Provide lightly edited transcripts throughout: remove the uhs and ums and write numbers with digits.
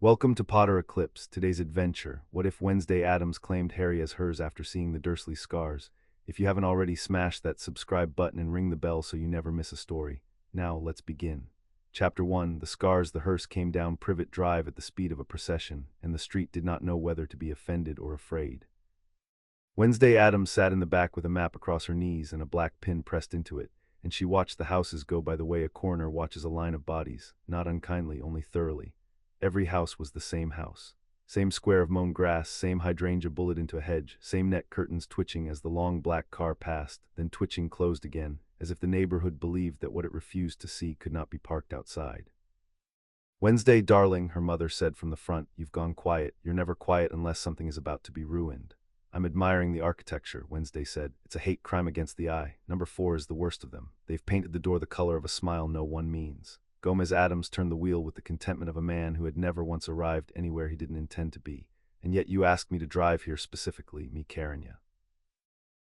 Welcome to Potter Eclipse. Today's adventure. What if Wednesday Addams claimed Harry as hers after seeing the Dursley scars? If you haven't already, smash that subscribe button and ring the bell so you never miss a story. Now, let's begin. Chapter 1. The scars. The hearse came down Privet Drive at the speed of a procession, and the street did not know whether to be offended or afraid. Wednesday Addams sat in the back with a map across her knees and a black pin pressed into it, and she watched the houses go by the way a coroner watches a line of bodies, not unkindly, only thoroughly. Every house was the same house. Same square of mown grass, same hydrangea bullet into a hedge, same net curtains twitching as the long black car passed, then twitching closed again, as if the neighborhood believed that what it refused to see could not be parked outside. "Wednesday, darling," her mother said from the front, "you've gone quiet. You're never quiet unless something is about to be ruined." "I'm admiring the architecture," Wednesday said. "It's a hate crime against the eye. Number 4 is the worst of them. They've painted the door the color of a smile no one means." Gomez Addams turned the wheel with the contentment of a man who had never once arrived anywhere he didn't intend to be. "And yet you asked me to drive here specifically, me carrying ya.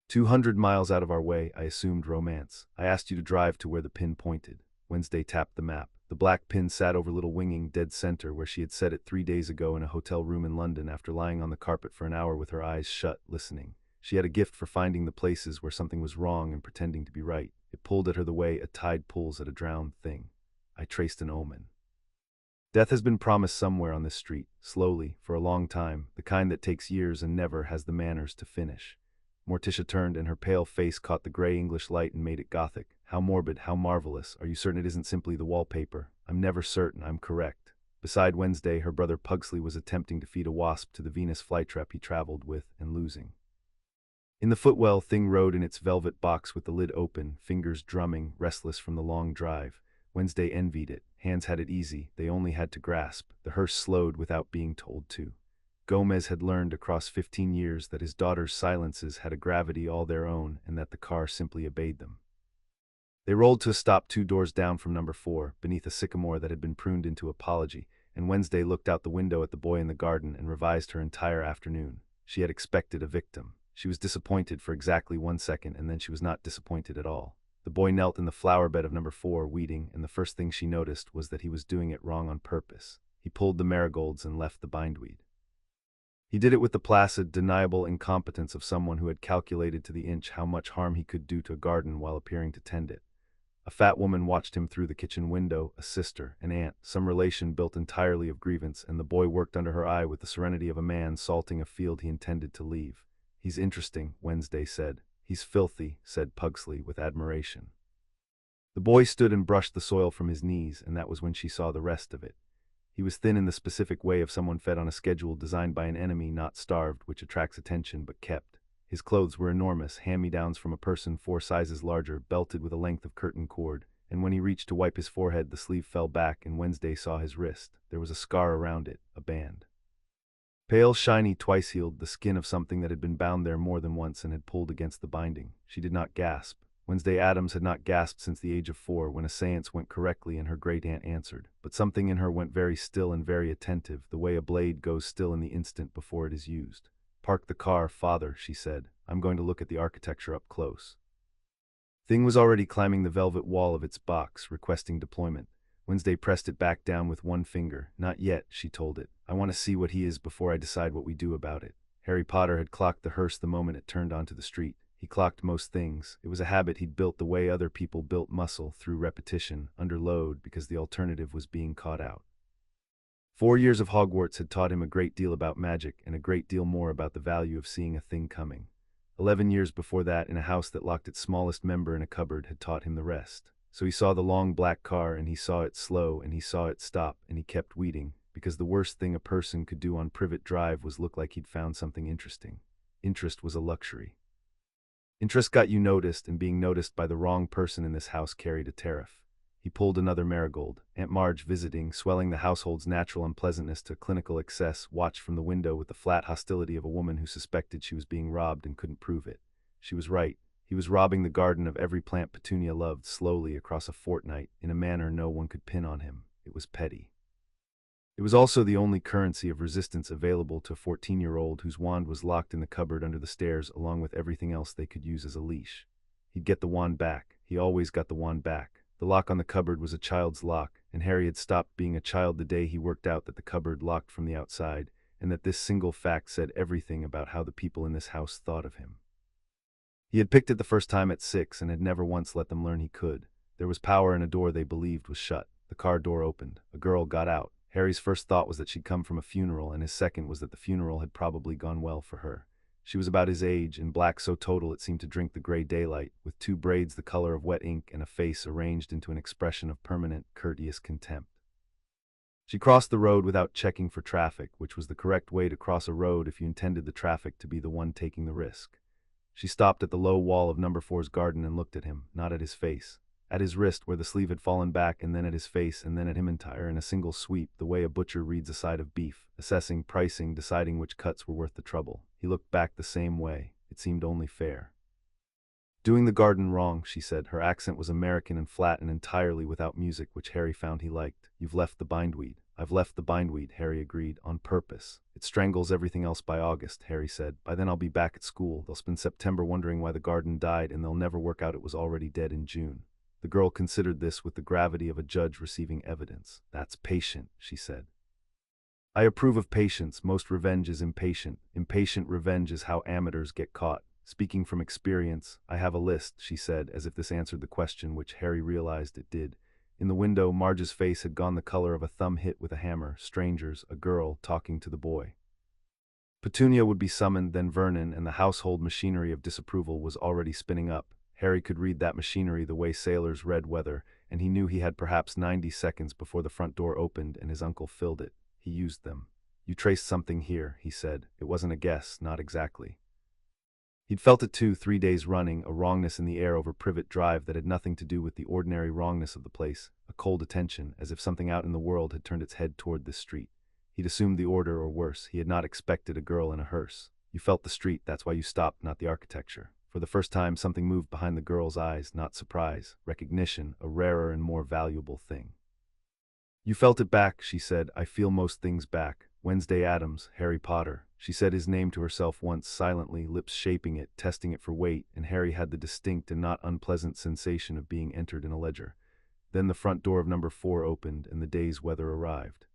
200 miles out of our way, I assumed romance. I asked you to drive to where the pin pointed." Wednesday tapped the map. The black pin sat over little winging dead center where she had set it 3 days ago in a hotel room in London after lying on the carpet for an hour with her eyes shut, listening. She had a gift for finding the places where something was wrong and pretending to be right. It pulled at her the way a tide pulls at a drowned thing. I traced an omen. Death has been promised somewhere on this street, slowly, for a long time, the kind that takes years and never has the manners to finish. Morticia turned, and her pale face caught the gray English light and made it gothic. "How morbid, how marvelous. Are you certain it isn't simply the wallpaper?" "I'm never certain, I'm correct." Beside Wednesday, her brother Pugsley was attempting to feed a wasp to the Venus flytrap he traveled with, and losing. In the footwell, Thing rode in its velvet box with the lid open, fingers drumming, restless from the long drive. Wednesday envied it. Hands had it easy, they only had to grasp. The hearse slowed without being told to. Gomez had learned across 15 years that his daughter's silences had a gravity all their own and that the car simply obeyed them. They rolled to a stop 2 doors down from number 4, beneath a sycamore that had been pruned into apology, and Wednesday looked out the window at the boy in the garden and revised her entire afternoon. She had expected a victim. She was disappointed for exactly 1 second, and then she was not disappointed at all. The boy knelt in the flower bed of number 4, weeding, and the first thing she noticed was that he was doing it wrong on purpose. He pulled the marigolds and left the bindweed. He did it with the placid, deniable incompetence of someone who had calculated to the inch how much harm he could do to a garden while appearing to tend it. A fat woman watched him through the kitchen window, a sister, an aunt, some relation built entirely of grievance, and the boy worked under her eye with the serenity of a man salting a field he intended to leave. "He's interesting," Wednesday said. "He's filthy," said Pugsley with admiration. The boy stood and brushed the soil from his knees, and that was when she saw the rest of it. He was thin in the specific way of someone fed on a schedule designed by an enemy, not starved, which attracts attention but kept. His clothes were enormous, hand-me-downs from a person 4 sizes larger, belted with a length of curtain cord, and when he reached to wipe his forehead, the sleeve fell back and Wednesday saw his wrist. There was a scar around it, a band. Pale, shiny, twice-healed, the skin of something that had been bound there more than once and had pulled against the binding. She did not gasp. Wednesday Addams had not gasped since the age of 4, when a seance went correctly and her great-aunt answered. But something in her went very still and very attentive, the way a blade goes still in the instant before it is used. "Park the car, father," she said. "I'm going to look at the architecture up close." Thing was already climbing the velvet wall of its box, requesting deployment. Wednesday pressed it back down with one finger. "Not yet," she told it. "I want to see what he is before I decide what we do about it." Harry Potter had clocked the hearse the moment it turned onto the street. He clocked most things. It was a habit he'd built the way other people built muscle, through repetition, under load, because the alternative was being caught out. 4 years of Hogwarts had taught him a great deal about magic and a great deal more about the value of seeing a thing coming. 11 years before that, in a house that locked its smallest member in a cupboard, had taught him the rest. So he saw the long black car, and he saw it slow, and he saw it stop, and he kept weeding, because the worst thing a person could do on Privet Drive was look like he'd found something interesting. Interest was a luxury. Interest got you noticed, and being noticed by the wrong person in this house carried a tariff. He pulled another marigold. Aunt Marge, visiting, swelling the household's natural unpleasantness to clinical excess, watched from the window with the flat hostility of a woman who suspected she was being robbed and couldn't prove it. She was right. He was robbing the garden of every plant Petunia loved, slowly across a fortnight, in a manner no one could pin on him. It was petty. It was also the only currency of resistance available to a 14-year-old whose wand was locked in the cupboard under the stairs along with everything else they could use as a leash. He'd get the wand back. He always got the wand back. The lock on the cupboard was a child's lock, and Harry had stopped being a child the day he worked out that the cupboard locked from the outside, and that this single fact said everything about how the people in this house thought of him. He had picked it the first time at 6 and had never once let them learn he could. There was power in a door they believed was shut. The car door opened. A girl got out. Harry's first thought was that she'd come from a funeral, and his second was that the funeral had probably gone well for her. She was about his age, in black so total it seemed to drink the gray daylight, with 2 braids the color of wet ink and a face arranged into an expression of permanent, courteous contempt. She crossed the road without checking for traffic, which was the correct way to cross a road if you intended the traffic to be the one taking the risk. She stopped at the low wall of number 4's garden and looked at him, not at his face. At his wrist where the sleeve had fallen back, and then at his face, and then at him entire in a single sweep, the way a butcher reads a side of beef, assessing, pricing, deciding which cuts were worth the trouble. He looked back the same way. It seemed only fair. "Doing the garden wrong," she said. Her accent was American and flat and entirely without music, which Harry found he liked. "You've left the bindweed." "I've left the bindweed," Harry agreed, "on purpose. It strangles everything else by August," Harry said. "By then I'll be back at school. They'll spend September wondering why the garden died, and they'll never work out it was already dead in June." The girl considered this with the gravity of a judge receiving evidence. "That's patient," she said. "I approve of patience. Most revenge is impatient. Impatient revenge is how amateurs get caught. Speaking from experience, I have a list," she said, as if this answered the question, which Harry realized it did. In the window, Marge's face had gone the color of a thumb hit with a hammer. Strangers, a girl, talking to the boy. Petunia would be summoned, then Vernon, and the household machinery of disapproval was already spinning up. Harry could read that machinery the way sailors read weather, and he knew he had perhaps 90 seconds before the front door opened and his uncle filled it. He used them. "You traced something here," he said. "It wasn't a guess, not exactly." He'd felt it too, 3 days running, a wrongness in the air over Privet Drive that had nothing to do with the ordinary wrongness of the place, a cold attention, as if something out in the world had turned its head toward this street. He'd assumed the order, or worse, he had not expected a girl in a hearse. You felt the street, that's why you stopped, not the architecture. For the first time, something moved behind the girl's eyes, not surprise, recognition, a rarer and more valuable thing. "You felt it back," she said. "I feel most things back. Wednesday Addams, Harry Potter." She said his name to herself once, silently, lips shaping it, testing it for weight, and Harry had the distinct and not unpleasant sensation of being entered in a ledger. Then the front door of number 4 opened, and the day's weather arrived.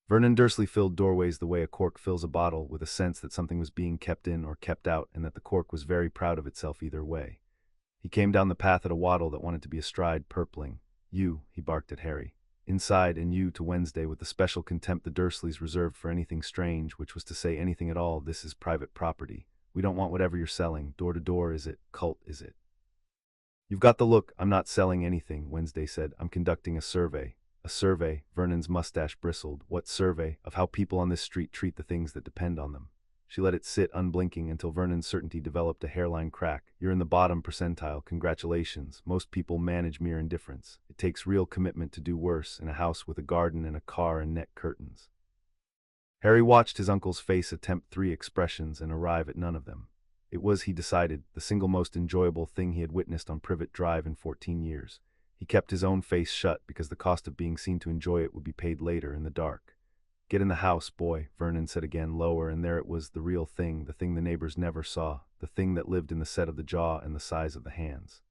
Vernon Dursley filled doorways the way a cork fills a bottle, with a sense that something was being kept in or kept out, and that the cork was very proud of itself either way. He came down the path at a waddle that wanted to be astride, purpling. "You," he barked at Harry. "Inside, and you to Wednesday," with the special contempt the Dursleys reserved for anything strange, which was to say anything at all. "This is private property. We don't want whatever you're selling. Door to door, is it? Cult, is it?" "You've got the look." "I'm not selling anything," Wednesday said. "I'm conducting a survey." "A survey?" Vernon's mustache bristled. "What survey?" "Of how people on this street treat the things that depend on them." She let it sit unblinking until Vernon's certainty developed a hairline crack. "You're in the bottom percentile. Congratulations. Most people manage mere indifference. It takes real commitment to do worse, in a house with a garden and a car and net curtains." Harry watched his uncle's face attempt 3 expressions and arrive at none of them. It was, he decided, the single most enjoyable thing he had witnessed on Privet Drive in 14 years. He kept his own face shut because the cost of being seen to enjoy it would be paid later, in the dark. "Get in the house, boy," Vernon said again, lower, and there it was, the real thing, the thing the neighbors never saw, the thing that lived in the set of the jaw and the size of the hands.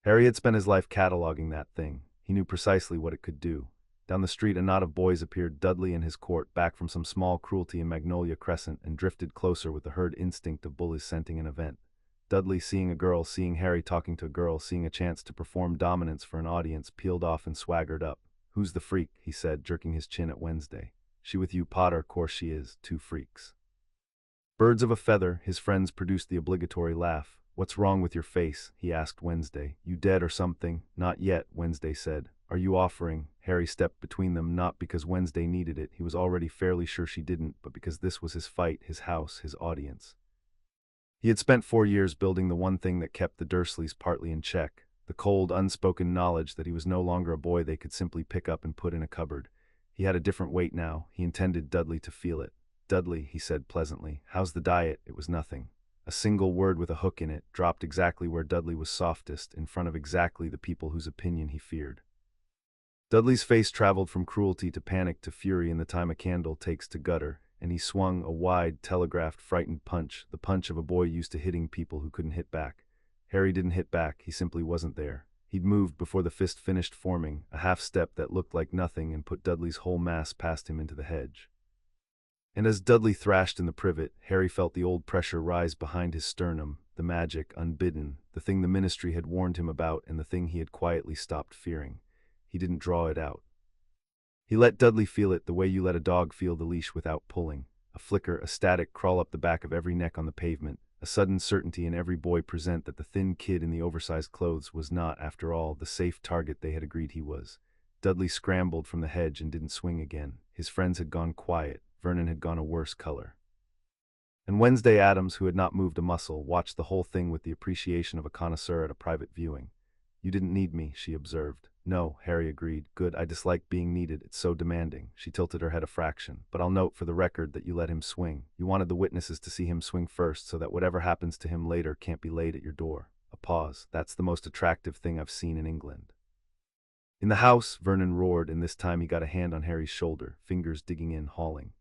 Harry had spent his life cataloging that thing. He knew precisely what it could do. Down the street a knot of boys appeared, Dudley and his court, back from some small cruelty in Magnolia Crescent, and drifted closer with the herd instinct of bullies scenting an event. Dudley, seeing a girl, seeing Harry talking to a girl, seeing a chance to perform dominance for an audience, peeled off and swaggered up. "Who's the freak?" he said, jerking his chin at Wednesday. "She with you, Potter? Course she is. 2 freaks." "Birds of a feather," his friends produced the obligatory laugh. "What's wrong with your face?" he asked Wednesday. "You dead or something?" "Not yet," Wednesday said. "Are you offering?" Harry stepped between them, not because Wednesday needed it, he was already fairly sure she didn't, but because this was his fight, his house, his audience. He had spent 4 years building the one thing that kept the Dursleys partly in check, the cold, unspoken knowledge that he was no longer a boy they could simply pick up and put in a cupboard. He had a different weight now. He intended Dudley to feel it. "Dudley," he said pleasantly, "how's the diet?" It was nothing. A single word with a hook in it, dropped exactly where Dudley was softest, in front of exactly the people whose opinion he feared. Dudley's face traveled from cruelty to panic to fury in the time a candle takes to gutter, and he swung a wide, telegraphed, frightened punch, the punch of a boy used to hitting people who couldn't hit back. Harry didn't hit back, he simply wasn't there. He'd moved before the fist finished forming, a half-step that looked like nothing and put Dudley's whole mass past him into the hedge. And as Dudley thrashed in the privet, Harry felt the old pressure rise behind his sternum, the magic, unbidden, the thing the ministry had warned him about and the thing he had quietly stopped fearing. He didn't draw it out. He let Dudley feel it the way you let a dog feel the leash without pulling. A flicker, a static crawl up the back of every neck on the pavement, a sudden certainty in every boy present that the thin kid in the oversized clothes was not, after all, the safe target they had agreed he was. Dudley scrambled from the hedge and didn't swing again. His friends had gone quiet. Vernon had gone a worse color. And Wednesday Addams, who had not moved a muscle, watched the whole thing with the appreciation of a connoisseur at a private viewing. "You didn't need me," she observed. "No," Harry agreed. "Good, I dislike being needed. It's so demanding." She tilted her head a fraction. "But I'll note for the record that you let him swing. You wanted the witnesses to see him swing first so that whatever happens to him later can't be laid at your door." A pause. "That's the most attractive thing I've seen in England." In the house, Vernon roared, and this time he got a hand on Harry's shoulder, fingers digging in, hauling.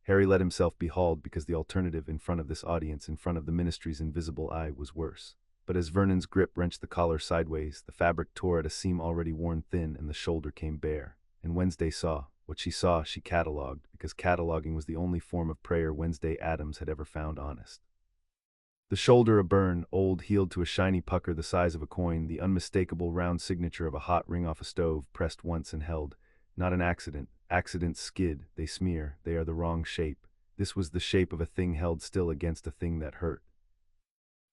Harry let himself be hauled because the alternative in front of this audience, in front of the ministry's invisible eye, was worse. But as Vernon's grip wrenched the collar sideways, the fabric tore at a seam already worn thin and the shoulder came bare. And Wednesday saw. What she saw, she catalogued, because cataloguing was the only form of prayer Wednesday Addams had ever found honest. The shoulder a burn, old, healed to a shiny pucker the size of a coin, the unmistakable round signature of a hot ring off a stove, pressed once and held. Not an accident. Accidents skid, they smear, they are the wrong shape. This was the shape of a thing held still against a thing that hurt.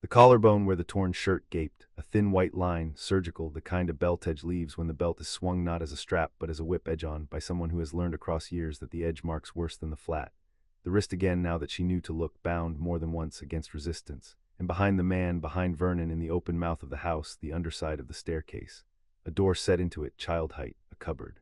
The collarbone where the torn shirt gaped, a thin white line, surgical, the kind a belt edge leaves when the belt is swung not as a strap but as a whip edge on by someone who has learned across years that the edge marks worse than the flat. The wrist again now that she knew to look, bound more than once against resistance. And behind the man, behind Vernon, in the open mouth of the house, the underside of the staircase. A door set into it, child height, a cupboard.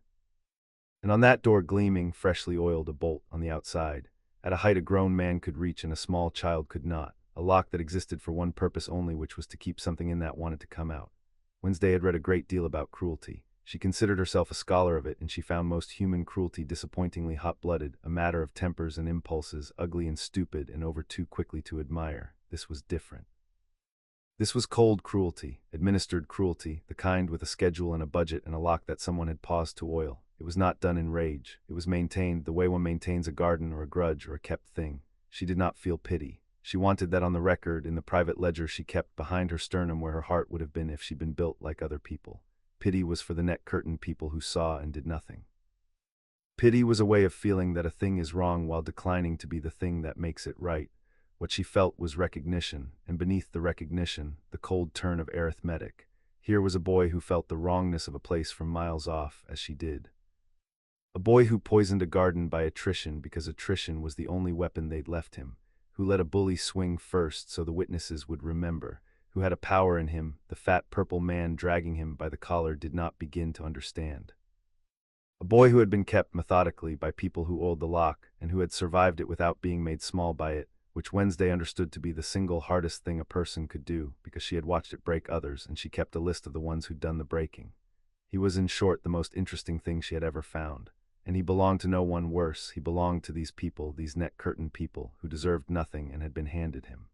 And on that door gleaming, freshly oiled, a bolt on the outside, at a height a grown man could reach and a small child could not, a lock that existed for one purpose only, which was to keep something in that wanted to come out. Wednesday had read a great deal about cruelty. She considered herself a scholar of it, and she found most human cruelty disappointingly hot-blooded, a matter of tempers and impulses, ugly and stupid and over too quickly to admire. This was different. This was cold cruelty, administered cruelty, the kind with a schedule and a budget and a lock that someone had paused to oil. It was not done in rage. It was maintained the way one maintains a garden or a grudge or a kept thing. She did not feel pity. She wanted that on the record, in the private ledger she kept behind her sternum where her heart would have been if she'd been built like other people. Pity was for the net-curtained people who saw and did nothing. Pity was a way of feeling that a thing is wrong while declining to be the thing that makes it right. What she felt was recognition, and beneath the recognition, the cold turn of arithmetic. Here was a boy who felt the wrongness of a place from miles off, as she did. A boy who poisoned a garden by attrition because attrition was the only weapon they'd left him, who let a bully swing first so the witnesses would remember, who had a power in him the fat purple man dragging him by the collar did not begin to understand. A boy who had been kept methodically by people who oiled the lock, and who had survived it without being made small by it, which Wednesday understood to be the single hardest thing a person could do, because she had watched it break others, and she kept a list of the ones who'd done the breaking. He was, in short, the most interesting thing she had ever found. And he belonged to no one worse. He belonged to these people, these net-curtained people, who deserved nothing and had been handed him.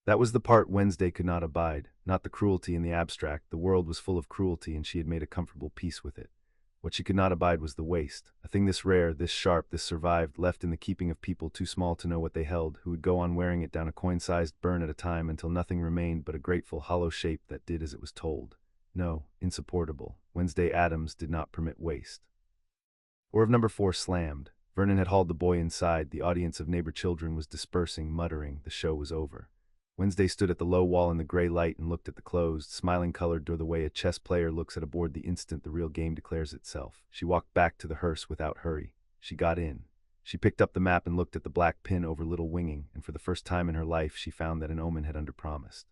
That was the part Wednesday could not abide, not the cruelty in the abstract. The world was full of cruelty, and she had made a comfortable peace with it. What she could not abide was the waste, a thing this rare, this sharp, this survived, left in the keeping of people too small to know what they held, who would go on wearing it down a coin-sized burn at a time until nothing remained but a grateful hollow shape that did as it was told. No, insupportable. Wednesday Addams did not permit waste. Or of number 4 slammed. Vernon had hauled the boy inside. The audience of neighbor children was dispersing, muttering. The show was over. Wednesday stood at the low wall in the gray light and looked at the closed, smiling-colored door the way a chess player looks at a board the instant the real game declares itself. She walked back to the hearse without hurry. She got in. She picked up the map and looked at the black pin over Little Winging, and for the first time in her life she found that an omen had underpromised.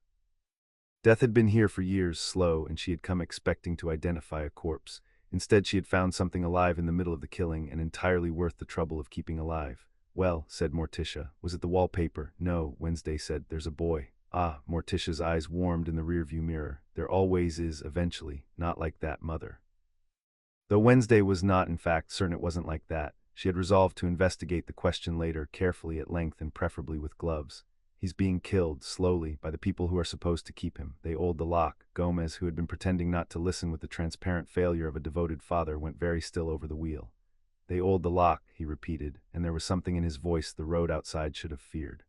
Death had been here for years, slow, and she had come expecting to identify a corpse. Instead, she had found something alive in the middle of the killing, and entirely worth the trouble of keeping alive. "Well," said Morticia. "Was it the wallpaper?" "No," Wednesday said. "There's a boy." "Ah," Morticia's eyes warmed in the rearview mirror. "There always is, eventually. Not like that, Mother." Though Wednesday was not, in fact, certain it wasn't like that, she had resolved to investigate the question later, carefully, at length, and preferably with gloves. He's being killed, slowly, by the people who are supposed to keep him. They oiled the lock. Gomez, who had been pretending not to listen with the transparent failure of a devoted father, went very still over the wheel. They oiled the lock, he repeated, and there was something in his voice the road outside should have feared.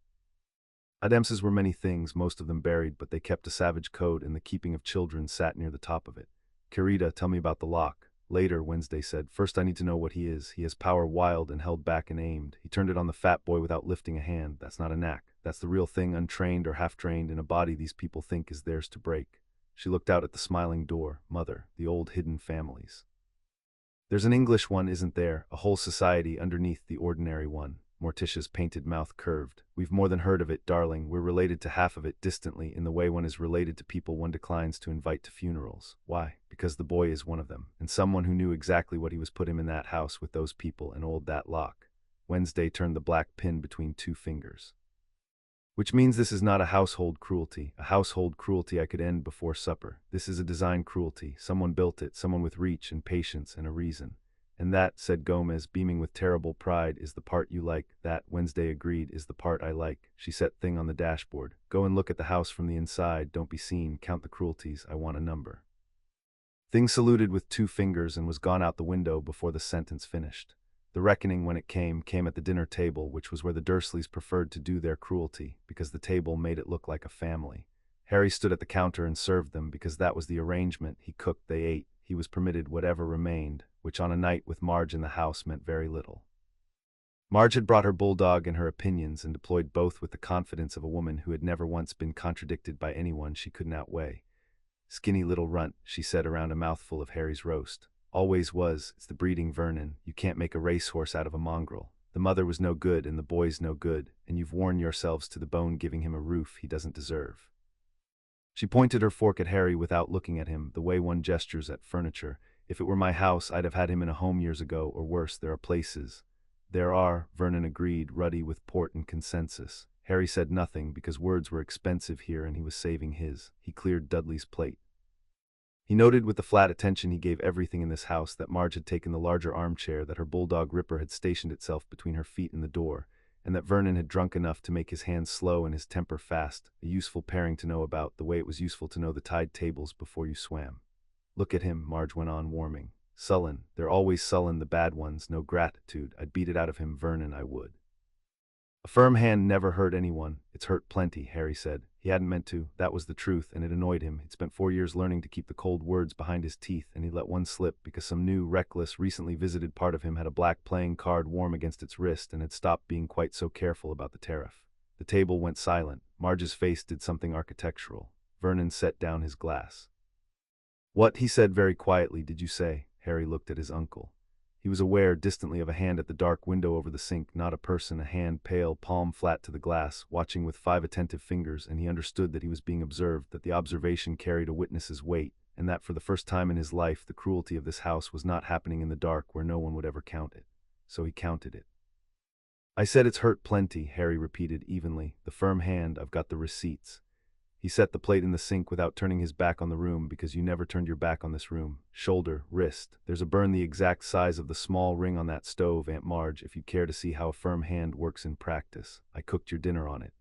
Addamses were many things, most of them buried, but they kept a savage code, and the keeping of children sat near the top of it. Querida, tell me about the lock. Later, Wednesday said. First I need to know what he is. He has power, wild and held back and aimed. He turned it on the fat boy without lifting a hand. That's not a knack. That's the real thing, untrained or half-trained, in a body these people think is theirs to break. She looked out at the smiling door. Mother, the old hidden families. There's an English one, isn't there? A whole society underneath the ordinary one. Morticia's painted mouth curved. We've more than heard of it, darling. We're related to half of it distantly, in the way one is related to people one declines to invite to funerals. Why? Because the boy is one of them, and someone who knew exactly what he was put him in that house with those people and oiled that lock. Wednesday turned the black pin between two fingers. Which means this is not a household cruelty. A household cruelty I could end before supper. This is a design cruelty. Someone built it, someone with reach and patience and a reason. And that, said Gomez, beaming with terrible pride, is the part you like. That, Wednesday agreed, is the part I like. She set thing on the dashboard. Go and look at the house from the inside. Don't be seen. Count the cruelties. I want a number. Thing saluted with two fingers and was gone out the window before the sentence finished. The reckoning, when it came at the dinner table, which was where the Dursleys preferred to do their cruelty, because the table made it look like a family. Harry stood at the counter and served them, because that was the arrangement. He cooked, they ate. He was permitted whatever remained, which on a night with Marge in the house meant very little. Marge had brought her bulldog and her opinions, and deployed both with the confidence of a woman who had never once been contradicted by anyone she couldn't outweigh. Skinny little runt, she said around a mouthful of Harry's roast. Always was. It's the breeding, Vernon. You can't make a racehorse out of a mongrel. The mother was no good and the boy's no good, and you've worn yourselves to the bone giving him a roof he doesn't deserve. She pointed her fork at Harry without looking at him, the way one gestures at furniture. If it were my house, I'd have had him in a home years ago, or worse, there are places. There are, Vernon agreed, ruddy with port and consensus. Harry said nothing, because words were expensive here and he was saving his. He cleared Dudley's plate. He noted with the flat attention he gave everything in this house that Marge had taken the larger armchair, that her bulldog Ripper had stationed itself between her feet and the door, and that Vernon had drunk enough to make his hands slow and his temper fast, a useful pairing to know about, the way it was useful to know the tide tables before you swam. Look at him, Marge went on, warming. Sullen. They're always sullen, the bad ones, no gratitude. I'd beat it out of him, Vernon, I would. A firm hand never hurt anyone. It's hurt plenty, Harry said. He hadn't meant to, that was the truth, and it annoyed him. He'd spent 4 years learning to keep the cold words behind his teeth, and he let one slip because some new, reckless, recently visited part of him had a black playing card warm against its wrist and had stopped being quite so careful about the tariff. The table went silent. Marge's face did something architectural. Vernon set down his glass. What, he said very quietly, did you say? Harry looked at his uncle. He was aware distantly of a hand at the dark window over the sink, not a person, a hand, pale, palm flat to the glass, watching with 5 attentive fingers, and he understood that he was being observed, that the observation carried a witness's weight, and that for the first time in his life the cruelty of this house was not happening in the dark where no one would ever count it. So he counted it. I said it's hurt plenty, Harry repeated evenly. The firm hand, I've got the receipts. He set the plate in the sink without turning his back on the room, because you never turned your back on this room. Shoulder, wrist. There's a burn the exact size of the small ring on that stove, Aunt Marge, if you'd care to see how a firm hand works in practice. I cooked your dinner on it.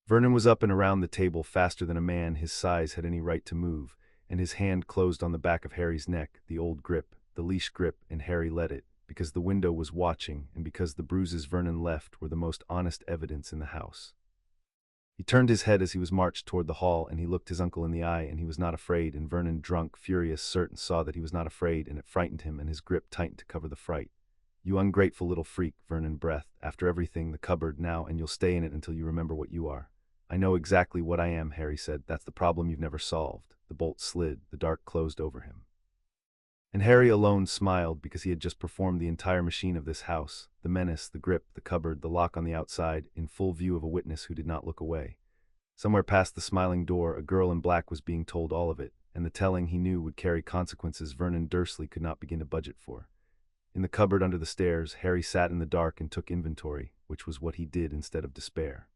Vernon was up and around the table faster than a man his size had any right to move, and his hand closed on the back of Harry's neck, the old grip, the leash grip, and Harry let it, because the window was watching, and because the bruises Vernon left were the most honest evidence in the house. He turned his head as he was marched toward the hall, and he looked his uncle in the eye, and he was not afraid, and Vernon, drunk, furious, certain, saw that he was not afraid, and it frightened him, and his grip tightened to cover the fright. You ungrateful little freak, Vernon breathed. After everything, the cupboard now, and you'll stay in it until you remember what you are. I know exactly what I am, Harry said. That's the problem you've never solved. The bolt slid, the dark closed over him. And Harry alone smiled, because he had just performed the entire machine of this house, the menace, the grip, the cupboard, the lock on the outside, in full view of a witness who did not look away. Somewhere past the smiling door, a girl in black was being told all of it, and the telling, he knew, would carry consequences Vernon Dursley could not begin to budget for. In the cupboard under the stairs, Harry sat in the dark and took inventory, which was what he did instead of despair.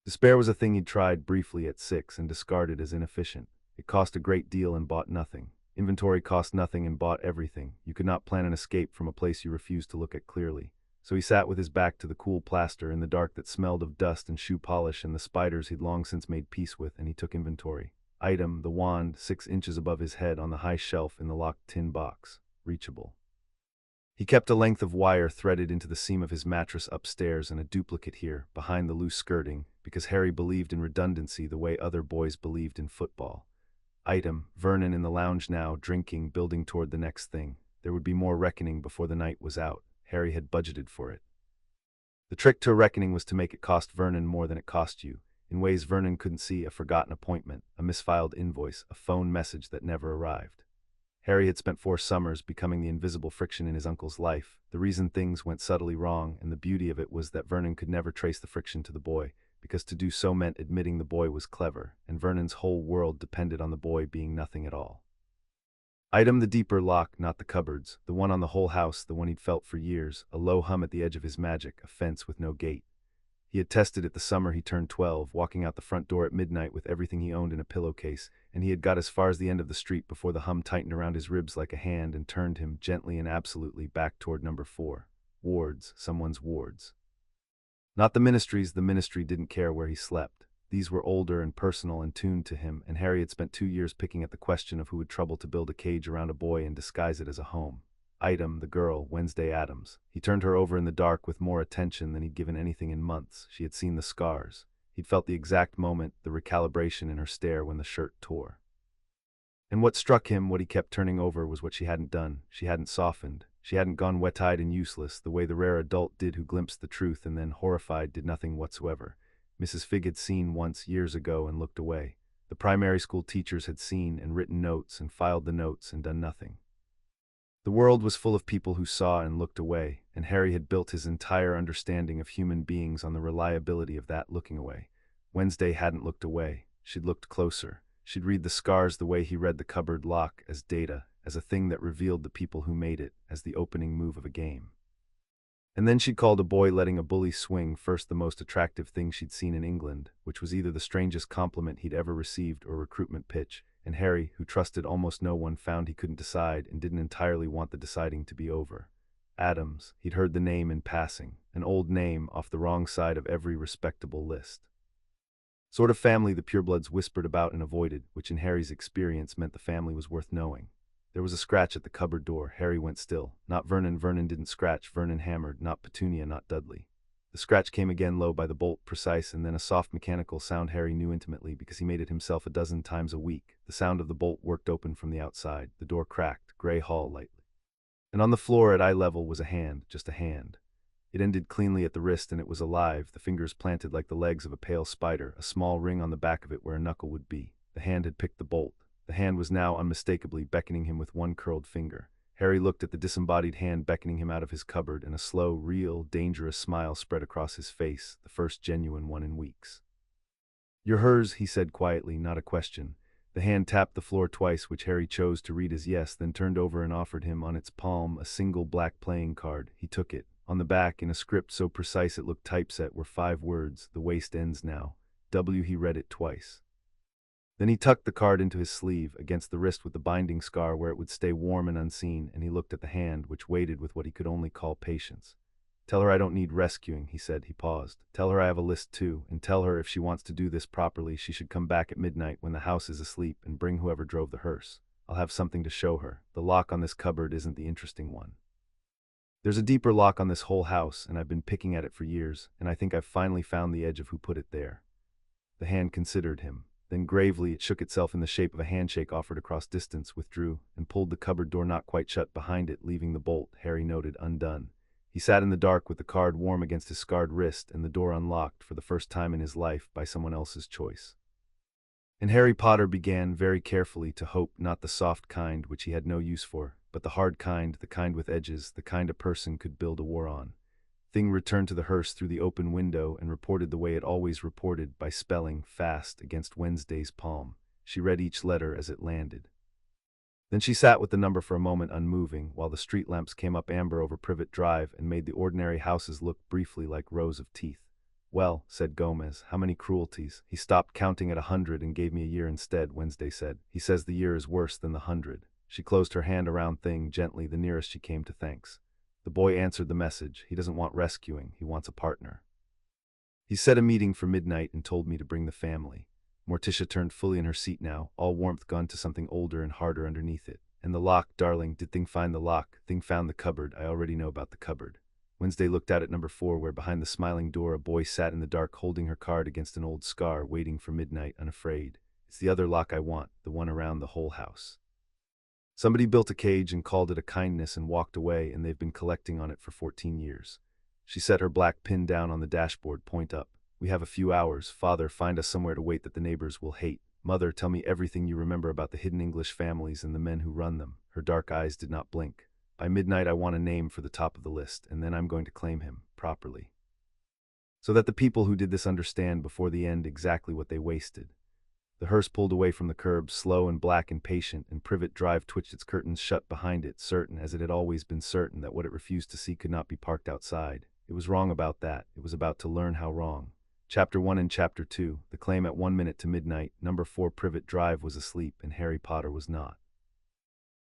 Despair was a thing he'd tried briefly at 6 and discarded as inefficient. It cost a great deal and bought nothing. Inventory cost nothing and bought everything. You could not plan an escape from a place you refused to look at clearly. So he sat with his back to the cool plaster in the dark that smelled of dust and shoe polish and the spiders he'd long since made peace with, and he took inventory. Item, the wand, 6 inches above his head on the high shelf in the locked tin box. Reachable. He kept a length of wire threaded into the seam of his mattress upstairs and a duplicate here, behind the loose skirting, because Harry believed in redundancy the way other boys believed in football. Item, Vernon in the lounge now, drinking, building toward the next thing. There would be more reckoning before the night was out. Harry had budgeted for it. The trick to a reckoning was to make it cost Vernon more than it cost you, in ways Vernon couldn't see: a forgotten appointment, a misfiled invoice, a phone message that never arrived. Harry had spent 4 summers becoming the invisible friction in his uncle's life, the reason things went subtly wrong, and the beauty of it was that Vernon could never trace the friction to the boy, because to do so meant admitting the boy was clever, and Vernon's whole world depended on the boy being nothing at all. Item, the deeper lock, not the cupboards, the one on the whole house, the one he'd felt for years, a low hum at the edge of his magic, a fence with no gate. He had tested it the summer he turned 12, walking out the front door at midnight with everything he owned in a pillowcase, and he had got as far as the end of the street before the hum tightened around his ribs like a hand and turned him, gently and absolutely, back toward number 4. Wards, someone's wards. Not the ministry's. The ministry didn't care where he slept. These were older and personal and tuned to him, and Harry had spent 2 years picking at the question of who would trouble to build a cage around a boy and disguise it as a home. Item, the girl, Wednesday Addams. He turned her over in the dark with more attention than he'd given anything in months. She had seen the scars. He'd felt the exact moment, the recalibration in her stare when the shirt tore. And what struck him, what he kept turning over, was what she hadn't done. She hadn't softened. She hadn't gone wet-eyed and useless, the way the rare adult did who glimpsed the truth and then, horrified, did nothing whatsoever. Mrs. Figg had seen once, years ago, and looked away. The primary school teachers had seen and written notes and filed the notes and done nothing. The world was full of people who saw and looked away, and Harry had built his entire understanding of human beings on the reliability of that looking away. Wednesday hadn't looked away. She'd looked closer. She'd read the scars the way he read the cupboard lock, as data, as a thing that revealed the people who made it, as the opening move of a game. And then she'd called a boy letting a bully swing first the most attractive thing she'd seen in England, which was either the strangest compliment he'd ever received or recruitment pitch, and Harry, who trusted almost no one, found he couldn't decide and didn't entirely want the deciding to be over. Addams, he'd heard the name in passing, an old name off the wrong side of every respectable list. Sort of family the purebloods whispered about and avoided, which in Harry's experience meant the family was worth knowing. There was a scratch at the cupboard door. Harry went still. Not Vernon. Vernon didn't scratch. Vernon hammered. Not Petunia. Not Dudley. The scratch came again, low by the bolt, precise, and then a soft mechanical sound Harry knew intimately because he made it himself a dozen times a week. The sound of the bolt worked open from the outside. The door cracked, gray hall lightly. And on the floor at eye level was a hand, just a hand. It ended cleanly at the wrist, and it was alive, the fingers planted like the legs of a pale spider, a small ring on the back of it where a knuckle would be. The hand had picked the bolt. The hand was now unmistakably beckoning him with one curled finger. Harry looked at the disembodied hand beckoning him out of his cupboard, and a slow, real, dangerous smile spread across his face, the first genuine one in weeks. "You're hers," he said quietly, not a question. The hand tapped the floor twice, which Harry chose to read as yes, then turned over and offered him on its palm a single black playing card. He took it. On the back, in a script so precise it looked typeset, were 5 words: "The waste ends now." W. He read it twice. Then he tucked the card into his sleeve, against the wrist with the binding scar where it would stay warm and unseen, and he looked at the hand, which waited with what he could only call patience. "Tell her I don't need rescuing," he said. He paused. "Tell her I have a list too, and tell her if she wants to do this properly, she should come back at midnight when the house is asleep and bring whoever drove the hearse. I'll have something to show her. The lock on this cupboard isn't the interesting one. There's a deeper lock on this whole house, and I've been picking at it for years, and I think I've finally found the edge of who put it there." The hand considered him. Then gravely it shook itself in the shape of a handshake offered across distance, withdrew, and pulled the cupboard door not quite shut behind it, leaving the bolt, Harry noted, undone. He sat in the dark with the card warm against his scarred wrist and the door unlocked, for the first time in his life, by someone else's choice. And Harry Potter began, very carefully, to hope, not the soft kind, which he had no use for, but the hard kind, the kind with edges, the kind a person could build a war on. Thing returned to the hearse through the open window and reported the way it always reported, by spelling fast against Wednesday's palm. She read each letter as it landed. Then she sat with the number for a moment unmoving, while the street lamps came up amber over Privet Drive and made the ordinary houses look briefly like rows of teeth. "Well," said Gomez, "how many cruelties?" "He stopped counting at 100 and gave me a year instead," Wednesday said. "He says the year is worse than the 100. She closed her hand around Thing gently, the nearest she came to thanks. The boy answered the message. He doesn't want rescuing, he wants a partner. He set a meeting for midnight and told me to bring the family. Morticia turned fully in her seat now, all warmth gone to something older and harder underneath it. And the lock, darling, did Thing find the lock? Thing found the cupboard. I already know about the cupboard. Wednesday looked out at number 4, where behind the smiling door a boy sat in the dark holding her card against an old scar, waiting for midnight, unafraid. It's the other lock I want, the one around the whole house. Somebody built a cage and called it a kindness and walked away, and they've been collecting on it for 14 years. She set her black pin down on the dashboard, point up. We have a few hours. Father, find us somewhere to wait that the neighbors will hate. Mother, tell me everything you remember about the hidden English families and the men who run them. Her dark eyes did not blink. By midnight I want a name for the top of the list, and then I'm going to claim him, properly. So that the people who did this understand before the end exactly what they wasted. The hearse pulled away from the curb, slow and black and patient, and Privet Drive twitched its curtains shut behind it, certain, as it had always been certain, that what it refused to see could not be parked outside. It was wrong about that. It was about to learn how wrong. Chapter 1 and Chapter 2, the claim at 1 minute to midnight. Number 4 Privet Drive was asleep, and Harry Potter was not.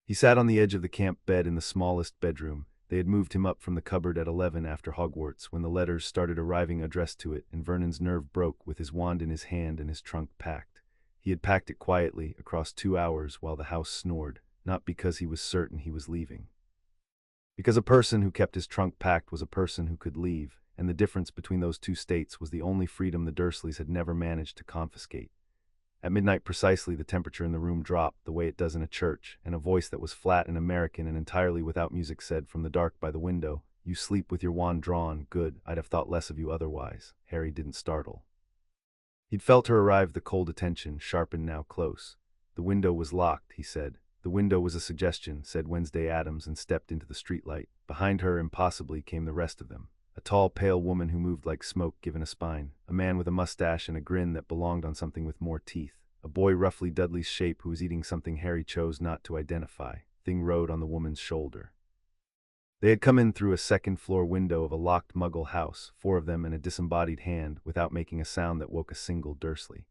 He sat on the edge of the camp bed in the smallest bedroom. They had moved him up from the cupboard at 11 after Hogwarts, when the letters started arriving addressed to it, and Vernon's nerve broke with his wand in his hand and his trunk packed. He had packed it quietly, across 2 hours, while the house snored, not because he was certain he was leaving. Because a person who kept his trunk packed was a person who could leave, and the difference between those two states was the only freedom the Dursleys had never managed to confiscate. At midnight precisely, the temperature in the room dropped, the way it does in a church, and a voice that was flat and American and entirely without music said from the dark by the window, "You sleep with your wand drawn. Good. I'd have thought less of you otherwise." Harry didn't startle. He'd felt her arrive, the cold attention, sharpened now close. The window was locked, he said. The window was a suggestion, said Wednesday Addams, and stepped into the streetlight. Behind her, impossibly, came the rest of them. A tall, pale woman who moved like smoke given a spine. A man with a mustache and a grin that belonged on something with more teeth. A boy roughly Dudley's shape who was eating something Harry chose not to identify. Thing rode on the woman's shoulder. They had come in through a second-floor window of a locked Muggle house, 4 of them in a disembodied hand, without making a sound that woke a single Dursley.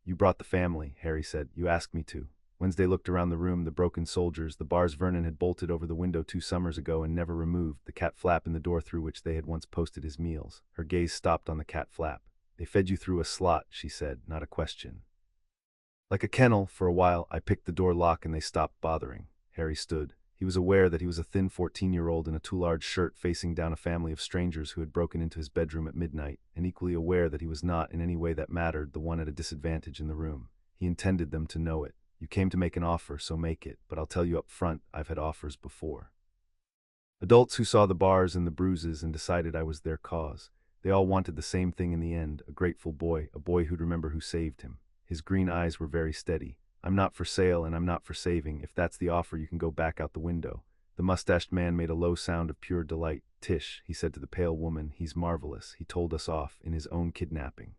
"You brought the family," Harry said. "You asked me to." Wednesday looked around the room, the broken soldiers, the bars Vernon had bolted over the window 2 summers ago and never removed, the cat flap in the door through which they had once posted his meals. Her gaze stopped on the cat flap. "They fed you through a slot," she said, not a question. "Like a kennel. For a while, I picked the door lock and they stopped bothering." Harry stood. He was aware that he was a thin 14-year-old in a too large shirt facing down a family of strangers who had broken into his bedroom at midnight, and equally aware that he was not, in any way that mattered, the one at a disadvantage in the room. He intended them to know it. "You came to make an offer, so make it, but I'll tell you up front, I've had offers before. Adults who saw the bars and the bruises and decided I was their cause. They all wanted the same thing in the end, a grateful boy, a boy who'd remember who saved him." His green eyes were very steady. "I'm not for sale and I'm not for saving. If that's the offer, you can go back out the window." The mustached man made a low sound of pure delight. "Tish," he said to the pale woman, "he's marvelous. He told us off in his own kidnapping."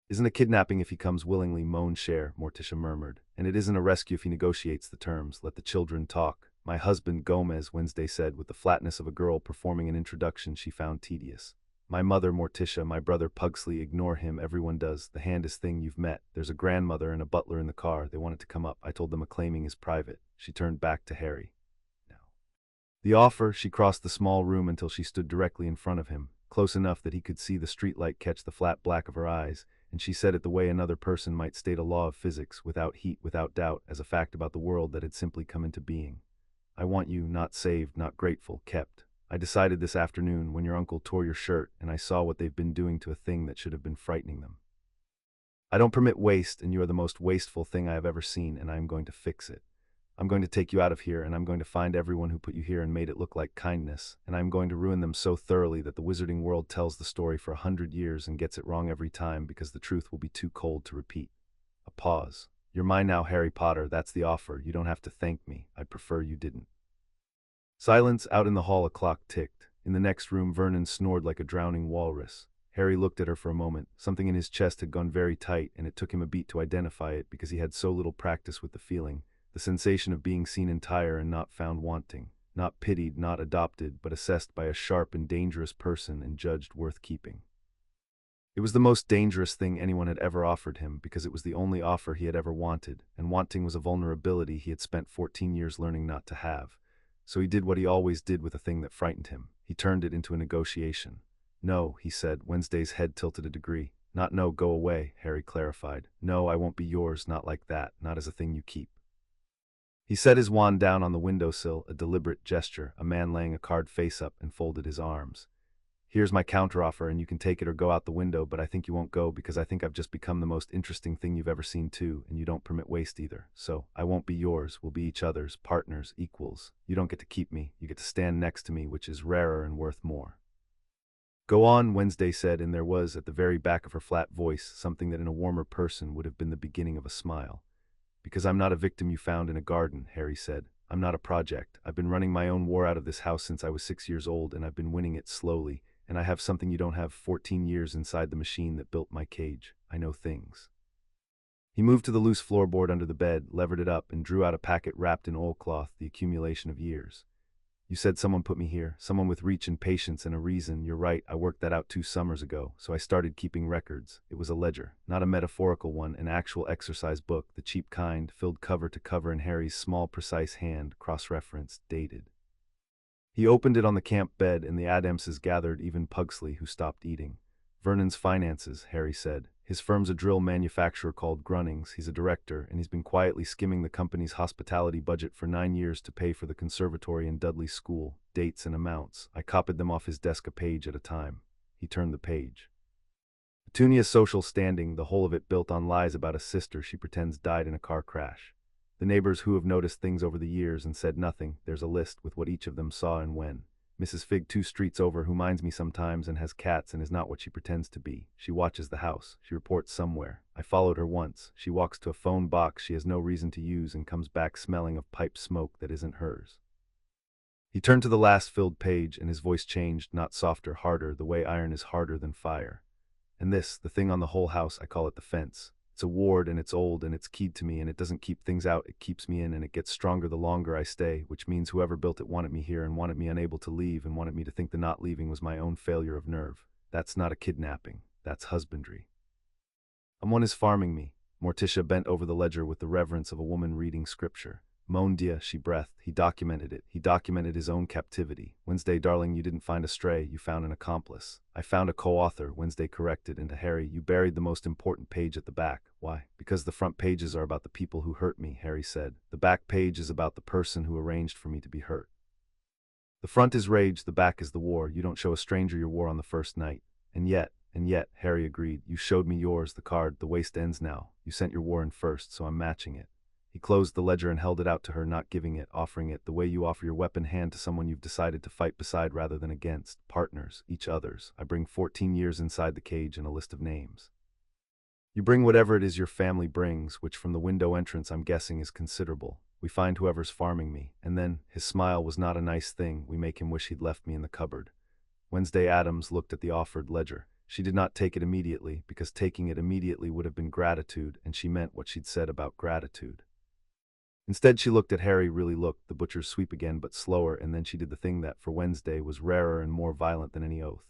"Isn't a kidnapping if he comes willingly," moaned Cher, Morticia murmured. "And it isn't a rescue if he negotiates the terms. Let the children talk." "My husband, Gomez," Wednesday said, with the flatness of a girl performing an introduction she found tedious. "My mother, Morticia, my brother Pugsley, ignore him, everyone does. The handest thing you've met. There's a grandmother and a butler in the car. They wanted to come up. I told them a claiming is private." She turned back to Harry. "Now, the offer." She crossed the small room until she stood directly in front of him, close enough that he could see the streetlight catch the flat black of her eyes, and she said it the way another person might state a law of physics, without heat, without doubt, as a fact about the world that had simply come into being. "I want you, not saved, not grateful, kept. I decided this afternoon when your uncle tore your shirt and I saw what they've been doing to a thing that should have been frightening them. I don't permit waste, and you are the most wasteful thing I have ever seen, and I am going to fix it. I'm going to take you out of here, and I'm going to find everyone who put you here and made it look like kindness, and I'm going to ruin them so thoroughly that the wizarding world tells the story for 100 years and gets it wrong every time because the truth will be too cold to repeat." A pause. "You're mine now, Harry Potter. That's the offer. You don't have to thank me. I'd prefer you didn't." Silence. Out in the hall a clock ticked. In the next room Vernon snored like a drowning walrus. Harry looked at her for a moment. Something in his chest had gone very tight, and it took him a beat to identify it because he had so little practice with the feeling. The sensation of being seen entire and not found wanting. Not pitied, not adopted, but assessed by a sharp and dangerous person and judged worth keeping. It was the most dangerous thing anyone had ever offered him because it was the only offer he had ever wanted, and wanting was a vulnerability he had spent 14 years learning not to have. So he did what he always did with a thing that frightened him. He turned it into a negotiation. No, he said, Wednesday's head tilted a degree. Not no, go away, Harry clarified. No, I won't be yours, not like that, not as a thing you keep. He set his wand down on the windowsill, a deliberate gesture, a man laying a card face up, and folded his arms. Here's my counteroffer, and you can take it or go out the window, but I think you won't go because I think I've just become the most interesting thing you've ever seen too, and you don't permit waste either. So, I won't be yours, we'll be each other's, partners, equals. You don't get to keep me, you get to stand next to me, which is rarer and worth more. Go on, Wednesday said, and there was, at the very back of her flat voice, something that in a warmer person would have been the beginning of a smile. Because I'm not a victim you found in a garden, Harry said. I'm not a project. I've been running my own war out of this house since I was 6 years old, and I've been winning it slowly. And I have something you don't have, 14 years inside the machine that built my cage. I know things. He moved to the loose floorboard under the bed, levered it up, and drew out a packet wrapped in oilcloth, the accumulation of years. You said someone put me here, someone with reach and patience and a reason. You're right, I worked that out 2 summers ago, so I started keeping records. It was a ledger, not a metaphorical one, an actual exercise book, the cheap kind, filled cover to cover in Harry's small, precise hand, cross-referenced, dated. He opened it on the camp bed, and the Addamses gathered, even Pugsley, who stopped eating. Vernon's finances, Harry said. His firm's a drill manufacturer called Grunnings. He's a director, and he's been quietly skimming the company's hospitality budget for 9 years to pay for the conservatory and Dudley's school, dates and amounts. I copied them off his desk a page at a time. He turned the page. Petunia's social standing, the whole of it built on lies about a sister she pretends died in a car crash. The neighbors who have noticed things over the years and said nothing, there's a list with what each of them saw and when. Mrs. Figg 2 streets over, who minds me sometimes and has cats and is not what she pretends to be. She watches the house. She reports somewhere. I followed her once. She walks to a phone box she has no reason to use and comes back smelling of pipe smoke that isn't hers. He turned to the last filled page, and his voice changed, not softer, harder, the way iron is harder than fire. And this, the thing on the whole house, I call it the fence. It's a ward, and it's old, and it's keyed to me, and it doesn't keep things out, it keeps me in, and it gets stronger the longer I stay, which means whoever built it wanted me here and wanted me unable to leave and wanted me to think the not leaving was my own failure of nerve. That's not a kidnapping. That's husbandry. One is farming me. Morticia bent over the ledger with the reverence of a woman reading scripture. Mon Dieu, she breathed. He documented it. He documented his own captivity. Wednesday, darling, you didn't find a stray. You found an accomplice. I found a co-author, Wednesday corrected, and to Harry, you buried the most important page at the back. Why? Because the front pages are about the people who hurt me, Harry said. The back page is about the person who arranged for me to be hurt. The front is rage, the back is the war. You don't show a stranger your war on the first night. And yet, Harry agreed, you showed me yours, the card, the waste ends now. You sent your war in first, so I'm matching it. He closed the ledger and held it out to her, not giving it, offering it, the way you offer your weapon hand to someone you've decided to fight beside rather than against. Partners, each other's. I bring 14 years inside the cage and a list of names. You bring whatever it is your family brings, which from the window entrance I'm guessing is considerable. We find whoever's farming me, and then, his smile was not a nice thing, we make him wish he'd left me in the cupboard. Wednesday Addams looked at the offered ledger. She did not take it immediately, because taking it immediately would have been gratitude, and she meant what she'd said about gratitude. Instead, she looked at Harry, really looked, the butcher's sweep again, but slower, and then she did the thing that, for Wednesday, was rarer and more violent than any oath.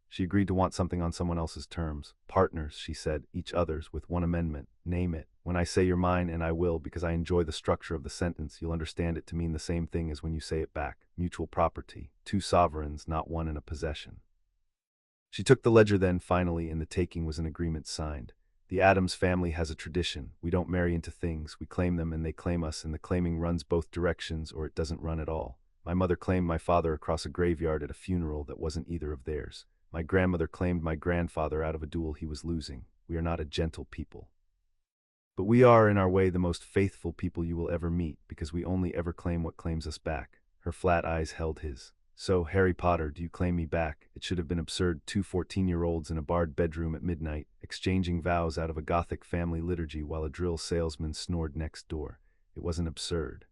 She agreed to want something on someone else's terms. Partners, she said, each other's, with one amendment. Name it. When I say you're mine, and I will, because I enjoy the structure of the sentence, you'll understand it to mean the same thing as when you say it back. Mutual property. 2 sovereigns, not one in a possession. She took the ledger then, finally, and the taking was an agreement signed. The Addams family has a tradition. We don't marry into things. We claim them and they claim us, and the claiming runs both directions or it doesn't run at all. My mother claimed my father across a graveyard at a funeral that wasn't either of theirs. My grandmother claimed my grandfather out of a duel he was losing. We are not a gentle people. But we are, in our way, the most faithful people you will ever meet, because we only ever claim what claims us back. Her flat eyes held his. So, Harry Potter, do you claim me back? It should have been absurd, 2 14-year-olds in a barred bedroom at midnight, exchanging vows out of a Gothic family liturgy while a drill salesman snored next door. It wasn't absurd.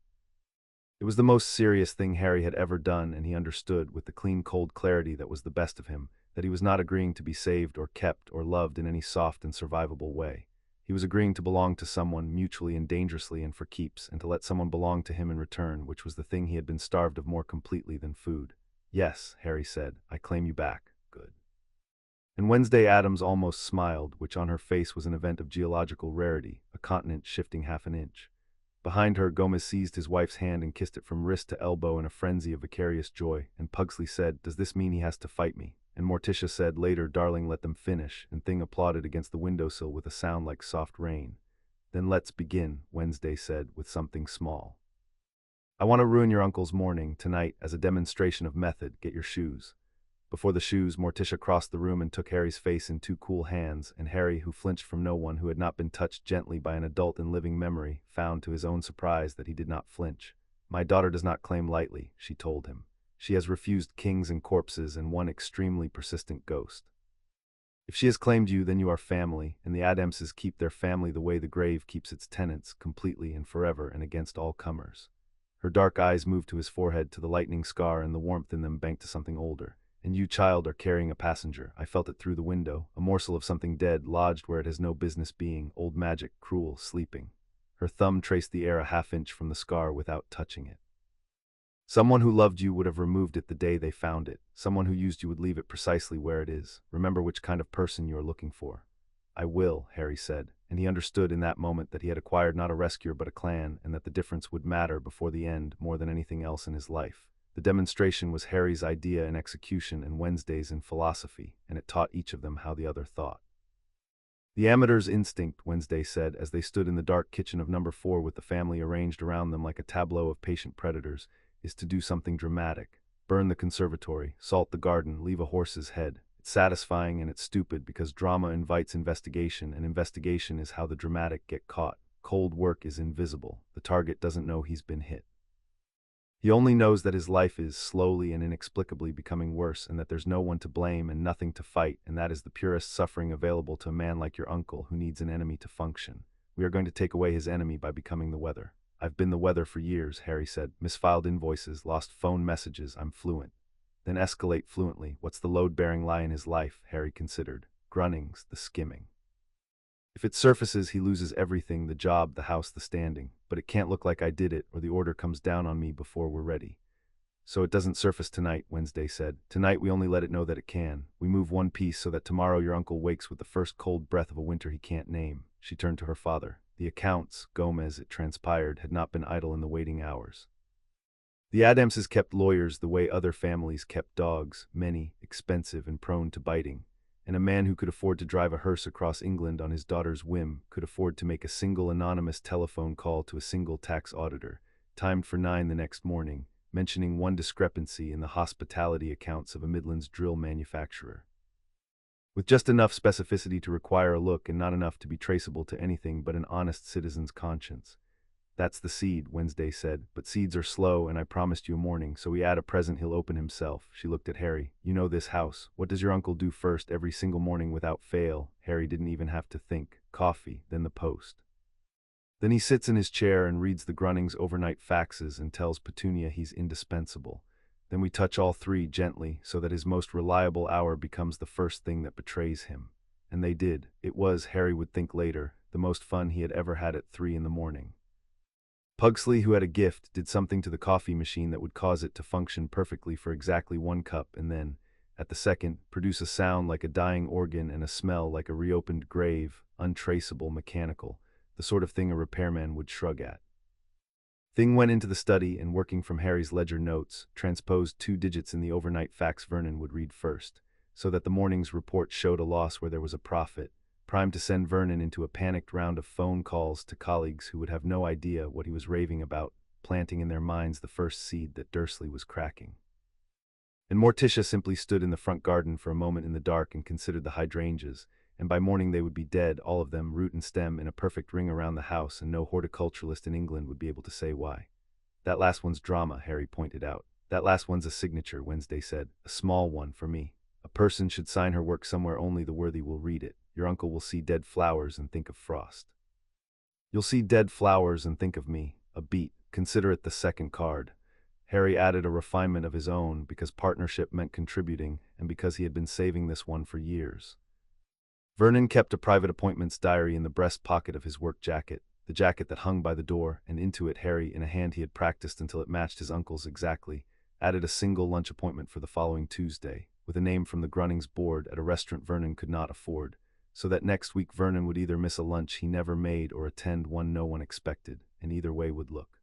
It was the most serious thing Harry had ever done, and he understood, with the clean, cold clarity that was the best of him, that he was not agreeing to be saved or kept or loved in any soft and survivable way. He was agreeing to belong to someone, mutually and dangerously and for keeps, and to let someone belong to him in return, which was the thing he had been starved of more completely than food. Yes, Harry said, I claim you back. Good. And Wednesday Addams almost smiled, which on her face was an event of geological rarity, a continent shifting half an inch. Behind her, Gomez seized his wife's hand and kissed it from wrist to elbow in a frenzy of vicarious joy, and Pugsley said, "Does this mean he has to fight me?" And Morticia said later, "Darling, let them finish," and Thing applauded against the windowsill with a sound like soft rain. "Then let's begin," Wednesday said, with something small. "I want to ruin your uncle's morning, tonight, as a demonstration of method. Get your shoes." Before the shoes, Morticia crossed the room and took Harry's face in two cool hands, and Harry, who flinched from no one who had not been touched gently by an adult in living memory, found to his own surprise that he did not flinch. "My daughter does not claim lightly," she told him. "She has refused kings and corpses and one extremely persistent ghost. If she has claimed you, then you are family, and the Addamses keep their family the way the grave keeps its tenants, completely and forever and against all comers." Her dark eyes moved to his forehead, to the lightning scar, and the warmth in them banked to something older. "And you, child, are carrying a passenger. I felt it through the window, a morsel of something dead, lodged where it has no business being, old magic, cruel, sleeping." Her thumb traced the air a half-inch from the scar without touching it. "Someone who loved you would have removed it the day they found it. Someone who used you would leave it precisely where it is. Remember which kind of person you are looking for." "I will," Harry said, and he understood in that moment that he had acquired not a rescuer but a clan, and that the difference would matter before the end more than anything else in his life. The demonstration was Harry's idea in execution and Wednesday's in philosophy, and it taught each of them how the other thought. "The amateur's instinct," Wednesday said, as they stood in the dark kitchen of number 4 with the family arranged around them like a tableau of patient predators, "is to do something dramatic. Burn the conservatory, salt the garden, leave a horse's head. It's satisfying and it's stupid because drama invites investigation, and investigation is how the dramatic get caught. Cold work is invisible. The target doesn't know he's been hit. He only knows that his life is slowly and inexplicably becoming worse, and that there's no one to blame and nothing to fight, and that is the purest suffering available to a man like your uncle who needs an enemy to function. We are going to take away his enemy by becoming the weather." "I've been the weather for years," Harry said. "Misfiled invoices, lost phone messages, I'm fluent." "Then escalate fluently. What's the load-bearing lie in his life?" Harry considered. "Grunnings, the skimming. If it surfaces, he loses everything, the job, the house, the standing. But it can't look like I did it, or the order comes down on me before we're ready." "So it doesn't surface tonight," Wednesday said. "Tonight we only let it know that it can. We move one piece so that tomorrow your uncle wakes with the first cold breath of a winter he can't name." She turned to her father. The accounts, Gomez, it transpired, had not been idle in the waiting hours. The Addamses kept lawyers the way other families kept dogs, many, expensive, and prone to biting. And a man who could afford to drive a hearse across England on his daughter's whim could afford to make a single anonymous telephone call to a single tax auditor, timed for 9 the next morning, mentioning one discrepancy in the hospitality accounts of a Midlands drill manufacturer, with just enough specificity to require a look and not enough to be traceable to anything but an honest citizen's conscience. "That's the seed," Wednesday said, "but seeds are slow, and I promised you a morning, so we add a present he'll open himself." She looked at Harry. "You know this house. What does your uncle do first every single morning without fail?" Harry didn't even have to think. "Coffee, then the post. Then he sits in his chair and reads the Grunning's overnight faxes and tells Petunia he's indispensable. Then we touch all three gently so that his most reliable hour becomes the first thing that betrays him." And they did. It was, Harry would think later, the most fun he had ever had at 3 in the morning. Pugsley, who had a gift, did something to the coffee machine that would cause it to function perfectly for exactly 1 cup and then, at the second, produce a sound like a dying organ and a smell like a reopened grave, untraceable, mechanical, the sort of thing a repairman would shrug at. Thing went into the study and, working from Harry's ledger notes, transposed 2 digits in the overnight fax Vernon would read first, so that the morning's report showed a loss where there was a profit, primed to send Vernon into a panicked round of phone calls to colleagues who would have no idea what he was raving about, planting in their minds the first seed that Dursley was cracking. And Morticia simply stood in the front garden for a moment in the dark and considered the hydrangeas, and by morning they would be dead, all of them, root and stem, in a perfect ring around the house, and no horticulturalist in England would be able to say why. "That last one's drama," Harry pointed out. "That last one's a signature," Wednesday said. "A small one for me. A person should sign her work somewhere only the worthy will read it. Your uncle will see dead flowers and think of frost. You'll see dead flowers and think of me. A beat. Consider it the second card." Harry added a refinement of his own, because partnership meant contributing, and because he had been saving this one for years. Vernon kept a private appointments diary in the breast pocket of his work jacket, the jacket that hung by the door, and into it Harry, in a hand he had practiced until it matched his uncle's exactly, added a single lunch appointment for the following Tuesday, with a name from the Grunnings board at a restaurant Vernon could not afford, so that next week Vernon would either miss a lunch he never made or attend one no one expected. and either way would look.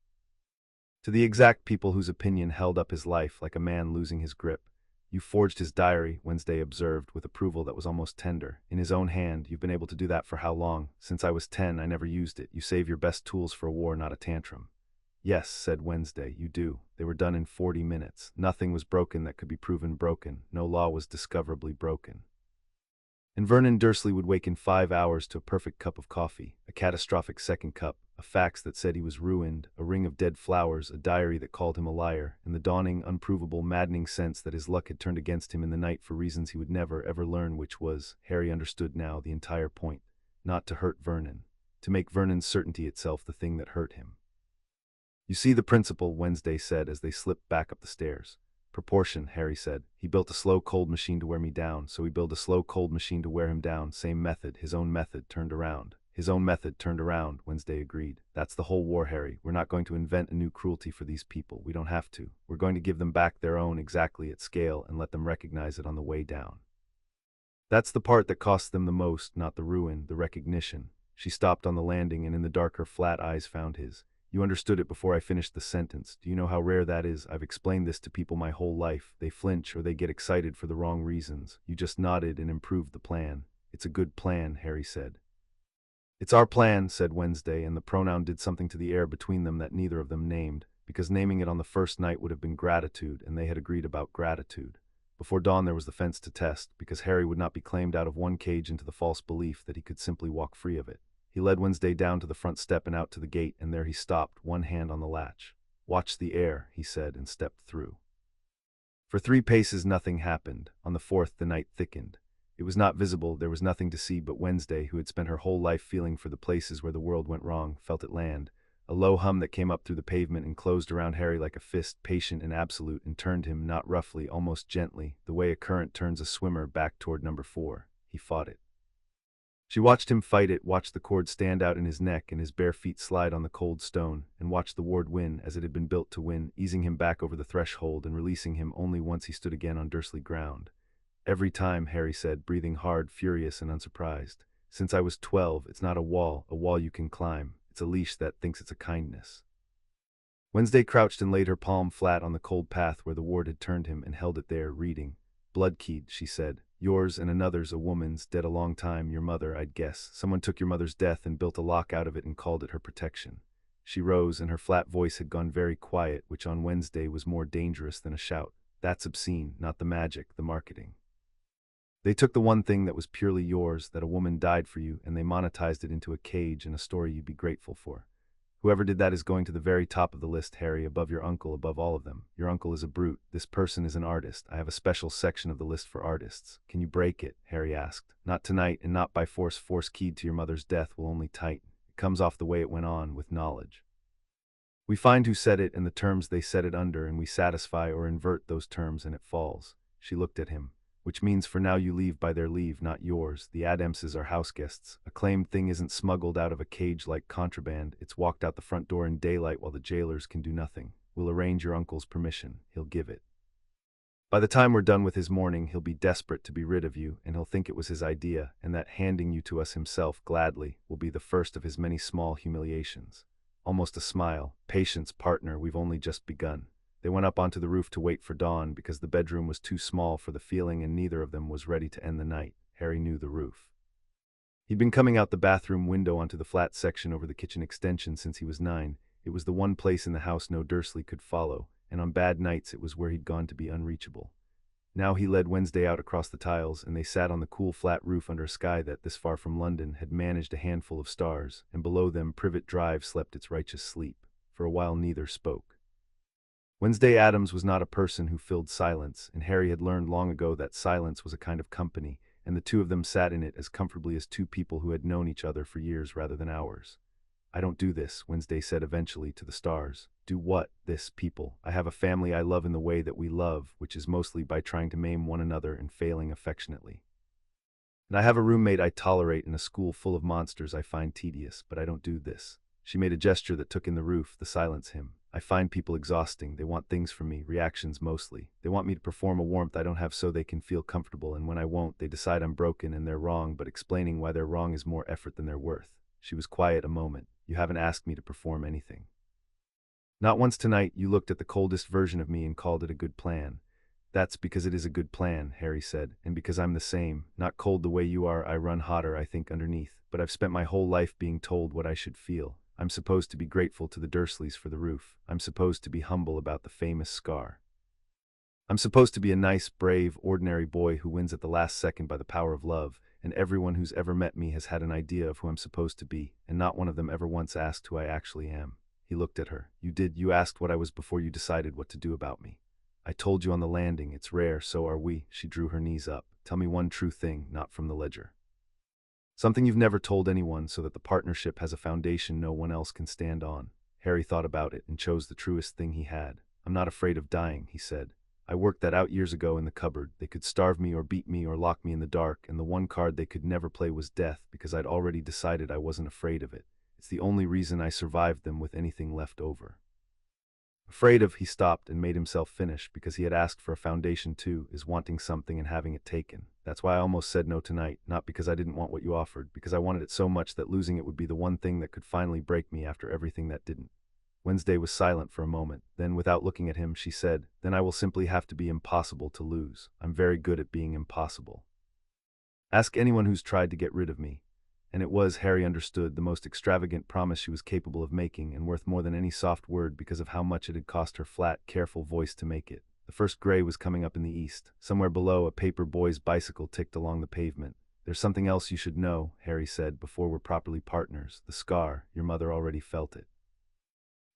To the exact people whose opinion held up his life like a man losing his grip. You forged his diary, Wednesday observed with approval that was almost tender. In his own hand, you've been able to do that for how long? Since I was 10, I never used it. You save your best tools for a war, not a tantrum. Yes, said Wednesday, you do. They were done in 40 minutes. Nothing was broken that could be proven broken. No law was discoverably broken. And Vernon Dursley would wake in 5 hours to a perfect cup of coffee, a catastrophic second cup, a fax that said he was ruined, a ring of dead flowers, a diary that called him a liar, and the dawning, unprovable, maddening sense that his luck had turned against him in the night for reasons he would never, ever learn, which was, Harry understood now, the entire point. Not to hurt Vernon. To make Vernon's certainty itself the thing that hurt him. You see the principle, Wednesday said as they slipped back up the stairs. Proportion, Harry said. He built a slow cold machine to wear me down, so he built a slow cold machine to wear him down. Same method, his own method turned around. His own method turned around, Wednesday agreed. That's the whole war, Harry. We're not going to invent a new cruelty for these people. We don't have to. We're going to give them back their own exactly at scale and let them recognize it on the way down. That's the part that costs them the most, not the ruin, the recognition. She stopped on the landing, and in the dark her flat eyes found his. You understood it before I finished the sentence. Do you know how rare that is? I've explained this to people my whole life. They flinch or they get excited for the wrong reasons. You just nodded and improved the plan. It's a good plan, Harry said. It's our plan, said Wednesday, and the pronoun did something to the air between them that neither of them named, because naming it on the first night would have been gratitude, and they had agreed about gratitude. Before dawn there was the fence to test, because Harry would not be claimed out of one cage into the false belief that he could simply walk free of it. He led Wednesday down to the front step and out to the gate, and there he stopped, one hand on the latch. Watch the air, he said, and stepped through. For 3 paces nothing happened. On the 4th the night thickened. It was not visible, there was nothing to see, but Wednesday, who had spent her whole life feeling for the places where the world went wrong, felt it land. A low hum that came up through the pavement and closed around Harry like a fist, patient and absolute, and turned him, not roughly, almost gently, the way a current turns a swimmer back toward number 4. He fought it. She watched him fight it, watched the cord stand out in his neck and his bare feet slide on the cold stone, and watched the ward win as it had been built to win, easing him back over the threshold and releasing him only once he stood again on Dursley ground. Every time, Harry said, breathing hard, furious and unsurprised. Since I was 12, it's not a wall you can climb. It's a leash that thinks it's a kindness. Wednesday crouched and laid her palm flat on the cold path where the ward had turned him and held it there, reading. Blood-keyed, she said. Yours and another's a woman's, dead a long time, your mother, I'd guess. Someone took your mother's death and built a lock out of it and called it her protection. She rose and her flat voice had gone very quiet, which on Wednesday was more dangerous than a shout. That's obscene, not the magic, the marketing. They took the one thing that was purely yours, that a woman died for you, and they monetized it into a cage and a story you'd be grateful for. Whoever did that is going to the very top of the list, Harry, above your uncle, above all of them. Your uncle is a brute. This person is an artist. I have a special section of the list for artists. Can you break it? Harry asked. Not tonight, and not by force. Force keyed to your mother's death will only tighten. It comes off the way it went on, with knowledge. We find who said it and the terms they said it under, and we satisfy or invert those terms, and it falls. She looked at him. Which means for now you leave by their leave, not yours. The Addamses are house guests. A claimed thing isn't smuggled out of a cage like contraband. It's walked out the front door in daylight while the jailers can do nothing. We'll arrange your uncle's permission. He'll give it. By the time we're done with his mourning, he'll be desperate to be rid of you, and he'll think it was his idea, and that handing you to us himself, gladly, will be the first of his many small humiliations. Almost a smile. Patience, partner, we've only just begun. They went up onto the roof to wait for dawn because the bedroom was too small for the feeling and neither of them was ready to end the night. Harry knew the roof. He'd been coming out the bathroom window onto the flat section over the kitchen extension since he was 9. It was the one place in the house no Dursley could follow, and on bad nights it was where he'd gone to be unreachable. Now he led Wednesday out across the tiles, and they sat on the cool flat roof under a sky that, this far from London, had managed a handful of stars, and below them Privet Drive slept its righteous sleep. For a while neither spoke. Wednesday Addams was not a person who filled silence, and Harry had learned long ago that silence was a kind of company, and the two of them sat in it as comfortably as two people who had known each other for years rather than hours. I don't do this, Wednesday said eventually to the stars. Do what? This, people. I have a family I love in the way that we love, which is mostly by trying to maim one another and failing affectionately. And I have a roommate I tolerate in a school full of monsters I find tedious, but I don't do this. She made a gesture that took in the roof, the silence hymn. I find people exhausting. They want things from me, reactions mostly. They want me to perform a warmth I don't have so they can feel comfortable, and when I won't, they decide I'm broken and they're wrong, but explaining why they're wrong is more effort than they're worth. She was quiet a moment. You haven't asked me to perform anything. Not once tonight you looked at the coldest version of me and called it a good plan. That's because it is a good plan, Harry said, and because I'm the same, not cold the way you are. I run hotter, I think, underneath, but I've spent my whole life being told what I should feel. I'm supposed to be grateful to the Dursleys for the roof. I'm supposed to be humble about the famous scar. I'm supposed to be a nice, brave, ordinary boy who wins at the last second by the power of love, and everyone who's ever met me has had an idea of who I'm supposed to be, and not one of them ever once asked who I actually am. He looked at her. You asked what I was before you decided what to do about me. I told you on the landing, it's rare, so are we. She drew her knees up. Tell me one true thing, not from the ledger. Something you've never told anyone so that the partnership has a foundation no one else can stand on. Harry thought about it and chose the truest thing he had. I'm not afraid of dying, he said. I worked that out years ago in the cupboard. They could starve me or beat me or lock me in the dark, and the one card they could never play was death because I'd already decided I wasn't afraid of it. It's the only reason I survived them with anything left over. Afraid of, he stopped and made himself finish because he had asked for a foundation too, is wanting something and having it taken. That's why I almost said no tonight, not because I didn't want what you offered, because I wanted it so much that losing it would be the one thing that could finally break me after everything that didn't. Wednesday was silent for a moment. Then, without looking at him, she said, Then I will simply have to be impossible to lose. I'm very good at being impossible. Ask anyone who's tried to get rid of me. And it was, Harry understood, the most extravagant promise she was capable of making, and worth more than any soft word because of how much it had cost her flat, careful voice to make it. The first gray was coming up in the east. Somewhere below, a paper boy's bicycle ticked along the pavement. There's something else you should know, Harry said, before we're properly partners. The scar. Your mother already felt it.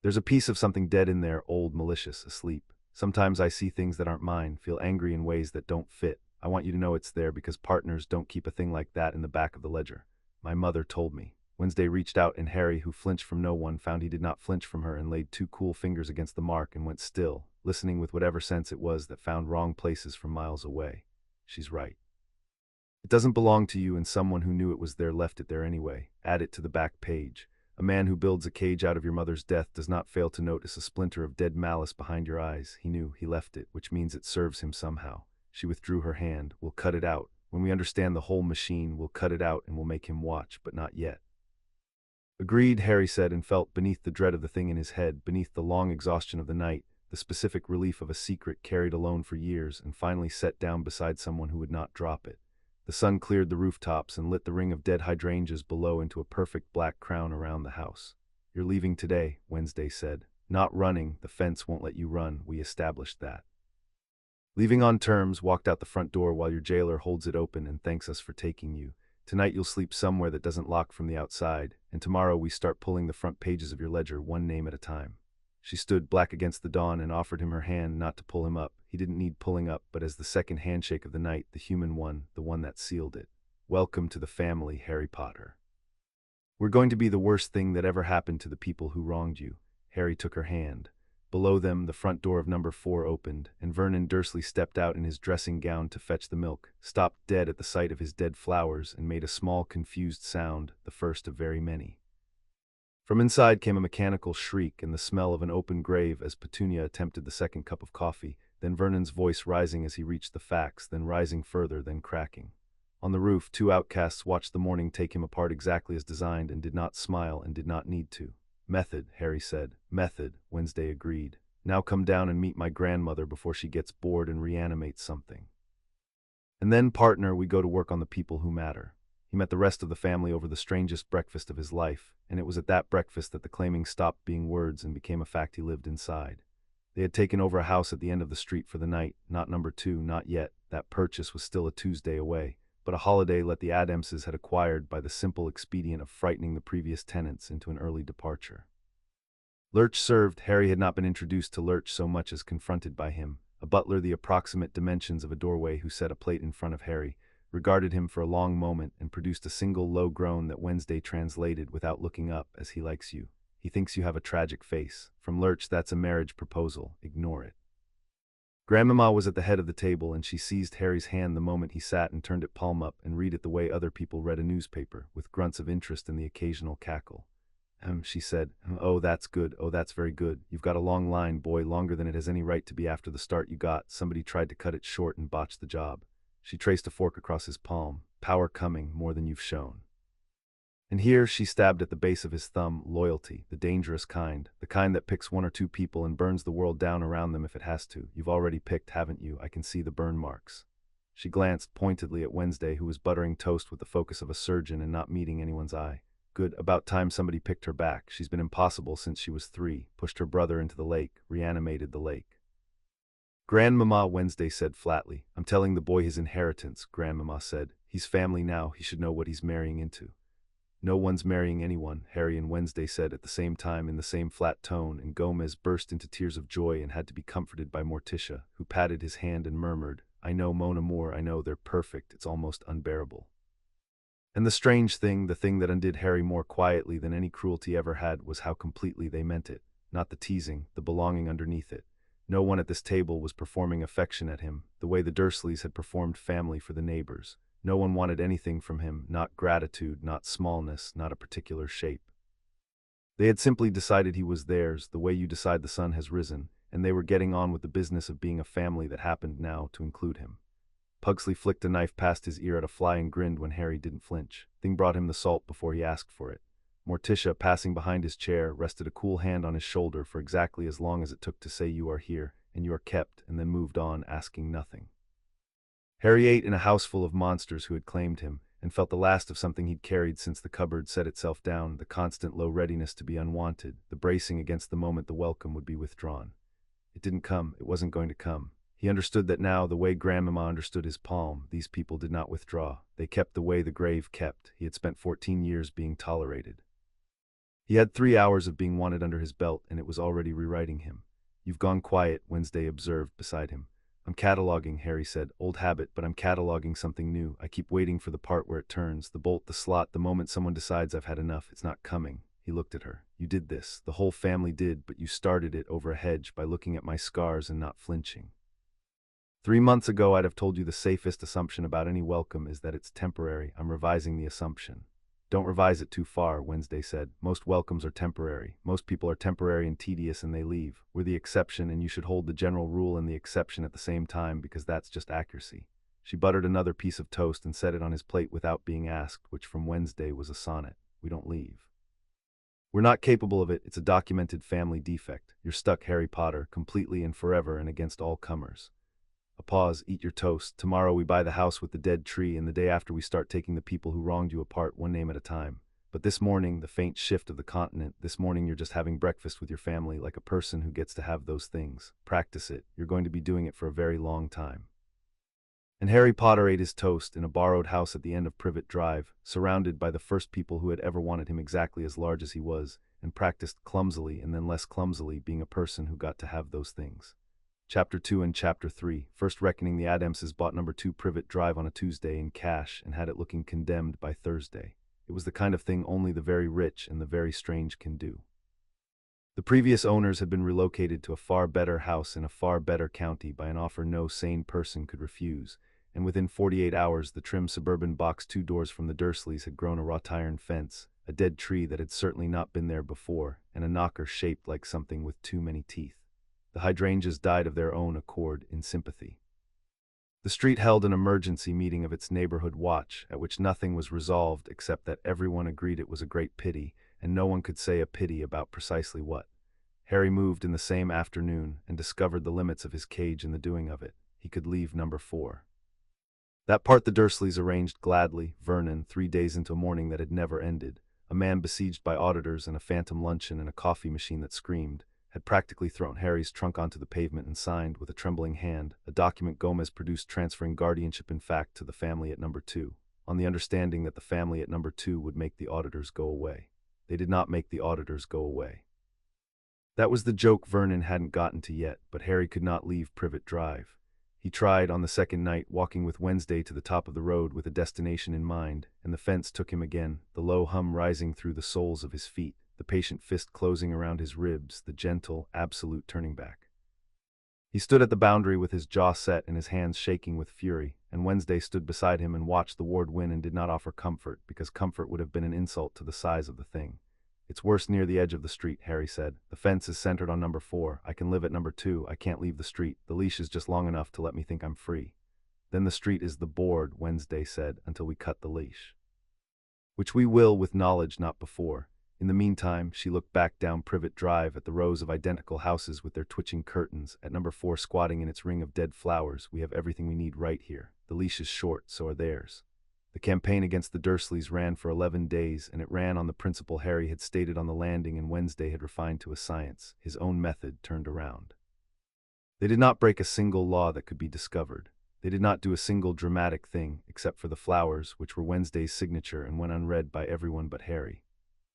There's a piece of something dead in there, old, malicious, asleep. Sometimes I see things that aren't mine, feel angry in ways that don't fit. I want you to know it's there because partners don't keep a thing like that in the back of the ledger. My mother told me. Wednesday reached out, and Harry, who flinched from no one, found he did not flinch from her and laid two cool fingers against the mark and went still, listening with whatever sense it was that found wrong places from miles away. She's right. It doesn't belong to you, and someone who knew it was there left it there anyway. Add it to the back page. A man who builds a cage out of your mother's death does not fail to notice a splinter of dead malice behind your eyes. He knew, he left it, which means it serves him somehow. She withdrew her hand. We'll cut it out. When we understand the whole machine, we'll cut it out and we'll make him watch, but not yet. Agreed, Harry said, and felt, beneath the dread of the thing in his head, beneath the long exhaustion of the night, the specific relief of a secret carried alone for years, and finally set down beside someone who would not drop it. The sun cleared the rooftops and lit the ring of dead hydrangeas below into a perfect black crown around the house. You're leaving today, Wednesday said. Not running, the fence won't let you run, we established that. Leaving on terms, walked out the front door while your jailer holds it open and thanks us for taking you. Tonight you'll sleep somewhere that doesn't lock from the outside, and tomorrow we start pulling the front pages of your ledger one name at a time. She stood black against the dawn and offered him her hand, not to pull him up. He didn't need pulling up, but as the second handshake of the night, the human one, the one that sealed it. Welcome to the family, Harry Potter. We're going to be the worst thing that ever happened to the people who wronged you. Harry took her hand. Below them, the front door of number 4 opened, and Vernon Dursley stepped out in his dressing gown to fetch the milk, stopped dead at the sight of his dead flowers, and made a small, confused sound, the first of very many. From inside came a mechanical shriek and the smell of an open grave as Petunia attempted the second cup of coffee, then Vernon's voice rising as he reached the facts, then rising further, then cracking. On the roof, 2 outcasts watched the morning take him apart exactly as designed and did not smile and did not need to. Method, Harry said. Method, Wednesday agreed. Now come down and meet my grandmother before she gets bored and reanimates something. And then, partner, we go to work on the people who matter. He met the rest of the family over the strangest breakfast of his life, and it was at that breakfast that the claiming stopped being words and became a fact he lived inside. They had taken over a house at the end of the street for the night, not number 2, not yet. That purchase was still a Tuesday away, but a holiday let the Addamses had acquired by the simple expedient of frightening the previous tenants into an early departure. Lurch served. Harry had not been introduced to Lurch so much as confronted by him, a butler the approximate dimensions of a doorway who set a plate in front of Harry, regarded him for a long moment and produced a single low groan that Wednesday translated without looking up as he likes you. He thinks you have a tragic face. From Lurch, that's a marriage proposal. Ignore it. Grandmama was at the head of the table, and she seized Harry's hand the moment he sat and turned it palm up and read it the way other people read a newspaper, with grunts of interest and the occasional cackle. She said, Oh, that's good. Oh, that's very good. You've got a long line, boy, longer than it has any right to be after the start you got. Somebody tried to cut it short and botched the job. She traced a fork across his palm. Power coming, more than you've shown. And here she stabbed at the base of his thumb: loyalty, the dangerous kind, the kind that picks one or two people and burns the world down around them if it has to. You've already picked, haven't you? I can see the burn marks. She glanced pointedly at Wednesday, who was buttering toast with the focus of a surgeon and not meeting anyone's eye. Good, about time somebody picked her back. She's been impossible since she was 3, pushed her brother into the lake, reanimated the lake. Grandmama, Wednesday said flatly. I'm telling the boy his inheritance, Grandmama said. He's family now, he should know what he's marrying into. No one's marrying anyone, Harry and Wednesday said at the same time in the same flat tone, and Gomez burst into tears of joy and had to be comforted by Morticia, who patted his hand and murmured, I know, mon amour, I know, they're perfect, it's almost unbearable. And the strange thing, the thing that undid Harry more quietly than any cruelty ever had, was how completely they meant it. Not the teasing, the belonging underneath it. No one at this table was performing affection at him, the way the Dursleys had performed family for the neighbors. No one wanted anything from him, not gratitude, not smallness, not a particular shape. They had simply decided he was theirs, the way you decide the sun has risen, and they were getting on with the business of being a family that happened now to include him. Pugsley flicked a knife past his ear at a fly and grinned when Harry didn't flinch. Thing brought him the salt before he asked for it. Morticia, passing behind his chair, rested a cool hand on his shoulder for exactly as long as it took to say you are here, and you are kept, and then moved on, asking nothing. Harry ate in a house full of monsters who had claimed him, and felt the last of something he'd carried since the cupboard set itself down, the constant low readiness to be unwanted, the bracing against the moment the welcome would be withdrawn. It didn't come, it wasn't going to come. He understood that now, the way Grandmama understood his palm. These people did not withdraw. They kept the way the grave kept. He had spent 14 years being tolerated. He had 3 hours of being wanted under his belt, and it was already rewriting him. You've gone quiet, Wednesday observed beside him. I'm cataloging, Harry said. Old habit, but I'm cataloging something new. I keep waiting for the part where it turns, the bolt, the slot, the moment someone decides I've had enough. It's not coming. He looked at her. You did this. The whole family did, but you started it over a hedge by looking at my scars and not flinching. 3 months ago, I'd have told you the safest assumption about any welcome is that it's temporary. I'm revising the assumption. Don't revise it too far, Wednesday said. Most welcomes are temporary. Most people are temporary and tedious and they leave. We're the exception, and you should hold the general rule and the exception at the same time, because that's just accuracy. She buttered another piece of toast and set it on his plate without being asked, which from Wednesday was a sonnet. We don't leave. We're not capable of it. It's a documented family defect. You're stuck, Harry Potter, completely and forever and against all comers. A pause. Eat your toast. Tomorrow we buy the house with the dead tree, and the day after we start taking the people who wronged you apart, one name at a time. But this morning, the faint shift of the continent, this morning you're just having breakfast with your family like a person who gets to have those things. Practice it. You're going to be doing it for a very long time. And Harry Potter ate his toast in a borrowed house at the end of Privet Drive, surrounded by the first people who had ever wanted him exactly as large as he was, and practiced clumsily and then less clumsily being a person who got to have those things. Chapter 2 and Chapter 3. First reckoning, the Addamses bought number 2 Privet Drive on a Tuesday in cash and had it looking condemned by Thursday. It was the kind of thing only the very rich and the very strange can do. The previous owners had been relocated to a far better house in a far better county by an offer no sane person could refuse, and within 48 hours the trim suburban box 2 doors from the Dursleys had grown a wrought iron fence, a dead tree that had certainly not been there before, and a knocker shaped like something with too many teeth. The hydrangeas died of their own accord in sympathy. The street held an emergency meeting of its neighborhood watch, at which nothing was resolved except that everyone agreed it was a great pity, and no one could say a pity about precisely what. Harry moved in the same afternoon and discovered the limits of his cage in the doing of it. He could leave number 4. That part the Dursleys arranged gladly. Vernon, 3 days into a morning that had never ended, a man besieged by auditors and a phantom luncheon and a coffee machine that screamed, had practically thrown Harry's trunk onto the pavement and signed, with a trembling hand, a document Gomez produced transferring guardianship in fact to the family at number 2, on the understanding that the family at number 2 would make the auditors go away. They did not make the auditors go away. That was the joke Vernon hadn't gotten to yet, but Harry could not leave Privet Drive. He tried, on the second night, walking with Wednesday to the top of the road with a destination in mind, and the fence took him again, the low hum rising through the soles of his feet, the patient fist closing around his ribs, the gentle, absolute turning back. He stood at the boundary with his jaw set and his hands shaking with fury, and Wednesday stood beside him and watched the ward win and did not offer comfort, because comfort would have been an insult to the size of the thing. It's worse near the edge of the street, Harry said. The fence is centered on number 4. I can live at number 2. I can't leave the street. The leash is just long enough to let me think I'm free. Then the street is the board, Wednesday said, until we cut the leash. which we will with knowledge not before. In the meantime, she looked back down Privet Drive at the rows of identical houses with their twitching curtains, at number 4 squatting in its ring of dead flowers. We have everything we need right here. The leash is short, so are theirs. The campaign against the Dursleys ran for 11 days, and it ran on the principle Harry had stated on the landing and Wednesday had refined to a science, his own method turned around. They did not break a single law that could be discovered. They did not do a single dramatic thing, except for the flowers, which were Wednesday's signature and went unread by everyone but Harry.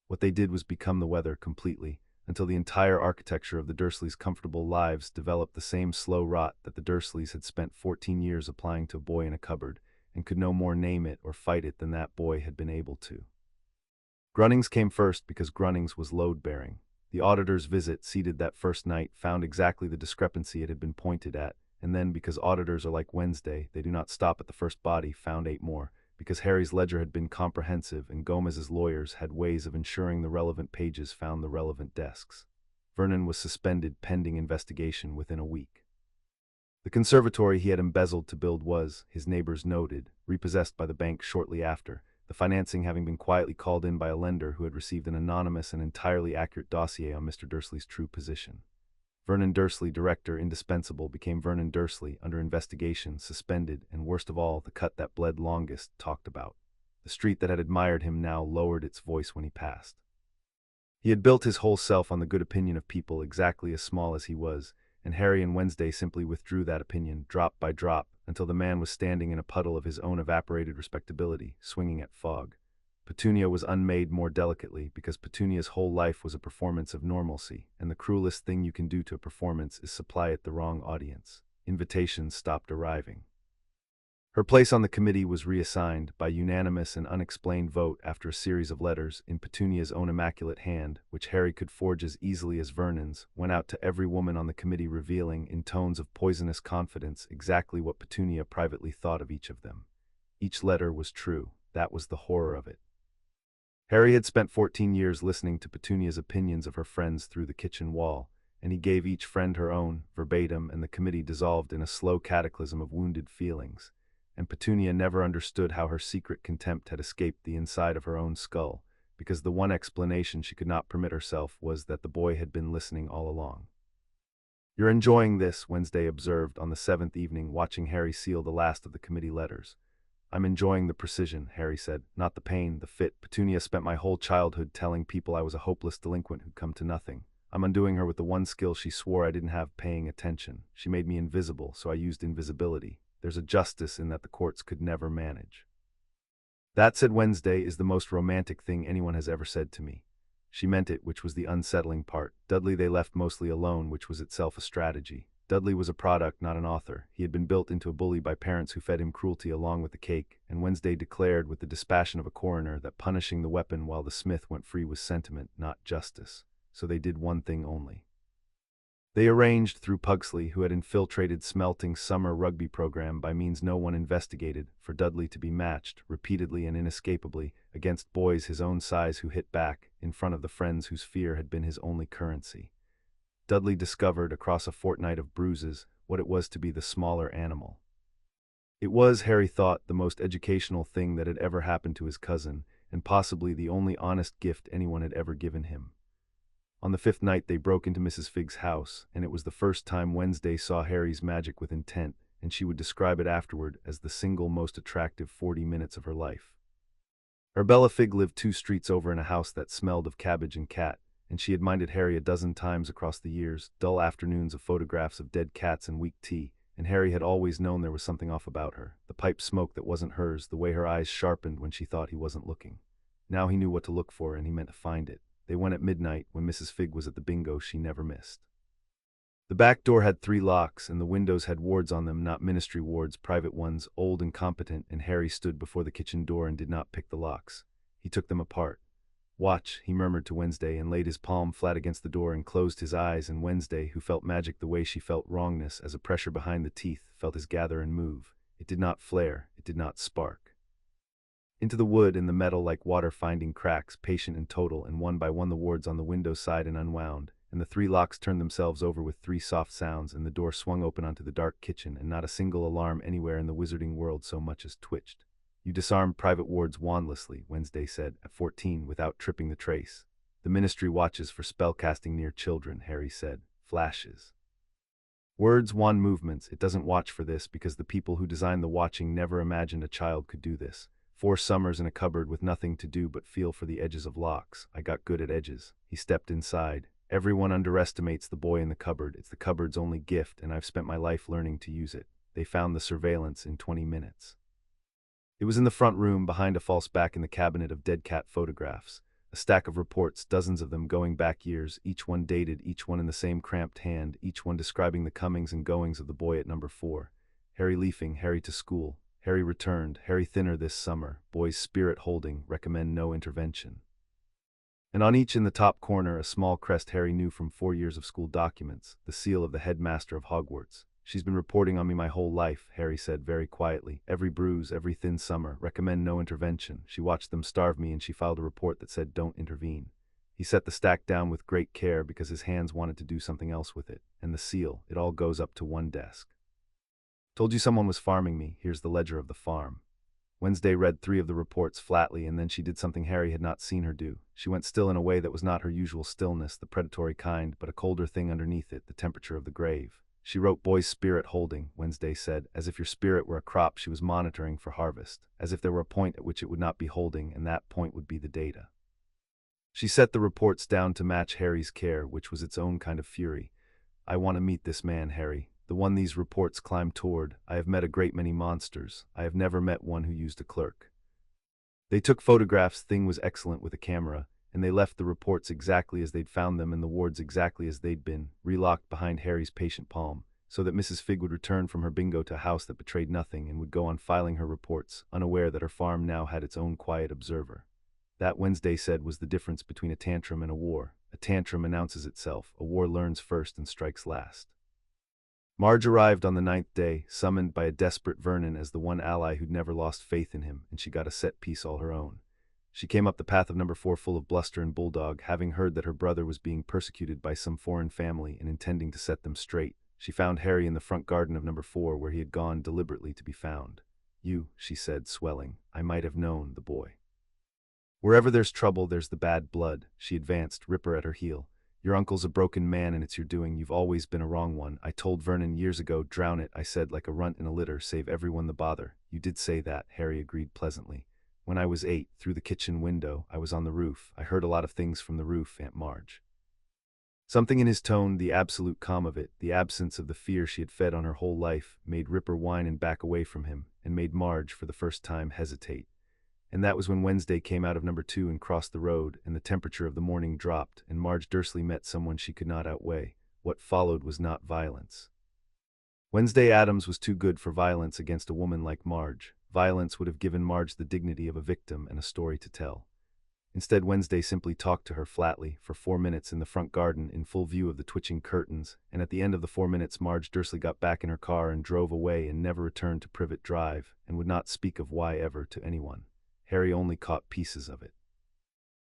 What they did was become the weather completely, until the entire architecture of the Dursleys' comfortable lives developed the same slow rot that the Dursleys had spent 14 years applying to a boy in a cupboard, and could no more name it or fight it than that boy had been able to. Grunnings came first because Grunnings was load-bearing. The auditor's visit, seated that first night, found exactly the discrepancy it had been pointed at, and then, because auditors are like Wednesday, they do not stop at the first body, found 8 more. Because Harry's ledger had been comprehensive and Gomez's lawyers had ways of ensuring the relevant pages found the relevant desks. Vernon was suspended pending investigation within a week. The conservatory he had embezzled to build was, his neighbors noted, repossessed by the bank shortly after, the financing having been quietly called in by a lender who had received an anonymous and entirely accurate dossier on Mr. Dursley's true position. Vernon Dursley, director indispensable, became Vernon Dursley, under investigation, suspended, and worst of all, the cut that bled longest, talked about. The street that had admired him now lowered its voice when he passed. He had built his whole self on the good opinion of people exactly as small as he was, and Harry and Wednesday simply withdrew that opinion, drop by drop, until the man was standing in a puddle of his own evaporated respectability, swinging at fog. Petunia was unmade more delicately, because Petunia's whole life was a performance of normalcy, and the cruelest thing you can do to a performance is supply it the wrong audience. Invitations stopped arriving. Her place on the committee was reassigned, by unanimous and unexplained vote after a series of letters, in Petunia's own immaculate hand, which Harry could forge as easily as Vernon's, went out to every woman on the committee revealing, in tones of poisonous confidence, exactly what Petunia privately thought of each of them. Each letter was true. That was the horror of it. Harry had spent 14 years listening to Petunia's opinions of her friends through the kitchen wall, and he gave each friend her own, verbatim, and the committee dissolved in a slow cataclysm of wounded feelings. And Petunia never understood how her secret contempt had escaped the inside of her own skull, because the one explanation she could not permit herself was that the boy had been listening all along. "You're enjoying this," Wednesday observed on the 7th evening, watching Harry seal the last of the committee letters. "I'm enjoying the precision," Harry said, "not the pain, the fit. Petunia spent my whole childhood telling people I was a hopeless delinquent who'd come to nothing. I'm undoing her with the one skill she swore I didn't have, paying attention. She made me invisible, so I used invisibility. There's a justice in that the courts could never manage." "That," said Wednesday, "is the most romantic thing anyone has ever said to me." She meant it, which was the unsettling part. Dudley they left mostly alone, which was itself a strategy. Dudley was a product, not an author. He had been built into a bully by parents who fed him cruelty along with the cake, and Wednesday declared with the dispassion of a coroner that punishing the weapon while the smith went free was sentiment, not justice. So they did one thing only. They arranged through Pugsley, who had infiltrated Smelting's summer rugby program by means no one investigated, for Dudley to be matched, repeatedly and inescapably, against boys his own size who hit back, in front of the friends whose fear had been his only currency. Dudley discovered, across a fortnight of bruises, what it was to be the smaller animal. It was, Harry thought, the most educational thing that had ever happened to his cousin, and possibly the only honest gift anyone had ever given him. On the 5th night they broke into Mrs. Figg's house, and it was the first time Wednesday saw Harry's magic with intent, and she would describe it afterward as the single most attractive 40 minutes of her life. Arbella Figg lived 2 streets over in a house that smelled of cabbage and cat, and she had minded Harry a dozen times across the years, dull afternoons of photographs of dead cats and weak tea, and Harry had always known there was something off about her, the pipe smoke that wasn't hers, the way her eyes sharpened when she thought he wasn't looking. Now he knew what to look for, and he meant to find it. They went at midnight, when Mrs. Figg was at the bingo she never missed. The back door had 3 locks, and the windows had wards on them, not ministry wards, private ones, old and competent, and Harry stood before the kitchen door and did not pick the locks. He took them apart. "Watch," he murmured to Wednesday, and laid his palm flat against the door and closed his eyes, and Wednesday, who felt magic the way she felt wrongness, as a pressure behind the teeth, felt his gather and move. It did not flare, it did not spark. Into the wood and the metal like water finding cracks, patient and total, and one by one the wards on the window side and unwound, and the 3 locks turned themselves over with 3 soft sounds, and the door swung open onto the dark kitchen, and not a single alarm anywhere in the wizarding world so much as twitched. You disarmed Private Ward's wandlessly, Wednesday said, at 14 without tripping the trace. The ministry watches for spellcasting near children, Harry said. Flashes. Words, wand movements, it doesn't watch for this because the people who designed the watching never imagined a child could do this. 4 summers in a cupboard with nothing to do but feel for the edges of locks. I got good at edges. He stepped inside. Everyone underestimates the boy in the cupboard. It's the cupboard's only gift, and I've spent my life learning to use it. They found the surveillance in 20 minutes. It was in the front room, behind a false back in the cabinet of dead cat photographs. A stack of reports, dozens of them going back years, each one dated, each one in the same cramped hand, each one describing the comings and goings of the boy at number 4. Harry leafing, Harry to school. Harry returned, Harry thinner this summer, boy's spirit holding, recommend no intervention. And on each in the top corner a small crest Harry knew from 4 years of school documents, the seal of the headmaster of Hogwarts. She's been reporting on me my whole life, Harry said very quietly. Every bruise, every thin summer, recommend no intervention. She watched them starve me and she filed a report that said don't intervene. He set the stack down with great care because his hands wanted to do something else with it. And the seal, it all goes up to one desk. Told you someone was farming me, here's the ledger of the farm. Wednesday read 3 of the reports flatly, and then she did something Harry had not seen her do. She went still in a way that was not her usual stillness, the predatory kind, but a colder thing underneath it, the temperature of the grave. She wrote boy's spirit holding, Wednesday said, as if your spirit were a crop she was monitoring for harvest, as if there were a point at which it would not be holding, and that point would be the data. She set the reports down to match Harry's care, which was its own kind of fury. I want to meet this man, Harry. The one these reports climb toward. I have met a great many monsters. I have never met one who used a clerk. They took photographs, thing was excellent with a camera, and they left the reports exactly as they'd found them and the wards exactly as they'd been, relocked behind Harry's patient palm, so that Mrs. Figg would return from her bingo to a house that betrayed nothing and would go on filing her reports, unaware that her farm now had its own quiet observer. That, Wednesday said, was the difference between a tantrum and a war. A tantrum announces itself, a war learns first and strikes last. Marge arrived on the 9th day, summoned by a desperate Vernon as the one ally who'd never lost faith in him, and she got a set piece all her own. She came up the path of number 4 full of bluster and bulldog, having heard that her brother was being persecuted by some foreign family and intending to set them straight. She found Harry in the front garden of number 4 where he had gone deliberately to be found. You, she said, swelling, I might have known the boy. Wherever there's trouble, there's the bad blood, she advanced, Ripper at her heel. Your uncle's a broken man and it's your doing, you've always been a wrong one. I told Vernon years ago, drown it, I said like a runt in a litter, save everyone the bother. You did say that, Harry agreed pleasantly. When I was 8, through the kitchen window, I was on the roof. I heard a lot of things from the roof, Aunt Marge. Something in his tone, the absolute calm of it, the absence of the fear she had fed on her whole life, made Ripper whine and back away from him, and made Marge, for the first time, hesitate. And that was when Wednesday came out of number 2 and crossed the road, and the temperature of the morning dropped, and Marge Dursley met someone she could not outweigh. What followed was not violence. Wednesday Addams was too good for violence against a woman like Marge. Violence would have given Marge the dignity of a victim and a story to tell. Instead, Wednesday simply talked to her flatly for 4 minutes in the front garden in full view of the twitching curtains, and at the end of the 4 minutes Marge Dursley got back in her car and drove away and never returned to Privet Drive, and would not speak of why ever to anyone. Harry only caught pieces of it.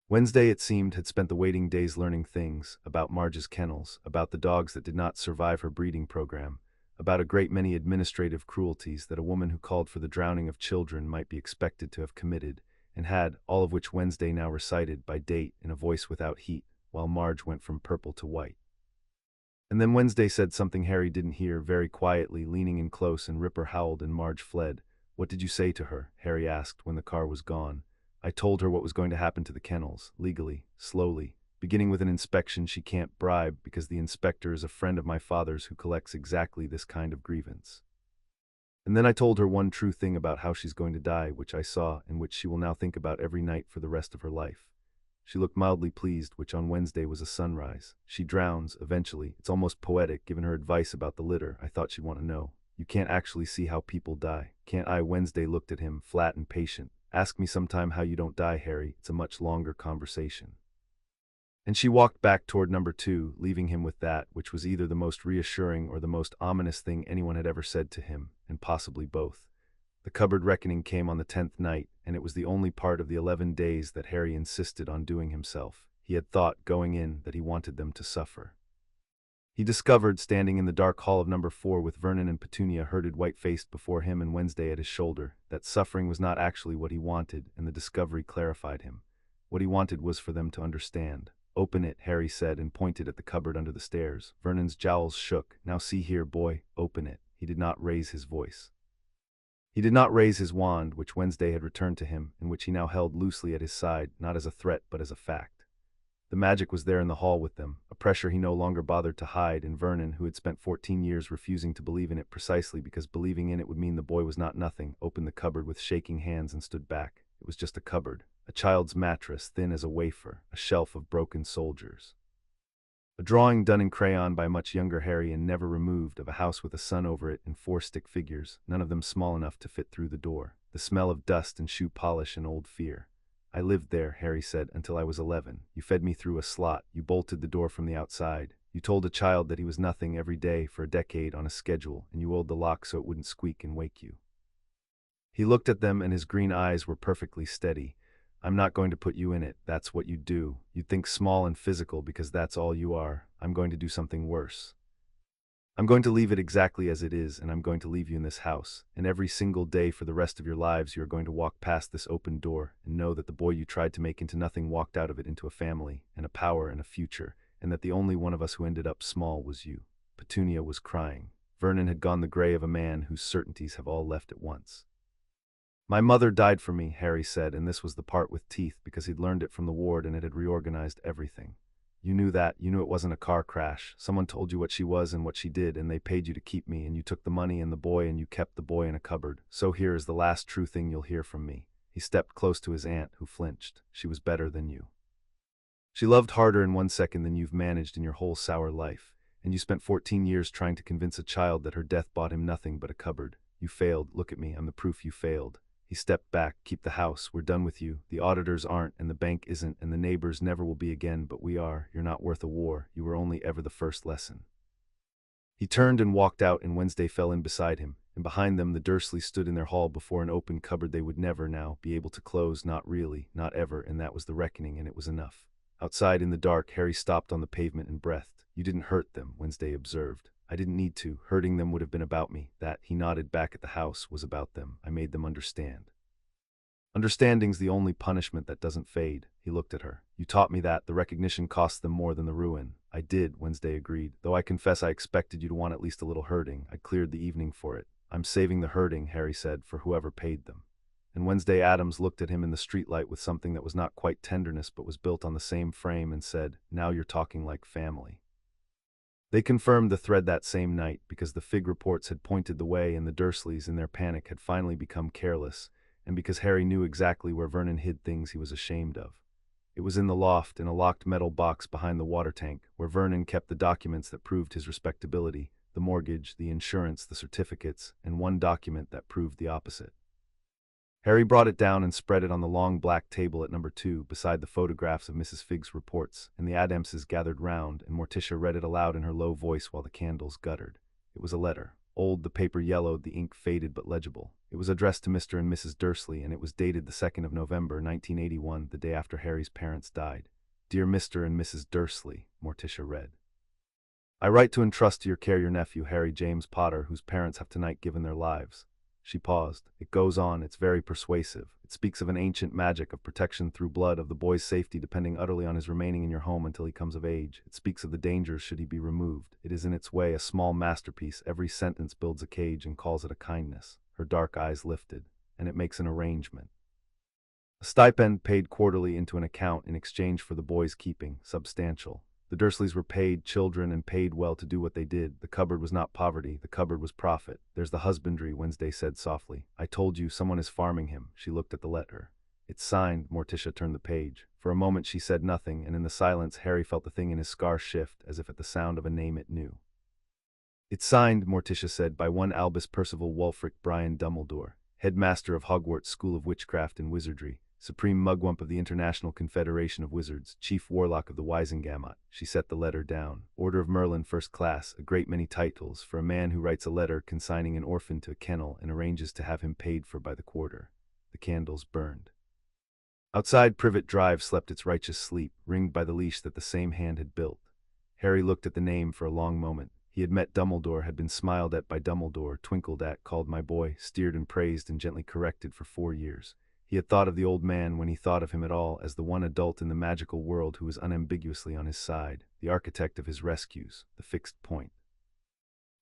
Wednesday, it seemed, had spent the waiting days learning things about Marge's kennels, about the dogs that did not survive her breeding program, about a great many administrative cruelties that a woman who called for the drowning of children might be expected to have committed, and had, all of which Wednesday now recited by date in a voice without heat, while Marge went from purple to white. And then Wednesday said something Harry didn't hear, very quietly, leaning in close, and Ripper howled and Marge fled. What did you say to her? Harry asked when the car was gone. I told her what was going to happen to the kennels, legally, slowly, beginning with an inspection she can't bribe because the inspector is a friend of my father's who collects exactly this kind of grievance. And then I told her one true thing about how she's going to die, which I saw and which she will now think about every night for the rest of her life. She looked mildly pleased, which on Wednesday was a sunrise. She drowns, eventually. It's almost poetic, given her advice about the litter. I thought she'd want to know. You can't actually see how people die. Can't I? Wednesday looked at him, flat and patient. Ask me sometime how you don't die, Harry. It's a much longer conversation. And she walked back toward number 2, leaving him with that, which was either the most reassuring or the most ominous thing anyone had ever said to him, and possibly both. The cupboard reckoning came on the 10th night, and it was the only part of the 11 days that Harry insisted on doing himself. He had thought, going in, that he wanted them to suffer. He discovered, standing in the dark hall of number 4 with Vernon and Petunia herded white-faced before him and Wednesday at his shoulder, that suffering was not actually what he wanted, and the discovery clarified him. What he wanted was for them to understand. "Open it," Harry said, and pointed at the cupboard under the stairs. Vernon's jowls shook. "Now see here, boy, open it." He did not raise his voice. He did not raise his wand, which Wednesday had returned to him, and which he now held loosely at his side, not as a threat but as a fact. The magic was there in the hall with them, a pressure he no longer bothered to hide, and Vernon, who had spent 14 years refusing to believe in it precisely because believing in it would mean the boy was not nothing, opened the cupboard with shaking hands and stood back. It was just a cupboard, a child's mattress thin as a wafer, a shelf of broken soldiers. A drawing done in crayon by a much younger Harry and never removed, of a house with a sun over it and 4 stick figures, none of them small enough to fit through the door. The smell of dust and shoe polish and old fear. "I lived there," Harry said, "until I was 11. You fed me through a slot. You bolted the door from the outside. You told a child that he was nothing every day for a decade on a schedule, and you oiled the lock so it wouldn't squeak and wake you." He looked at them and his green eyes were perfectly steady. "I'm not going to put you in it. That's what you do. You think small and physical because that's all you are. I'm going to do something worse. I'm going to leave it exactly as it is, and I'm going to leave you in this house. And every single day for the rest of your lives you are going to walk past this open door and know that the boy you tried to make into nothing walked out of it into a family, and a power and a future, and that the only one of us who ended up small was you." Petunia was crying. Vernon had gone the gray of a man whose certainties have all left at once. "My mother died for me," Harry said, and this was the part with teeth because he'd learned it from the ward and it had reorganized everything. "You knew that. You knew it wasn't a car crash. Someone told you what she was and what she did, and they paid you to keep me, and you took the money and the boy and you kept the boy in a cupboard. So here is the last true thing you'll hear from me." He stepped close to his aunt, who flinched. "She was better than you. She loved harder in 1 second than you've managed in your whole sour life, and you spent 14 years trying to convince a child that her death bought him nothing but a cupboard. You failed. Look at me. I'm the proof you failed." He stepped back. "Keep the house. We're done with you. The auditors aren't, and the bank isn't, and the neighbors never will be again, but we are. You're not worth a war. You were only ever the first lesson." He turned and walked out, and Wednesday fell in beside him, and behind them the Dursleys stood in their hall before an open cupboard they would never now be able to close, not really, not ever, and that was the reckoning, and it was enough. Outside in the dark, Harry stopped on the pavement and breathed. "You didn't hurt them," Wednesday observed. "I didn't need to. Hurting them would have been about me. That," he nodded back at the house, "was about them. I made them understand. Understanding's the only punishment that doesn't fade." He looked at her. "You taught me that. The recognition costs them more than the ruin." "I did," Wednesday agreed. "Though I confess I expected you to want at least a little hurting. I cleared the evening for it." "I'm saving the hurting," Harry said, "for whoever paid them." And Wednesday Addams looked at him in the streetlight with something that was not quite tenderness but was built on the same frame and said, "Now you're talking like family." They confirmed the thread that same night, because the Fig reports had pointed the way and the Dursleys, in their panic, had finally become careless, and because Harry knew exactly where Vernon hid things he was ashamed of. It was in the loft, in a locked metal box behind the water tank, where Vernon kept the documents that proved his respectability, the mortgage, the insurance, the certificates, and one document that proved the opposite. Harry brought it down and spread it on the long black table at number 2, beside the photographs of Mrs. Fig's reports, and the Addamses gathered round, and Morticia read it aloud in her low voice while the candles guttered. It was a letter. Old, the paper yellowed, the ink faded but legible. It was addressed to Mr. and Mrs. Dursley, and it was dated the 2nd of November, 1981, the day after Harry's parents died. "Dear Mr. and Mrs. Dursley," Morticia read. "I write to entrust to your care your nephew, Harry James Potter, whose parents have tonight given their lives." She paused. "It goes on. It's very persuasive. It speaks of an ancient magic of protection through blood, of the boy's safety depending utterly on his remaining in your home until he comes of age. It speaks of the dangers should he be removed. It is in its way a small masterpiece. Every sentence builds a cage and calls it a kindness." Her dark eyes lifted. "And it makes an arrangement. A stipend paid quarterly into an account in exchange for the boy's keeping, substantial. The Dursleys were paid children and paid well to do what they did. The cupboard was not poverty, the cupboard was profit. There's the husbandry," Wednesday said softly. "I told you, someone is farming him." She looked at the letter. "It's signed." Morticia turned the page. For a moment she said nothing, and in the silence Harry felt the thing in his scar shift, as if at the sound of a name it knew. "It's signed," Morticia said, "by one Albus Percival Wulfric Brian Dumbledore, headmaster of Hogwarts School of Witchcraft and Wizardry, supreme mugwump of the International Confederation of Wizards, chief warlock of the Wisengamot." She set the letter down. "Order of Merlin, first class, a great many titles, for a man who writes a letter consigning an orphan to a kennel and arranges to have him paid for by the quarter." The candles burned. Outside, Privet Drive slept its righteous sleep, ringed by the leash that the same hand had built. Harry looked at the name for a long moment. He had met Dumbledore, had been smiled at by Dumbledore, twinkled at, called my boy, steered and praised and gently corrected for 4 years. He had thought of the old man, when he thought of him at all, as the one adult in the magical world who was unambiguously on his side, the architect of his rescues, the fixed point.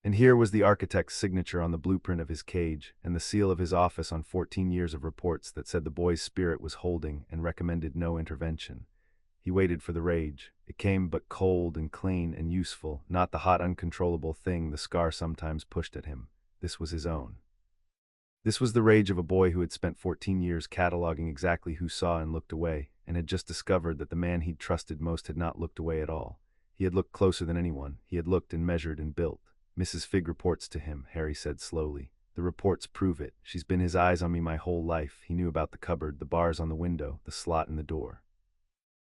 And here was the architect's signature on the blueprint of his cage, and the seal of his office on 14 years of reports that said the boy's spirit was holding and recommended no intervention. He waited for the rage. It came, but cold and clean and useful, not the hot, uncontrollable thing the scar sometimes pushed at him. This was his own. This was the rage of a boy who had spent 14 years cataloging exactly who saw and looked away, and had just discovered that the man he'd trusted most had not looked away at all. He had looked closer than anyone. He had looked and measured and built. Mrs. Figg reports to him, Harry said slowly. The reports prove it. She's been his eyes on me my whole life. He knew about the cupboard, the bars on the window, the slot in the door.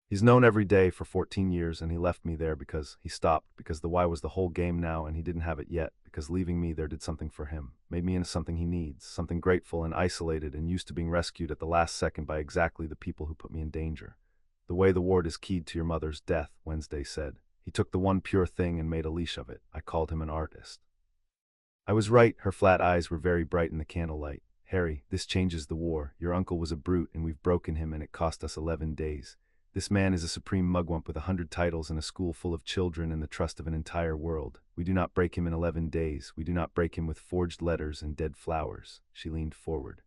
He's known every day for 14 years, and he left me there because he stopped, because the why was the whole game now and he didn't have it yet, because leaving me there did something for him, made me into something he needs, something grateful and isolated and used to being rescued at the last second by exactly the people who put me in danger. The way the ward is keyed to your mother's death, Wednesday said. He took the one pure thing and made a leash of it. I called him an artist. I was right. Her flat eyes were very bright in the candlelight. Harry, this changes the war. Your uncle was a brute and we've broken him, and it cost us 11 days. This man is a supreme mugwump with 100 titles and a school full of children and the trust of an entire world. We do not break him in 11 days. We do not break him with forged letters and dead flowers. She leaned forward.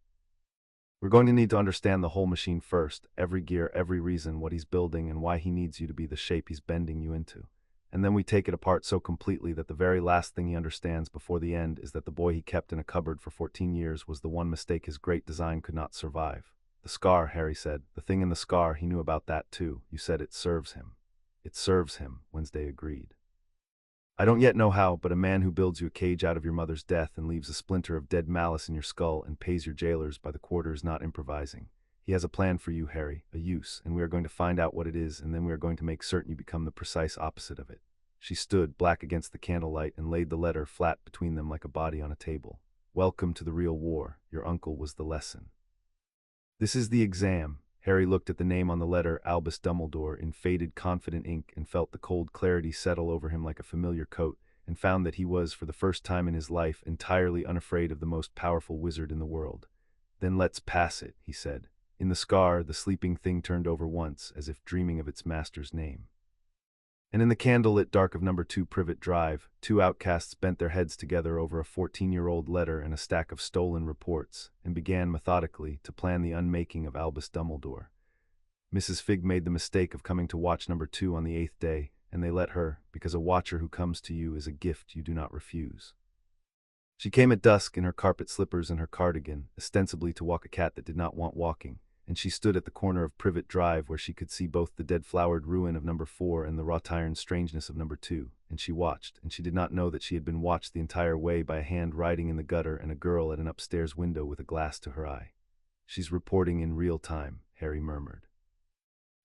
We're going to need to understand the whole machine first, every gear, every reason, what he's building and why he needs you to be the shape he's bending you into. And then we take it apart so completely that the very last thing he understands before the end is that the boy he kept in a cupboard for 14 years was the one mistake his great design could not survive. The scar, Harry said. The thing in the scar, he knew about that too. You said it serves him. It serves him, Wednesday agreed. I don't yet know how, but a man who builds you a cage out of your mother's death and leaves a splinter of dead malice in your skull and pays your jailers by the quarter is not improvising. He has a plan for you, Harry, a use, and we are going to find out what it is, and then we are going to make certain you become the precise opposite of it. She stood, black against the candlelight, and laid the letter flat between them like a body on a table. Welcome to the real war. Your uncle was the lesson. This is the exam. Harry looked at the name on the letter, Albus Dumbledore, in faded, confident ink, and felt the cold clarity settle over him like a familiar coat, and found that he was, for the first time in his life, entirely unafraid of the most powerful wizard in the world. Then let's pass it, he said. In the scar, the sleeping thing turned over once, as if dreaming of its master's name. And in the candlelit dark of number 2 Privet Drive, 2 outcasts bent their heads together over a 14-year-old letter and a stack of stolen reports, and began methodically to plan the unmaking of Albus Dumbledore. Mrs. Figg made the mistake of coming to watch number 2 on the 8th day, and they let her, because a watcher who comes to you is a gift you do not refuse. She came at dusk in her carpet slippers and her cardigan, ostensibly to walk a cat that did not want walking, and she stood at the corner of Privet Drive where she could see both the dead-flowered ruin of number 4 and the wrought-iron strangeness of number 2, and she watched, and she did not know that she had been watched the entire way by a hand riding in the gutter and a girl at an upstairs window with a glass to her eye. She's reporting in real time, Harry murmured.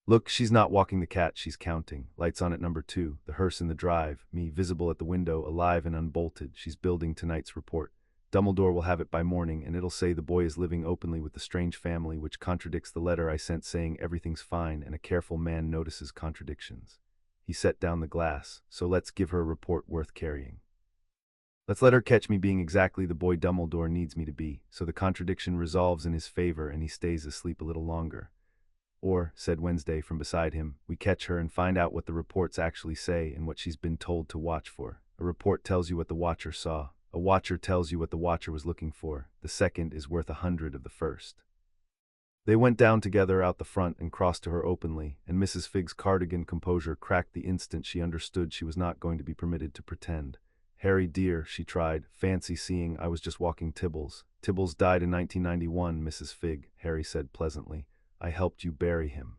Look, she's not walking the cat, she's counting. Lights on at number 2, the hearse in the drive, me visible at the window, alive and unbolted. She's building tonight's report. Dumbledore will have it by morning, and it'll say the boy is living openly with the strange family, which contradicts the letter I sent saying everything's fine, and a careful man notices contradictions. He set down the glass. So let's give her a report worth carrying. Let's let her catch me being exactly the boy Dumbledore needs me to be, so the contradiction resolves in his favor and he stays asleep a little longer. Or, said Wednesday from beside him, we catch her and find out what the reports actually say and what she's been told to watch for. A report tells you what the watcher saw. A watcher tells you what the watcher was looking for. The second is worth 100 of the first. They went down together out the front and crossed to her openly, and Mrs. Figg's cardigan composure cracked the instant she understood she was not going to be permitted to pretend. Harry dear, she tried, fancy seeing I was just walking Tibbles. Tibbles died in 1991, Mrs. Figg, Harry said pleasantly. I helped you bury him.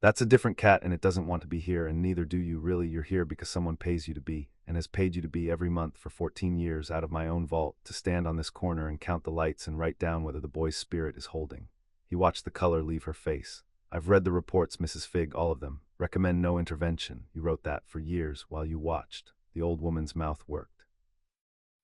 That's a different cat, and it doesn't want to be here, and neither do you really. You're here because someone pays you to be, and has paid you to be every month for 14 years out of my own vault, to stand on this corner and count the lights and write down whether the boy's spirit is holding. He watched the color leave her face. I've read the reports, Mrs. Figg, all of them. Recommend no intervention. You wrote that for years while you watched. The old woman's mouth worked.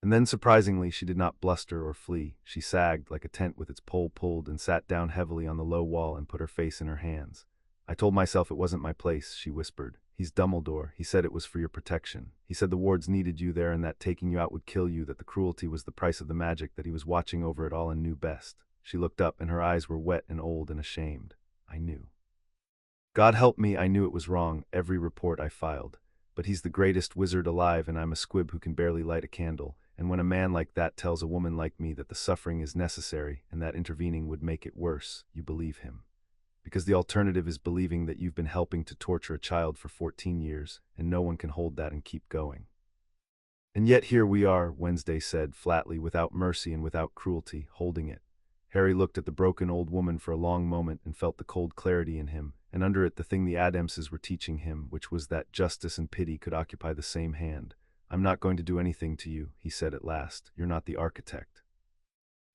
And then, surprisingly, she did not bluster or flee. She sagged like a tent with its pole pulled and sat down heavily on the low wall and put her face in her hands. I told myself it wasn't my place, she whispered. He's Dumbledore. He said it was for your protection. He said the wards needed you there and that taking you out would kill you, that the cruelty was the price of the magic, that he was watching over it all and knew best. She looked up and her eyes were wet and old and ashamed. I knew. God help me, I knew it was wrong, every report I filed. But he's the greatest wizard alive and I'm a squib who can barely light a candle. And when a man like that tells a woman like me that the suffering is necessary and that intervening would make it worse, you believe him. Because the alternative is believing that you've been helping to torture a child for 14 years, and no one can hold that and keep going. And yet here we are, Wednesday said, flatly, without mercy and without cruelty, holding it. Harry looked at the broken old woman for a long moment and felt the cold clarity in him, and under it the thing the Addamses were teaching him, which was that justice and pity could occupy the same hand. I'm not going to do anything to you, he said at last. You're not the architect.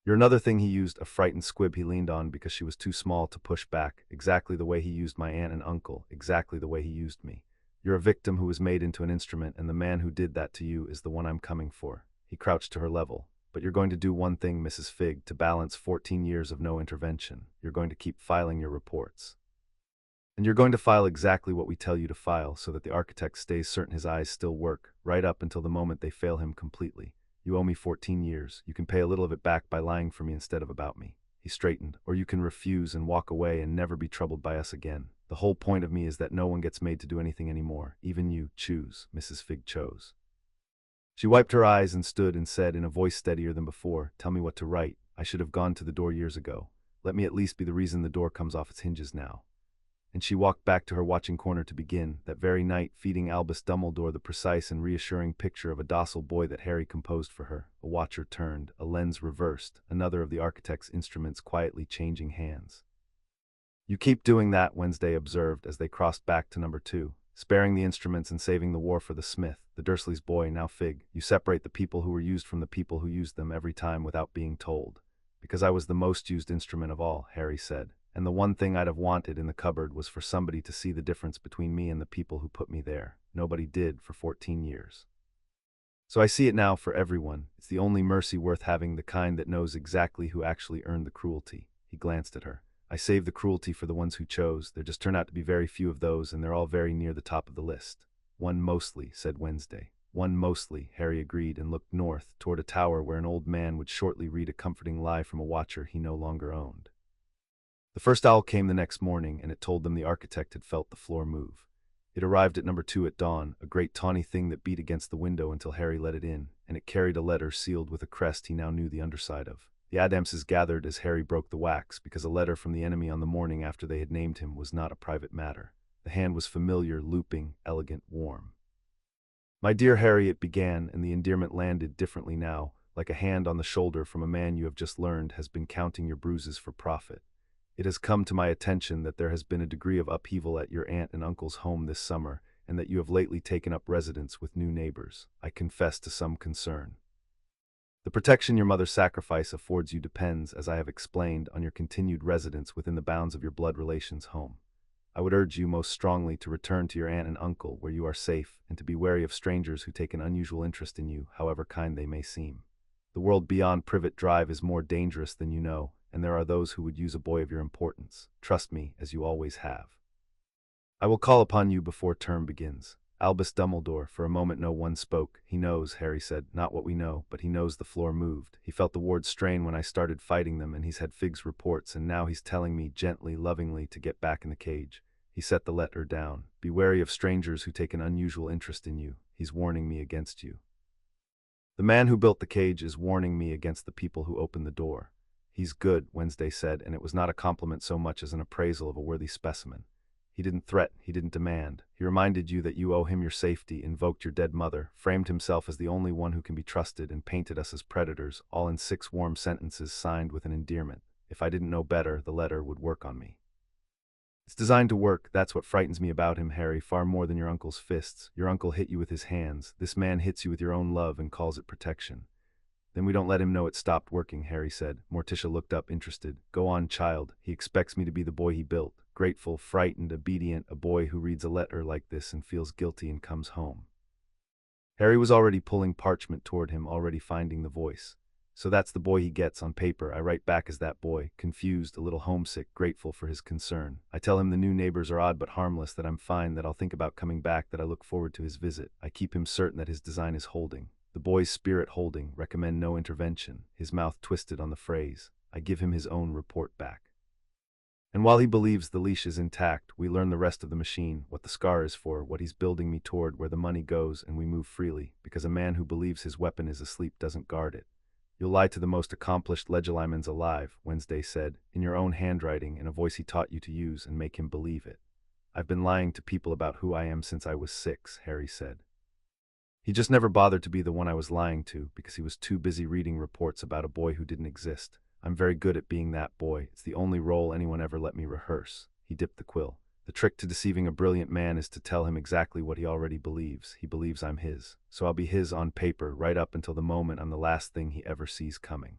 You're another thing, he used, a frightened squib he leaned on because she was too small to push back, exactly the way he used my aunt and uncle, exactly the way he used me. You're a victim who was made into an instrument, and the man who did that to you is the one I'm coming for. He crouched to her level. But you're going to do one thing, Mrs. Figg, to balance 14 years of no intervention. You're going to keep filing your reports. And you're going to file exactly what we tell you to file so that the architect stays certain his eyes still work, right up until the moment they fail him completely. You owe me 14 years. You can pay a little of it back by lying for me instead of about me. He straightened. Or you can refuse and walk away and never be troubled by us again. The whole point of me is that no one gets made to do anything anymore. Even you. Choose. Mrs. Figg chose. She wiped her eyes and stood and said in a voice steadier than before, Tell me what to write. I should have gone to the door years ago. Let me at least be the reason the door comes off its hinges now. And she walked back to her watching corner to begin, that very night, feeding Albus Dumbledore the precise and reassuring picture of a docile boy that Harry composed for her. A watcher turned, a lens reversed, another of the architect's instruments quietly changing hands. You keep doing that, Wednesday observed as they crossed back to number 2, sparing the instruments and saving the war for the smith, the Dursleys' boy, now Fig. You separate the people who were used from the people who used them every time without being told. Because I was the most used instrument of all, Harry said. And the one thing I'd have wanted in the cupboard was for somebody to see the difference between me and the people who put me there. Nobody did for 14 years. So I see it now for everyone. It's the only mercy worth having, the kind that knows exactly who actually earned the cruelty. He glanced at her. I saved the cruelty for the ones who chose. There just turn out to be very few of those, and they're all very near the top of the list. One mostly, said Wednesday. One mostly, Harry agreed and looked north, toward a tower where an old man would shortly read a comforting lie from a watcher he no longer owned. The first owl came the next morning, and it told them the architect had felt the floor move. It arrived at number 2 at dawn, a great tawny thing that beat against the window until Harry let it in, and it carried a letter sealed with a crest he now knew the underside of. The Addamses gathered as Harry broke the wax, because a letter from the enemy on the morning after they had named him was not a private matter. The hand was familiar, looping, elegant, warm. My dear Harry, it began, and the endearment landed differently now, like a hand on the shoulder from a man you have just learned has been counting your bruises for profit. It has come to my attention that there has been a degree of upheaval at your aunt and uncle's home this summer, and that you have lately taken up residence with new neighbors. I confess to some concern. The protection your mother's sacrifice affords you depends, as I have explained, on your continued residence within the bounds of your blood relations' home. I would urge you most strongly to return to your aunt and uncle, where you are safe, and to be wary of strangers who take an unusual interest in you, however kind they may seem. The world beyond Privet Drive is more dangerous than you know, and there are those who would use a boy of your importance. Trust me, as you always have. I will call upon you before term begins. Albus Dumbledore. For a moment no one spoke. He knows, Harry said, not what we know, but he knows the floor moved. He felt the wards strain when I started fighting them, and he's had Fig's reports, and now he's telling me gently, lovingly, to get back in the cage. He set the letter down. Be wary of strangers who take an unusual interest in you. He's warning me against you. The man who built the cage is warning me against the people who opened the door. He's good, Wednesday said, and it was not a compliment so much as an appraisal of a worthy specimen. He didn't threaten, he didn't demand. He reminded you that you owe him your safety, invoked your dead mother, framed himself as the only one who can be trusted, and painted us as predators, all in 6 warm sentences signed with an endearment. If I didn't know better, the letter would work on me. It's designed to work. That's what frightens me about him, Harry, far more than your uncle's fists. Your uncle hit you with his hands. This man hits you with your own love and calls it protection. Then we don't let him know it stopped working, Harry said. Morticia looked up, interested. Go on, child. He expects me to be the boy he built. Grateful, frightened, obedient, a boy who reads a letter like this and feels guilty and comes home. Harry was already pulling parchment toward him, already finding the voice. So that's the boy he gets on paper. I write back as that boy, confused, a little homesick, grateful for his concern. I tell him the new neighbors are odd but harmless, that I'm fine, that I'll think about coming back, that I look forward to his visit. I keep him certain that his design is holding. The boy's spirit holding, recommend no intervention, his mouth twisted on the phrase. I give him his own report back. And while he believes the leash is intact, we learn the rest of the machine, what the scar is for, what he's building me toward, where the money goes, and we move freely, because a man who believes his weapon is asleep doesn't guard it. You'll lie to the most accomplished legilimens alive, Wednesday said, in your own handwriting, in a voice he taught you to use, and make him believe it. I've been lying to people about who I am since I was 6, Harry said. He just never bothered to be the one I was lying to, because he was too busy reading reports about a boy who didn't exist. I'm very good at being that boy. It's the only role anyone ever let me rehearse. He dipped the quill. The trick to deceiving a brilliant man is to tell him exactly what he already believes. He believes I'm his. So I'll be his on paper, right up until the moment I'm the last thing he ever sees coming.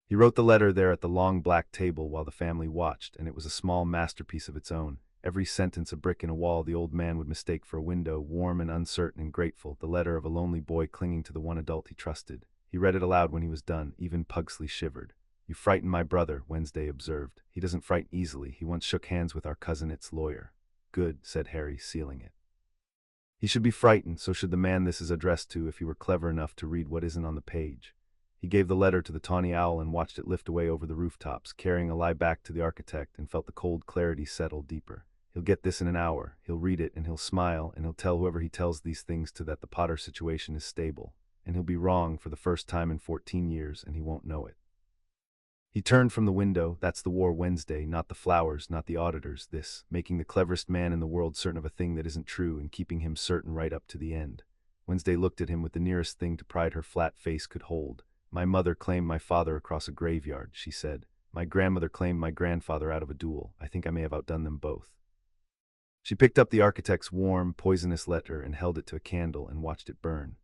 He wrote the letter there at the long black table while the family watched, and it was a small masterpiece of its own. Every sentence a brick in a wall the old man would mistake for a window, warm and uncertain and grateful, the letter of a lonely boy clinging to the one adult he trusted. He read it aloud when he was done. Even Pugsley shivered. You frighten my brother, Wednesday observed. He doesn't frighten easily. He once shook hands with our cousin, its lawyer. Good, said Harry, sealing it. He should be frightened, so should the man this is addressed to if he were clever enough to read what isn't on the page. He gave the letter to the tawny owl and watched it lift away over the rooftops, carrying a lie back to the architect, and felt the cold clarity settle deeper. He'll get this in an hour. He'll read it, and he'll smile, and he'll tell whoever he tells these things to that the Potter situation is stable. And he'll be wrong for the first time in 14 years, and he won't know it. He turned from the window. That's the war, Wednesday, not the flowers, not the auditors, this, making the cleverest man in the world certain of a thing that isn't true and keeping him certain right up to the end. Wednesday looked at him with the nearest thing to pride her flat face could hold. My mother claimed my father across a graveyard, she said. My grandmother claimed my grandfather out of a duel. I think I may have outdone them both. She picked up the architect's warm, poisonous letter and held it to a candle and watched it burn.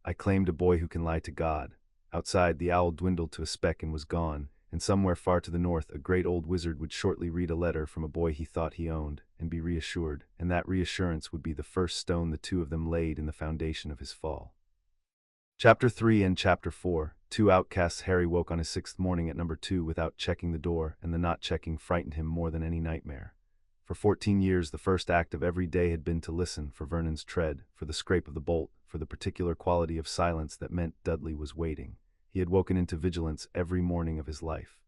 I claimed a boy who can lie to God. Outside, the owl dwindled to a speck and was gone, and somewhere far to the north a great old wizard would shortly read a letter from a boy he thought he owned, and be reassured, and that reassurance would be the first stone the two of them laid in the foundation of his fall. Chapter 3 and Chapter 4. 2 outcasts. Harry woke on his 6th morning at number 2 without checking the door, and the not checking frightened him more than any nightmare. For 14 years the first act of every day had been to listen for Vernon's tread, for the scrape of the bolt, for the particular quality of silence that meant Dudley was waiting. He had woken into vigilance every morning of his life.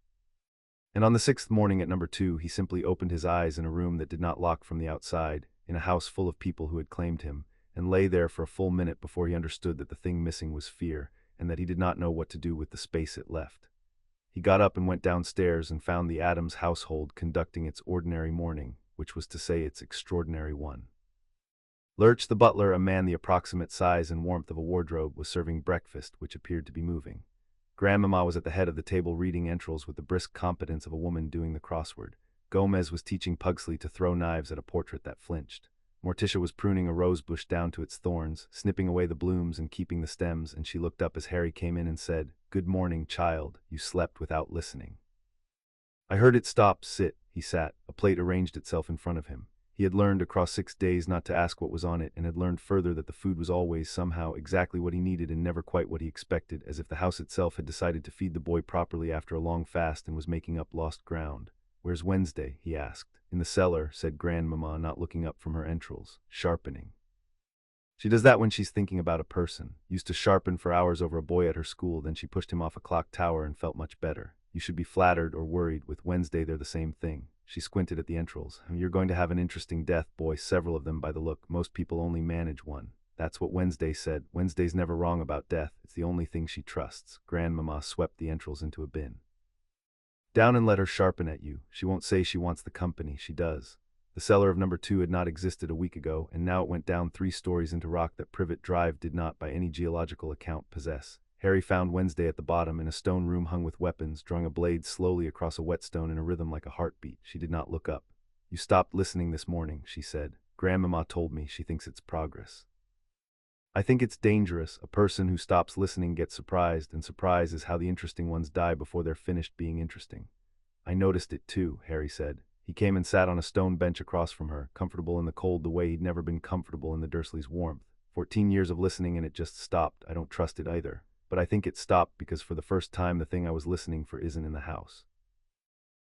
And on the 6th morning at number 2 he simply opened his eyes in a room that did not lock from the outside, in a house full of people who had claimed him, and lay there for a full minute before he understood that the thing missing was fear, and that he did not know what to do with the space it left. He got up and went downstairs and found the Addams household conducting its ordinary morning, which was to say its extraordinary one. Lurch, the butler, a man the approximate size and warmth of a wardrobe, was serving breakfast, which appeared to be moving. Grandmamma was at the head of the table reading entrals with the brisk competence of a woman doing the crossword. Gomez was teaching Pugsley to throw knives at a portrait that flinched. Morticia was pruning a rose bush down to its thorns, snipping away the blooms and keeping the stems, and she looked up as Harry came in and said, "Good morning, child. You slept without listening." I heard it stop. Sit. He sat. A plate arranged itself in front of him. He had learned across 6 days not to ask what was on it, and had learned further that the food was always, somehow, exactly what he needed and never quite what he expected, as if the house itself had decided to feed the boy properly after a long fast and was making up lost ground. "Where's Wednesday?" he asked. "In the cellar," said Grandmamma, not looking up from her entrals. "Sharpening." She does that when she's thinking about a person. Used to sharpen for hours over a boy at her school, then she pushed him off a clock tower and felt much better. You should be flattered or worried. With Wednesday they're the same thing. She squinted at the entrals. "You're going to have an interesting death, boy, several of them by the look. Most people only manage one." That's what Wednesday said. Wednesday's never wrong about death. It's the only thing she trusts. Grandmamma swept the entrals into a bin. "Down and let her sharpen at you. She won't say she wants the company. She does." The cellar of number 2 had not existed a week ago, and now it went down 3 stories into rock that Privet Drive did not, by any geological account, possess. Harry found Wednesday at the bottom, in a stone room hung with weapons, drawing a blade slowly across a whetstone in a rhythm like a heartbeat. She did not look up. "You stopped listening this morning," she said. "Grandmamma told me. She thinks it's progress." "I think it's dangerous. A person who stops listening gets surprised, and surprise is how the interesting ones die before they're finished being interesting." "I noticed it too," Harry said. He came and sat on a stone bench across from her, comfortable in the cold the way he'd never been comfortable in the Dursleys' warmth. 14 years of listening and it just stopped. I don't trust it either. but I think it stopped because for the first time the thing I was listening for isn't in the house.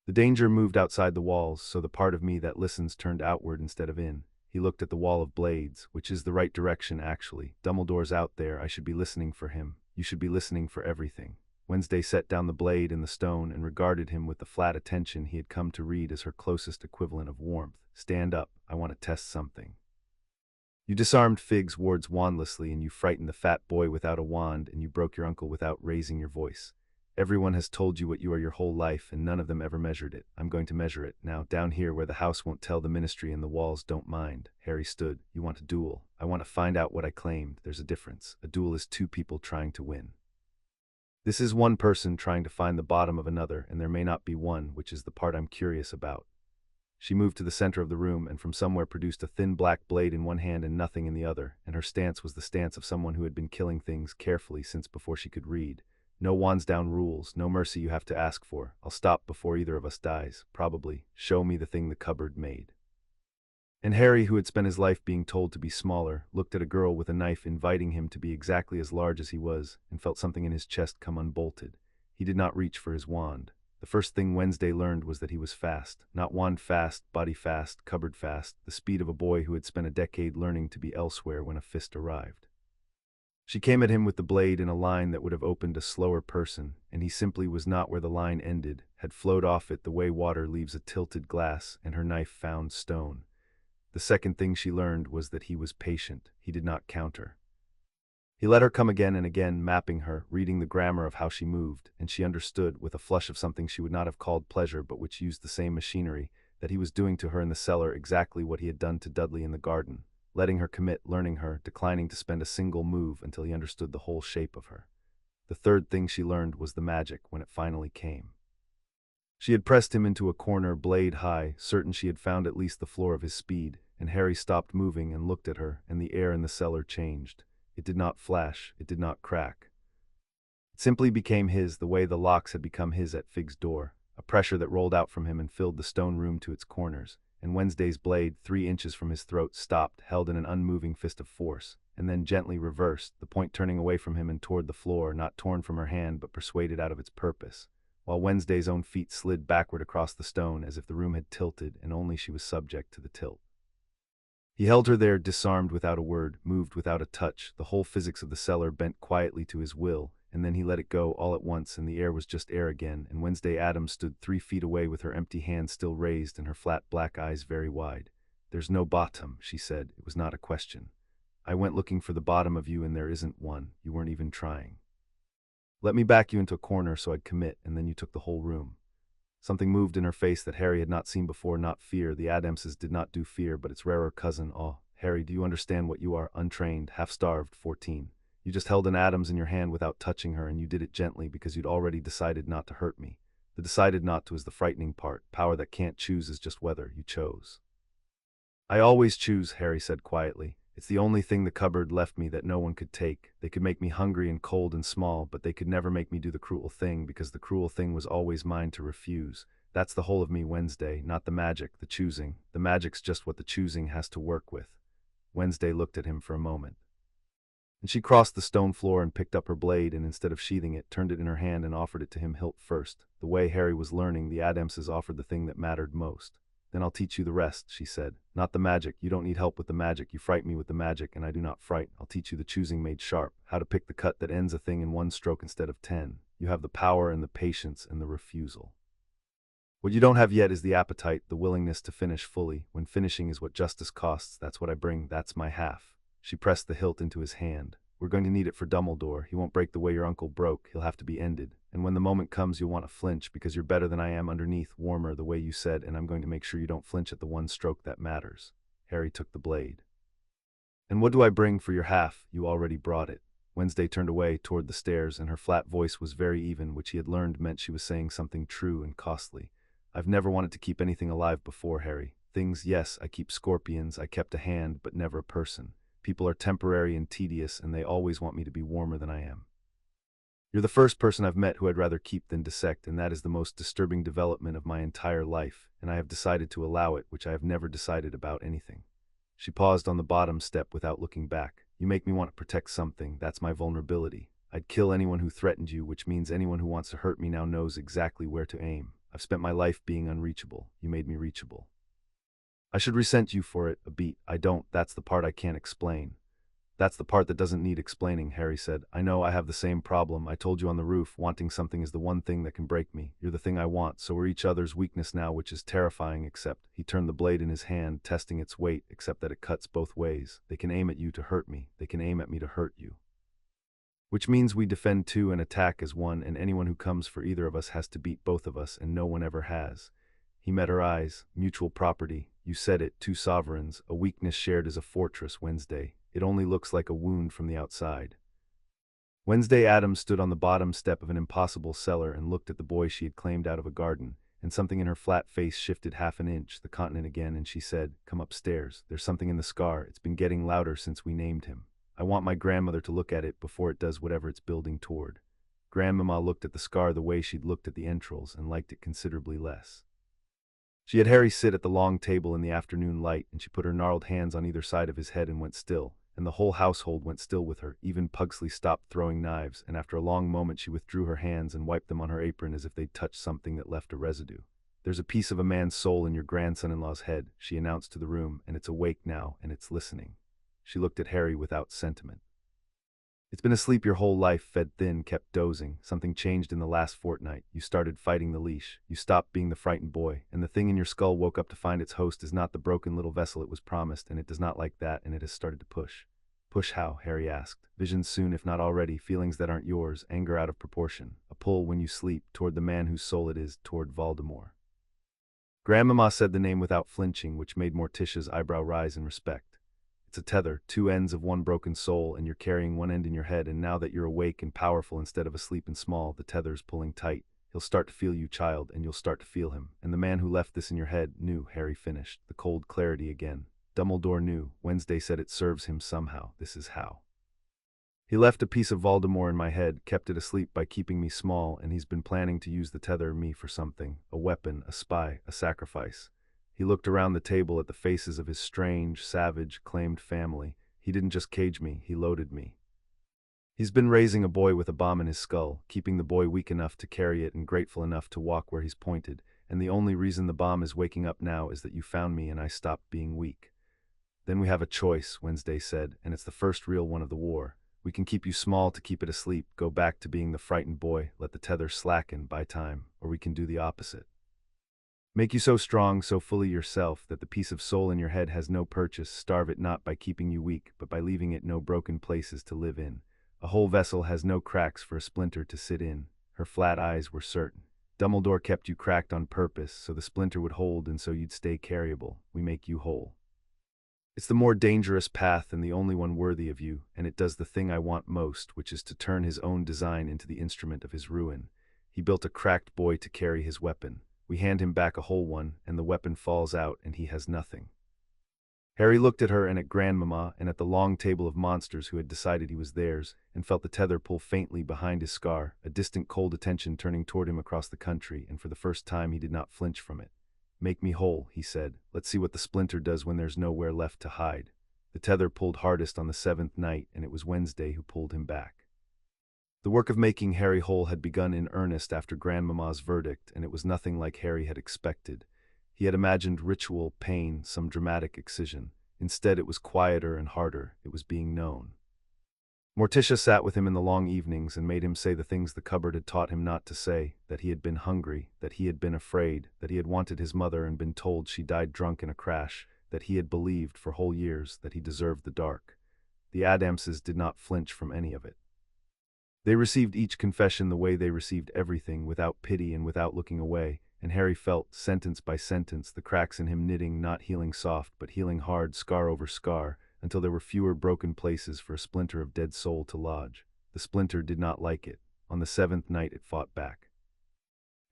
The danger moved outside the walls, so the part of me that listens turned outward instead of in. He looked at the wall of blades, which is the right direction actually. Dumbledore's out there, I should be listening for him. You should be listening for everything. Wednesday set down the blade in the stone and regarded him with the flat attention he had come to read as her closest equivalent of warmth. Stand up, I want to test something. You disarmed Figg's wards wandlessly, and you frightened the fat boy without a wand, and you broke your uncle without raising your voice. Everyone has told you what you are your whole life, and none of them ever measured it. I'm going to measure it. Now, down here where the house won't tell the ministry and the walls don't mind. Harry stood. You want a duel. I want to find out what I claimed. There's a difference. A duel is two people trying to win. This is one person trying to find the bottom of another, and there may not be one, which is the part I'm curious about. She moved to the center of the room and from somewhere produced a thin black blade in one hand and nothing in the other, and her stance was the stance of someone who had been killing things carefully since before she could read. No wands down rules, no mercy you have to ask for. I'll stop before either of us dies, probably. Show me the thing the cupboard made. And Harry, who had spent his life being told to be smaller, looked at a girl with a knife inviting him to be exactly as large as he was, and felt something in his chest come unbolted. He did not reach for his wand. The first thing Wednesday learned was that he was fast. Not wand fast, body fast, cupboard fast, the speed of a boy who had spent a decade learning to be elsewhere when a fist arrived. She came at him with the blade in a line that would have opened a slower person, and he simply was not where the line ended, had flowed off it the way water leaves a tilted glass, and her knife found stone. The second thing she learned was that he was patient. He did not counter. He let her come again and again, mapping her, reading the grammar of how she moved, and she understood, with a flush of something she would not have called pleasure but which used the same machinery, that he was doing to her in the cellar exactly what he had done to Dudley in the garden. Letting her commit, learning her, declining to spend a single move until he understood the whole shape of her. The third thing she learned was the magic when it finally came. She had pressed him into a corner, blade high, certain she had found at least the floor of his speed, and Harry stopped moving and looked at her, and the air in the cellar changed. It did not flash, it did not crack. It simply became his, the way the locks had become his at Figg's door, a pressure that rolled out from him and filled the stone room to its corners. And Wednesday's blade, 3 inches from his throat, stopped, held in an unmoving fist of force, and then gently reversed, the point turning away from him and toward the floor, not torn from her hand but persuaded out of its purpose, while Wednesday's own feet slid backward across the stone as if the room had tilted and only she was subject to the tilt. He held her there, disarmed without a word, moved without a touch, the whole physics of the cellar bent quietly to his will, and then he let it go all at once, and the air was just air again, and Wednesday Addams stood 3 feet away with her empty hand still raised and her flat black eyes very wide. "There's no bottom," she said. It was not a question. "I went looking for the bottom of you and there isn't one. You weren't even trying. Let me back you into a corner so I'd commit, and then you took the whole room." Something moved in her face that Harry had not seen before, not fear. The Addamses did not do fear, but its rarer cousin, awe. "Harry, do you understand what you are? Untrained, half-starved, 14. You just held an Addams in your hand without touching her, and you did it gently because you'd already decided not to hurt me. The decided not to is the frightening part. Power that can't choose is just whether. You chose." "I always choose," Harry said quietly. "It's the only thing the cupboard left me that no one could take. They could make me hungry and cold and small, but they could never make me do the cruel thing because the cruel thing was always mine to refuse. That's the whole of me, Wednesday, not the magic, the choosing. The magic's just what the choosing has to work with." Wednesday looked at him for a moment. And she crossed the stone floor and picked up her blade, and instead of sheathing it, turned it in her hand and offered it to him hilt first. The way Harry was learning, the Addamses offered the thing that mattered most. "Then I'll teach you the rest," she said. "Not the magic. You don't need help with the magic. You fright me with the magic, and I do not fright. I'll teach you the choosing made sharp, how to pick the cut that ends a thing in 1 stroke instead of 10. You have the power and the patience and the refusal. What you don't have yet is the appetite, the willingness to finish fully. When finishing is what justice costs, that's what I bring. That's my half." She pressed the hilt into his hand. "We're going to need it for Dumbledore. He won't break the way your uncle broke. He'll have to be ended. And when the moment comes, you'll want to flinch because you're better than I am underneath, warmer, the way you said, and I'm going to make sure you don't flinch at the 1 stroke that matters." Harry took the blade. "And what do I bring for your half? You already brought it." Wednesday turned away toward the stairs, and her flat voice was very even, which he had learned meant she was saying something true and costly. "I've never wanted to keep anything alive before, Harry. Things, yes, I keep scorpions, I kept a hand, but never a person. People are temporary and tedious, and they always want me to be warmer than I am. You're the first person I've met who I'd rather keep than dissect, and that is the most disturbing development of my entire life, and I have decided to allow it, which I have never decided about anything." She paused on the bottom step without looking back. "You make me want to protect something. That's my vulnerability. I'd kill anyone who threatened you, which means anyone who wants to hurt me now knows exactly where to aim. I've spent my life being unreachable. You made me reachable. I should resent you for it a beat. I don't. That's the part I can't explain. That's the part that doesn't need explaining, Harry said. I know I have the same problem. I told you on the roof, wanting something is the one thing that can break me. You're the thing I want, so we're each other's weakness now, which is terrifying, except he turned the blade in his hand, testing its weight, except that it cuts both ways. They can aim at you to hurt me. They can aim at me to hurt you. Which means we defend two and attack as one, and anyone who comes for either of us has to beat both of us, and no one ever has. He met her eyes. Mutual property. You said it, two sovereigns. A weakness shared is a fortress, Wednesday. It only looks like a wound from the outside. Wednesday Addams stood on the bottom step of an impossible cellar and looked at the boy she had claimed out of a garden, and something in her flat face shifted half an inch, the continent again, and she said, "Come upstairs. There's something in the scar. It's been getting louder since we named him. I want my grandmother to look at it before it does whatever it's building toward." Grandmama looked at the scar the way she'd looked at the entrails and liked it considerably less. She had Harry sit at the long table in the afternoon light, and she put her gnarled hands on either side of his head and went still, and the whole household went still with her. Even Pugsley stopped throwing knives, and after a long moment she withdrew her hands and wiped them on her apron as if they'd touched something that left a residue. "There's a piece of a man's soul in your grandson-in-law's head," she announced to the room, "and it's awake now, and it's listening." She looked at Harry without sentiment. "It's been asleep your whole life, fed thin, kept dozing. Something changed in the last fortnight. You started fighting the leash. You stopped being the frightened boy, and the thing in your skull woke up to find its host is not the broken little vessel it was promised, and it does not like that, and it has started to push." "Push how?" Harry asked. "Visions soon, if not already, feelings that aren't yours, anger out of proportion, a pull when you sleep, toward the man whose soul it is, toward Voldemort." Grandmama said the name without flinching, which made Morticia's eyebrow rise in respect. "It's a tether, two ends of one broken soul, and you're carrying one end in your head, and now that you're awake and powerful instead of asleep and small, the tether's pulling tight. He'll start to feel you, child, and you'll start to feel him. And the man who left this in your head knew," Harry finished, the cold clarity again. "Dumbledore knew. Wednesday said it serves him somehow. This is how. He left a piece of Voldemort in my head, kept it asleep by keeping me small, and he's been planning to use the tether me for something. A weapon, a spy, a sacrifice." He looked around the table at the faces of his strange, savage, claimed family. "He didn't just cage me, he loaded me. He's been raising a boy with a bomb in his skull, keeping the boy weak enough to carry it and grateful enough to walk where he's pointed, and the only reason the bomb is waking up now is that you found me and I stopped being weak. Then we have a choice," Wednesday said, "and it's the first real one of the war. We can keep you small to keep it asleep, go back to being the frightened boy, let the tether slacken, buy time, or we can do the opposite. Make you so strong, so fully yourself, that the piece of soul in your head has no purchase, starve it not by keeping you weak, but by leaving it no broken places to live in. A whole vessel has no cracks for a splinter to sit in." Her flat eyes were certain. "Dumbledore kept you cracked on purpose, so the splinter would hold and so you'd stay carryable. We make you whole. It's the more dangerous path and the only one worthy of you, and it does the thing I want most, which is to turn his own design into the instrument of his ruin. He built a cracked boy to carry his weapon. We hand him back a whole one, and the weapon falls out, and he has nothing." Harry looked at her and at Grandmama and at the long table of monsters who had decided he was theirs, and felt the tether pull faintly behind his scar, a distant cold attention turning toward him across the country, and for the first time he did not flinch from it. "Make me whole," he said. "Let's see what the splinter does when there's nowhere left to hide." The tether pulled hardest on the seventh night, and it was Wednesday who pulled him back. The work of making Harry whole had begun in earnest after Grandmama's verdict, and it was nothing like Harry had expected. He had imagined ritual, pain, some dramatic excision. Instead, it was quieter and harder. It was being known. Morticia sat with him in the long evenings and made him say the things the cupboard had taught him not to say, that he had been hungry, that he had been afraid, that he had wanted his mother and been told she died drunk in a crash, that he had believed for whole years that he deserved the dark. The Addamses did not flinch from any of it. They received each confession the way they received everything, without pity and without looking away, and Harry felt, sentence by sentence, the cracks in him knitting, not healing soft, but healing hard, scar over scar, until there were fewer broken places for a splinter of dead soul to lodge. The splinter did not like it. On the seventh night it fought back.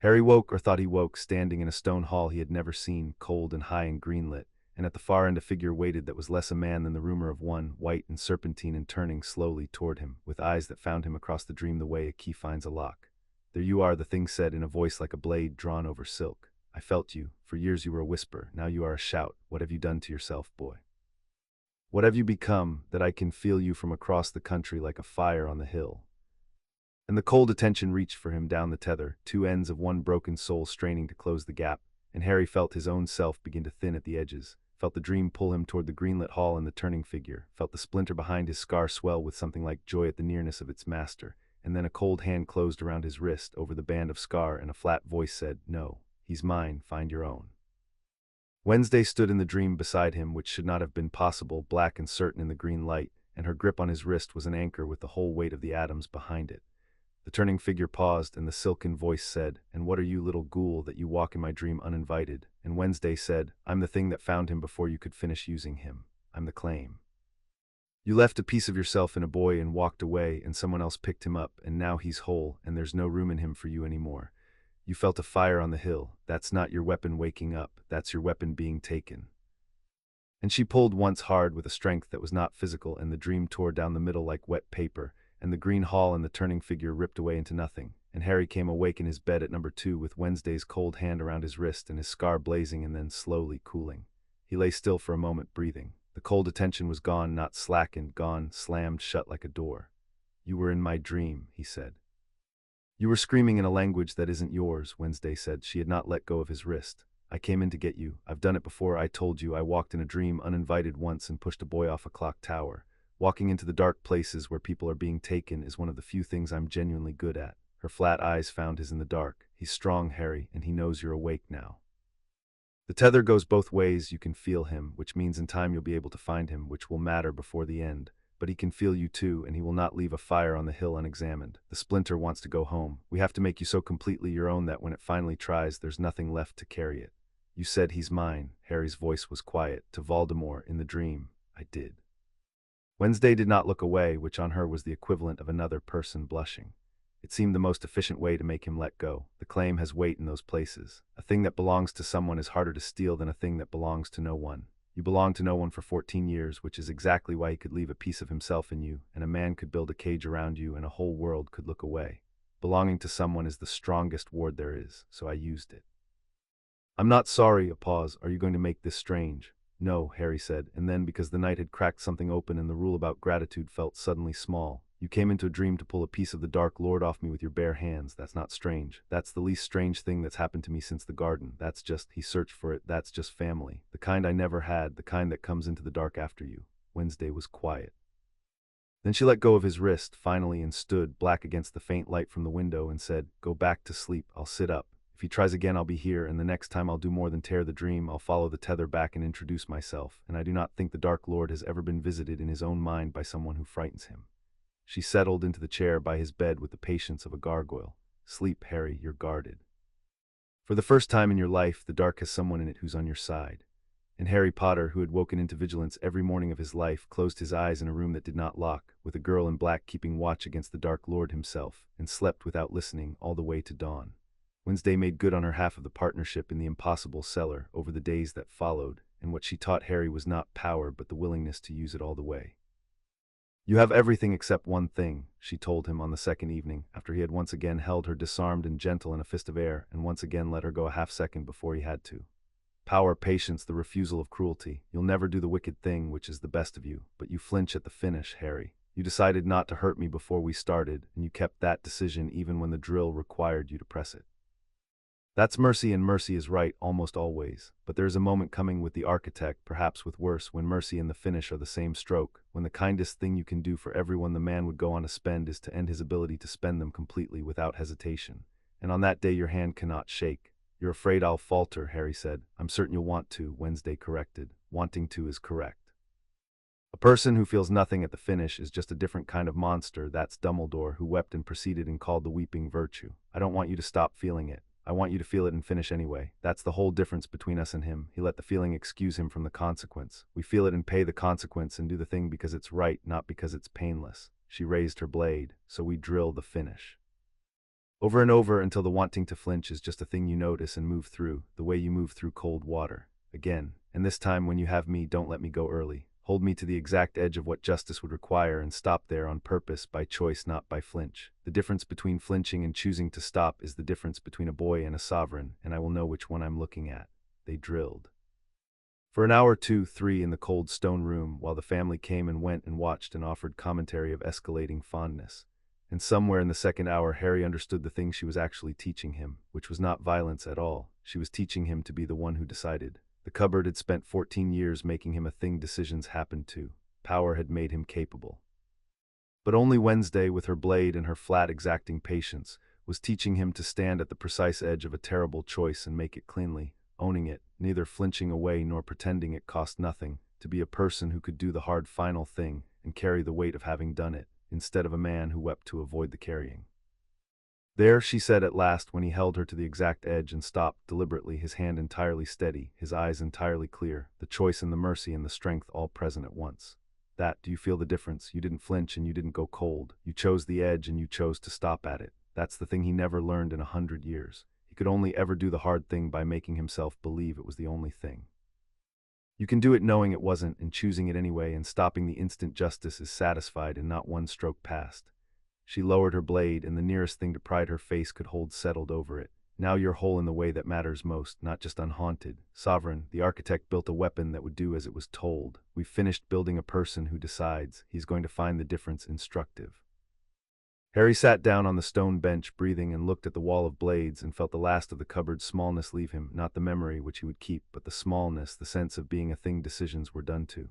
Harry woke, or thought he woke, standing in a stone hall he had never seen, cold and high and green-lit, and at the far end a figure waited that was less a man than the rumor of one, white and serpentine and turning slowly toward him, with eyes that found him across the dream the way a key finds a lock. "There you are," the thing said in a voice like a blade drawn over silk. "I felt you. For years you were a whisper, now you are a shout. What have you done to yourself, boy? What have you become, that I can feel you from across the country like a fire on the hill?" And the cold attention reached for him down the tether, two ends of one broken soul straining to close the gap, and Harry felt his own self begin to thin at the edges, felt the dream pull him toward the greenlit hall and the turning figure, felt the splinter behind his scar swell with something like joy at the nearness of its master, and then a cold hand closed around his wrist over the band of scar and a flat voice said, "No, he's mine, find your own." Wednesday stood in the dream beside him, which should not have been possible, black and certain in the green light, and her grip on his wrist was an anchor with the whole weight of the Addams behind it. The turning figure paused, and the silken voice said, "And what are you, little ghoul, that you walk in my dream uninvited?" And Wednesday said, "I'm the thing that found him before you could finish using him. I'm the claim. You left a piece of yourself in a boy and walked away, and someone else picked him up, and now he's whole, and there's no room in him for you anymore. You felt a fire on the hill. That's not your weapon waking up, that's your weapon being taken." And she pulled once hard with a strength that was not physical, and the dream tore down the middle like wet paper, and the green hall and the turning figure ripped away into nothing, and Harry came awake in his bed at number 2 with Wednesday's cold hand around his wrist and his scar blazing and then slowly cooling. He lay still for a moment, breathing. The cold attention was gone, not slackened, gone, slammed shut like a door. "You were in my dream," he said. "You were screaming in a language that isn't yours," Wednesday said. She had not let go of his wrist. "I came in to get you. I've done it before. I told you. I walked in a dream uninvited once and pushed a boy off a clock tower. Walking into the dark places where people are being taken is one of the few things I'm genuinely good at." Her flat eyes found his in the dark. "He's strong, Harry, and he knows you're awake now. The tether goes both ways. You can feel him, which means in time you'll be able to find him, which will matter before the end. But he can feel you too, and he will not leave a fire on the hill unexamined. The splinter wants to go home. We have to make you so completely your own that when it finally tries, there's nothing left to carry it. You said he's mine." Harry's voice was quiet. "To Voldemort in the dream. I did." Wednesday did not look away, which on her was the equivalent of another person blushing. It seemed the most efficient way to make him let go. The claim has weight in those places. A thing that belongs to someone is harder to steal than a thing that belongs to no one. You belonged to no one for 14 years, which is exactly why he could leave a piece of himself in you, and a man could build a cage around you, and a whole world could look away. Belonging to someone is the strongest ward there is, so I used it. "I'm not sorry." A pause. "Are you going to make this strange?" "No," Harry said, and then, because the night had cracked something open and the rule about gratitude felt suddenly small, "You came into a dream to pull a piece of the Dark Lord off me with your bare hands. That's not strange. That's the least strange thing that's happened to me since the garden. That's just," he searched for it, "that's just family. The kind I never had, the kind that comes into the dark after you." Wednesday was quiet. Then she let go of his wrist, finally, and stood, black against the faint light from the window, and said, "Go back to sleep. I'll sit up. If he tries again, I'll be here, and the next time I'll do more than tear the dream. I'll follow the tether back and introduce myself, and I do not think the Dark Lord has ever been visited in his own mind by someone who frightens him." She settled into the chair by his bed with the patience of a gargoyle. "Sleep, Harry, you're guarded. For the first time in your life, the dark has someone in it who's on your side." And Harry Potter, who had woken into vigilance every morning of his life, closed his eyes in a room that did not lock, with a girl in black keeping watch against the Dark Lord himself, and slept without listening all the way to dawn. Wednesday made good on her half of the partnership in the impossible cellar over the days that followed, and what she taught Harry was not power but the willingness to use it all the way. "You have everything except one thing," she told him on the second evening, after he had once again held her disarmed and gentle in a fist of air, and once again let her go a half-second before he had to. "Power, patience, the refusal of cruelty. You'll never do the wicked thing, which is the best of you, but you flinch at the finish, Harry. You decided not to hurt me before we started, and you kept that decision even when the drill required you to press it. That's mercy, and mercy is right almost always, but there is a moment coming with the architect, perhaps with worse, when mercy and the finish are the same stroke, when the kindest thing you can do for everyone the man would go on to spend is to end his ability to spend them completely without hesitation. And on that day your hand cannot shake. You're afraid I'll falter," Harry said. "I'm certain you'll want to," Wednesday corrected. "Wanting to is correct. A person who feels nothing at the finish is just a different kind of monster. That's Dumbledore, who wept and proceeded and called the weeping virtue. I don't want you to stop feeling it. I want you to feel it and finish anyway. That's the whole difference between us and him. He let the feeling excuse him from the consequence. We feel it and pay the consequence and do the thing because it's right, not because it's painless." She raised her blade. "So we drill the finish. Over and over until the wanting to flinch is just a thing you notice and move through, the way you move through cold water. Again, and this time when you have me, don't let me go early. Hold me to the exact edge of what justice would require and stop there on purpose, by choice, not by flinch. The difference between flinching and choosing to stop is the difference between a boy and a sovereign, and I will know which one I'm looking at." They drilled. For an hour, 2, 3 in the cold stone room, while the family came and went and watched and offered commentary of escalating fondness. And somewhere in the second hour, Harry understood the thing she was actually teaching him, which was not violence at all. She was teaching him to be the one who decided. The cupboard had spent 14 years making him a thing decisions happened to. Power had made him capable. But only Wednesday, with her blade and her flat, exacting patience, was teaching him to stand at the precise edge of a terrible choice and make it cleanly, owning it, neither flinching away nor pretending it cost nothing, to be a person who could do the hard final thing and carry the weight of having done it, instead of a man who wept to avoid the carrying. There, she said at last, when he held her to the exact edge and stopped deliberately, his hand entirely steady, his eyes entirely clear, the choice and the mercy and the strength all present at once. That, do you feel the difference? You didn't flinch and you didn't go cold. You chose the edge and you chose to stop at it. That's the thing he never learned in 100 years. He could only ever do the hard thing by making himself believe it was the only thing. You can do it knowing it wasn't and choosing it anyway, and stopping the instant justice is satisfied and not one stroke past. She lowered her blade, and the nearest thing to pride her face could hold settled over it. Now you're whole in the way that matters most, not just unhaunted. Sovereign, the architect built a weapon that would do as it was told. We've finished building a person who decides. He's going to find the difference instructive. Harry sat down on the stone bench, breathing, and looked at the wall of blades, and felt the last of the cupboard's smallness leave him, not the memory which he would keep, but the smallness, the sense of being a thing decisions were done to.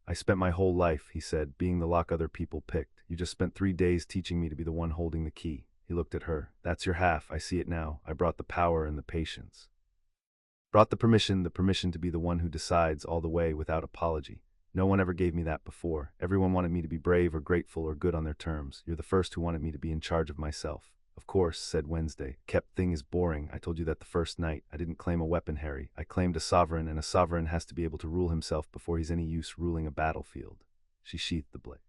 I spent my whole life, he said, being the lock other people picked. You just spent 3 days teaching me to be the one holding the key. He looked at her. That's your half, I see it now. I brought the power and the patience. Brought the permission to be the one who decides all the way without apology. No one ever gave me that before. Everyone wanted me to be brave or grateful or good on their terms. You're the first who wanted me to be in charge of myself. Of course, said Wednesday. Kept thing is boring. I told you that the first night. I didn't claim a weapon, Harry. I claimed a sovereign, and a sovereign has to be able to rule himself before he's any use ruling a battlefield. She sheathed the blade.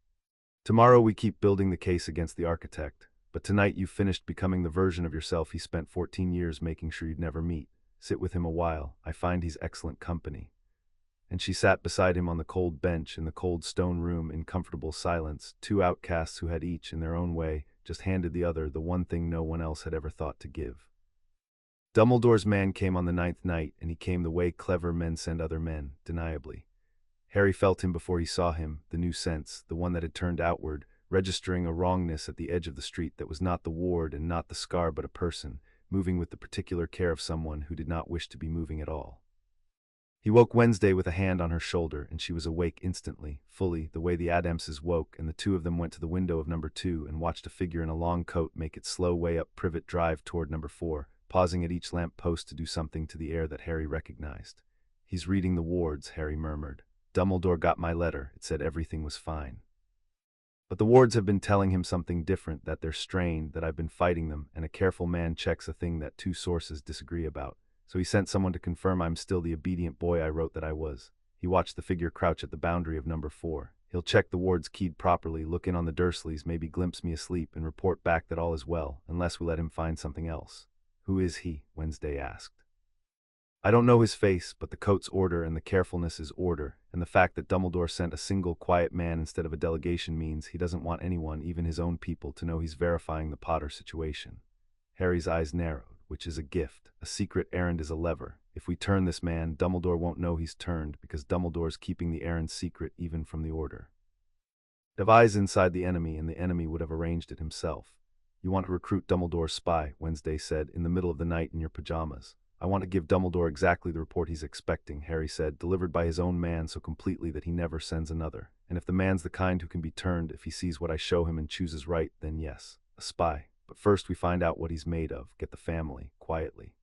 Tomorrow we keep building the case against the architect. But tonight you've finished becoming the version of yourself he spent 14 years making sure you'd never meet. Sit with him a while. I find he's excellent company. And she sat beside him on the cold bench in the cold stone room in comfortable silence, two outcasts who had each, in their own way, just handed the other the one thing no one else had ever thought to give. Dumbledore's man came on the 9th night, and he came the way clever men send other men, deniably. Harry felt him before he saw him, the new sense, the one that had turned outward, registering a wrongness at the edge of the street that was not the ward and not the scar but a person, moving with the particular care of someone who did not wish to be moving at all. He woke Wednesday with a hand on her shoulder, and she was awake instantly, fully, the way the Addamses woke, and the two of them went to the window of number 2 and watched a figure in a long coat make its slow way up Privet Drive toward number 4, pausing at each lamp post to do something to the air that Harry recognized. He's reading the wards, Harry murmured. Dumbledore got my letter. It said everything was fine. But the wards have been telling him something different, that they're strained, that I've been fighting them, and a careful man checks a thing that 2 sources disagree about. So he sent someone to confirm I'm still the obedient boy I wrote that I was. He watched the figure crouch at the boundary of number 4. He'll check the wards keyed properly, look in on the Dursleys, maybe glimpse me asleep, and report back that all is well, unless we let him find something else. Who is he? Wednesday asked. I don't know his face, but the coat's order and the carefulness is order, and the fact that Dumbledore sent a single quiet man instead of a delegation means he doesn't want anyone, even his own people, to know he's verifying the Potter situation. Harry's eyes narrowed. Which is a gift. A secret errand is a lever. If we turn this man, Dumbledore won't know he's turned, because Dumbledore's keeping the errand secret even from the Order. Have eyes inside the enemy, and the enemy would have arranged it himself. You want to recruit Dumbledore's spy, Wednesday said, in the middle of the night in your pajamas. I want to give Dumbledore exactly the report he's expecting, Harry said, delivered by his own man so completely that he never sends another. And if the man's the kind who can be turned, if he sees what I show him and chooses right, then yes, a spy. But first we find out what he's made of, get the family, quietly.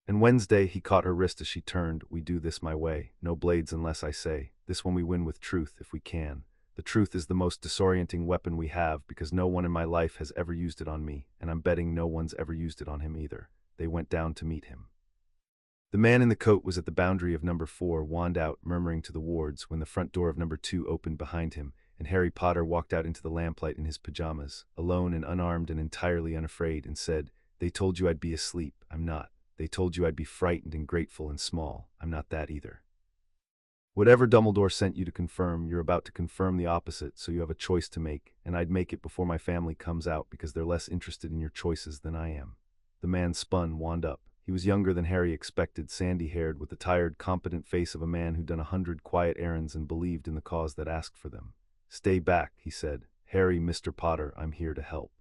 And Wednesday, he caught her wrist as she turned. We do this my way, no blades unless I say. This one we win with truth, if we can. The truth is the most disorienting weapon we have, because no one in my life has ever used it on me, and I'm betting no one's ever used it on him either. They went down to meet him. The man in the coat was at the boundary of number 4, wand out, murmuring to the wards, when the front door of number 2 opened behind him, and Harry Potter walked out into the lamplight in his pajamas, alone and unarmed and entirely unafraid, and said, They told you I'd be asleep. I'm not. They told you I'd be frightened and grateful and small. I'm not that either. Whatever Dumbledore sent you to confirm, you're about to confirm the opposite, so you have a choice to make, and I'd make it before my family comes out because they're less interested in your choices than I am. The man spun, wand up. He was younger than Harry expected, sandy-haired, with the tired, competent face of a man who'd done 100 quiet errands and believed in the cause that asked for them. Stay back, he said. Harry, Mr. Potter, I'm here to help.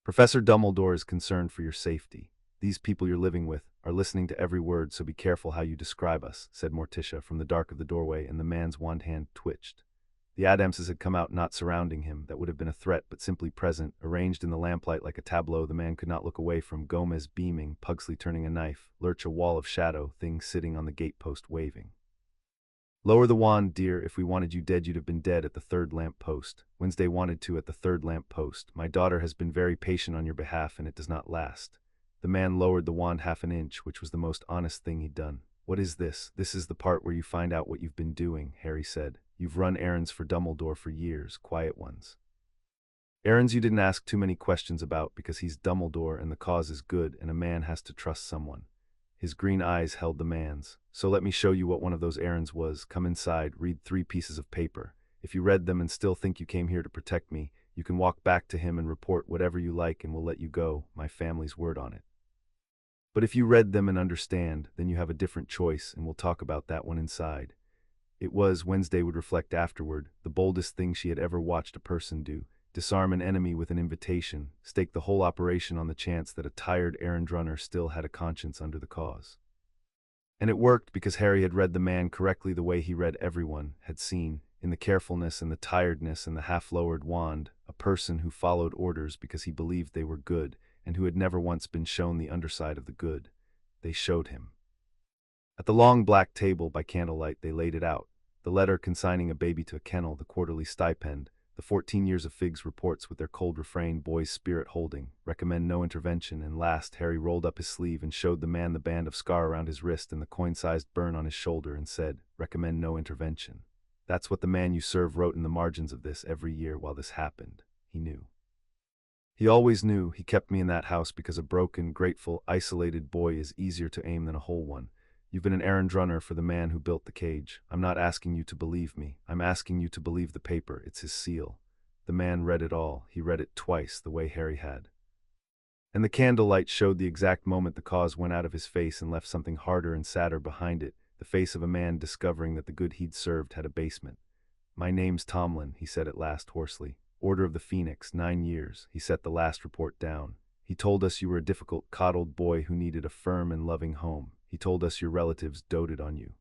Professor Dumbledore is concerned for your safety. These people you're living with are listening to every word, so be careful how you describe us, said Morticia from the dark of the doorway, and the man's wand hand twitched. The Addamses had come out, not surrounding him, that would have been a threat, but simply present, arranged in the lamplight like a tableau the man could not look away from. Gomez beaming, Pugsley turning a knife, Lurch a wall of shadow, things sitting on the gatepost waving. Lower the wand, dear. If we wanted you dead, you'd have been dead at the third lamp post. Wednesday wanted to at the third lamp post. My daughter has been very patient on your behalf, and it does not last. The man lowered the wand half an inch, which was the most honest thing he'd done. What is this? This is the part where you find out what you've been doing, Harry said. You've run errands for Dumbledore for years, quiet ones. Errands you didn't ask too many questions about because he's Dumbledore and the cause is good and a man has to trust someone. His green eyes held the man's. So let me show you what one of those errands was. Come inside, read 3 pieces of paper. If you read them and still think you came here to protect me, you can walk back to him and report whatever you like and we'll let you go, my family's word on it. But if you read them and understand, then you have a different choice and we'll talk about that one inside. It was, Wednesday would reflect afterward, the boldest thing she had ever watched a person do. Disarm an enemy with an invitation, stake the whole operation on the chance that a tired errand runner still had a conscience under the cause. And it worked because Harry had read the man correctly the way he read everyone, had seen, in the carefulness and the tiredness and the half-lowered wand, a person who followed orders because he believed they were good and who had never once been shown the underside of the good. They showed him. At the long black table by candlelight they laid it out, the letter consigning a baby to a kennel, the quarterly stipend, the 14 years of Figs reports with their cold refrain, boy's spirit holding, recommend no intervention, and last Harry rolled up his sleeve and showed the man the band of scar around his wrist and the coin-sized burn on his shoulder and said, recommend no intervention. That's what the man you serve wrote in the margins of this every year while this happened. He knew. He always knew. He kept me in that house because a broken, grateful, isolated boy is easier to aim than a whole one. You've been an errand runner for the man who built the cage. I'm not asking you to believe me. I'm asking you to believe the paper. It's his seal. The man read it all. He read it twice, the way Harry had. And the candlelight showed the exact moment the cause went out of his face and left something harder and sadder behind it, the face of a man discovering that the good he'd served had a basement. My name's Tomlin, he said at last hoarsely. Order of the Phoenix, 9 years. He set the last report down. He told us you were a difficult, coddled boy who needed a firm and loving home. He told us your relatives doted on you.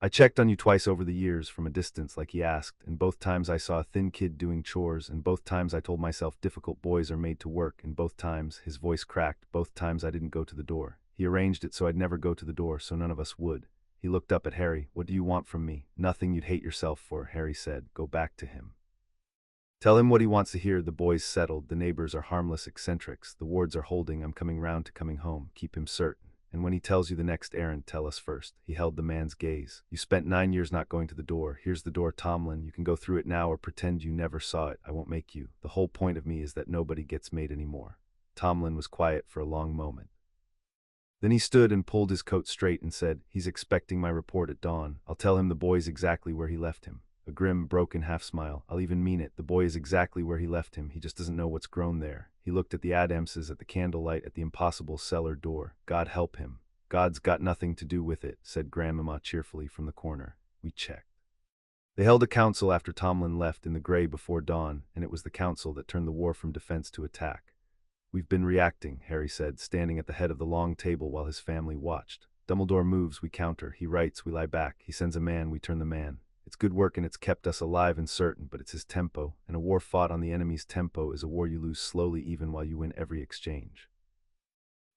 I checked on you twice over the years from a distance like he asked, and both times I saw a thin kid doing chores, and both times I told myself difficult boys are made to work, and both times, his voice cracked, both times I didn't go to the door. He arranged it so I'd never go to the door, so none of us would. He looked up at Harry. What do you want from me? Nothing you'd hate yourself for, Harry said. Go back to him. Tell him what he wants to hear. The boy's settled. The neighbors are harmless eccentrics. The wards are holding. I'm coming round to coming home. Keep him certain. And when he tells you the next errand, tell us first. He held the man's gaze. You spent 9 years not going to the door. Here's the door, Tomlin. You can go through it now or pretend you never saw it. I won't make you. The whole point of me is that nobody gets made anymore. Tomlin was quiet for a long moment. Then he stood and pulled his coat straight and said, he's expecting my report at dawn. I'll tell him the boy's exactly where he left him. A grim, broken half-smile. I'll even mean it. The boy is exactly where he left him. He just doesn't know what's grown there. He looked at the Addamses, at the candlelight, at the impossible cellar door. God help him. God's got nothing to do with it, said Grandmama cheerfully from the corner. We checked. They held a council after Tomlin left in the gray before dawn, and it was the council that turned the war from defense to attack. We've been reacting, Harry said, standing at the head of the long table while his family watched. Dumbledore moves, we counter. He writes, we lie back. He sends a man, we turn the man. It's good work and it's kept us alive and certain, but it's his tempo, and a war fought on the enemy's tempo is a war you lose slowly even while you win every exchange.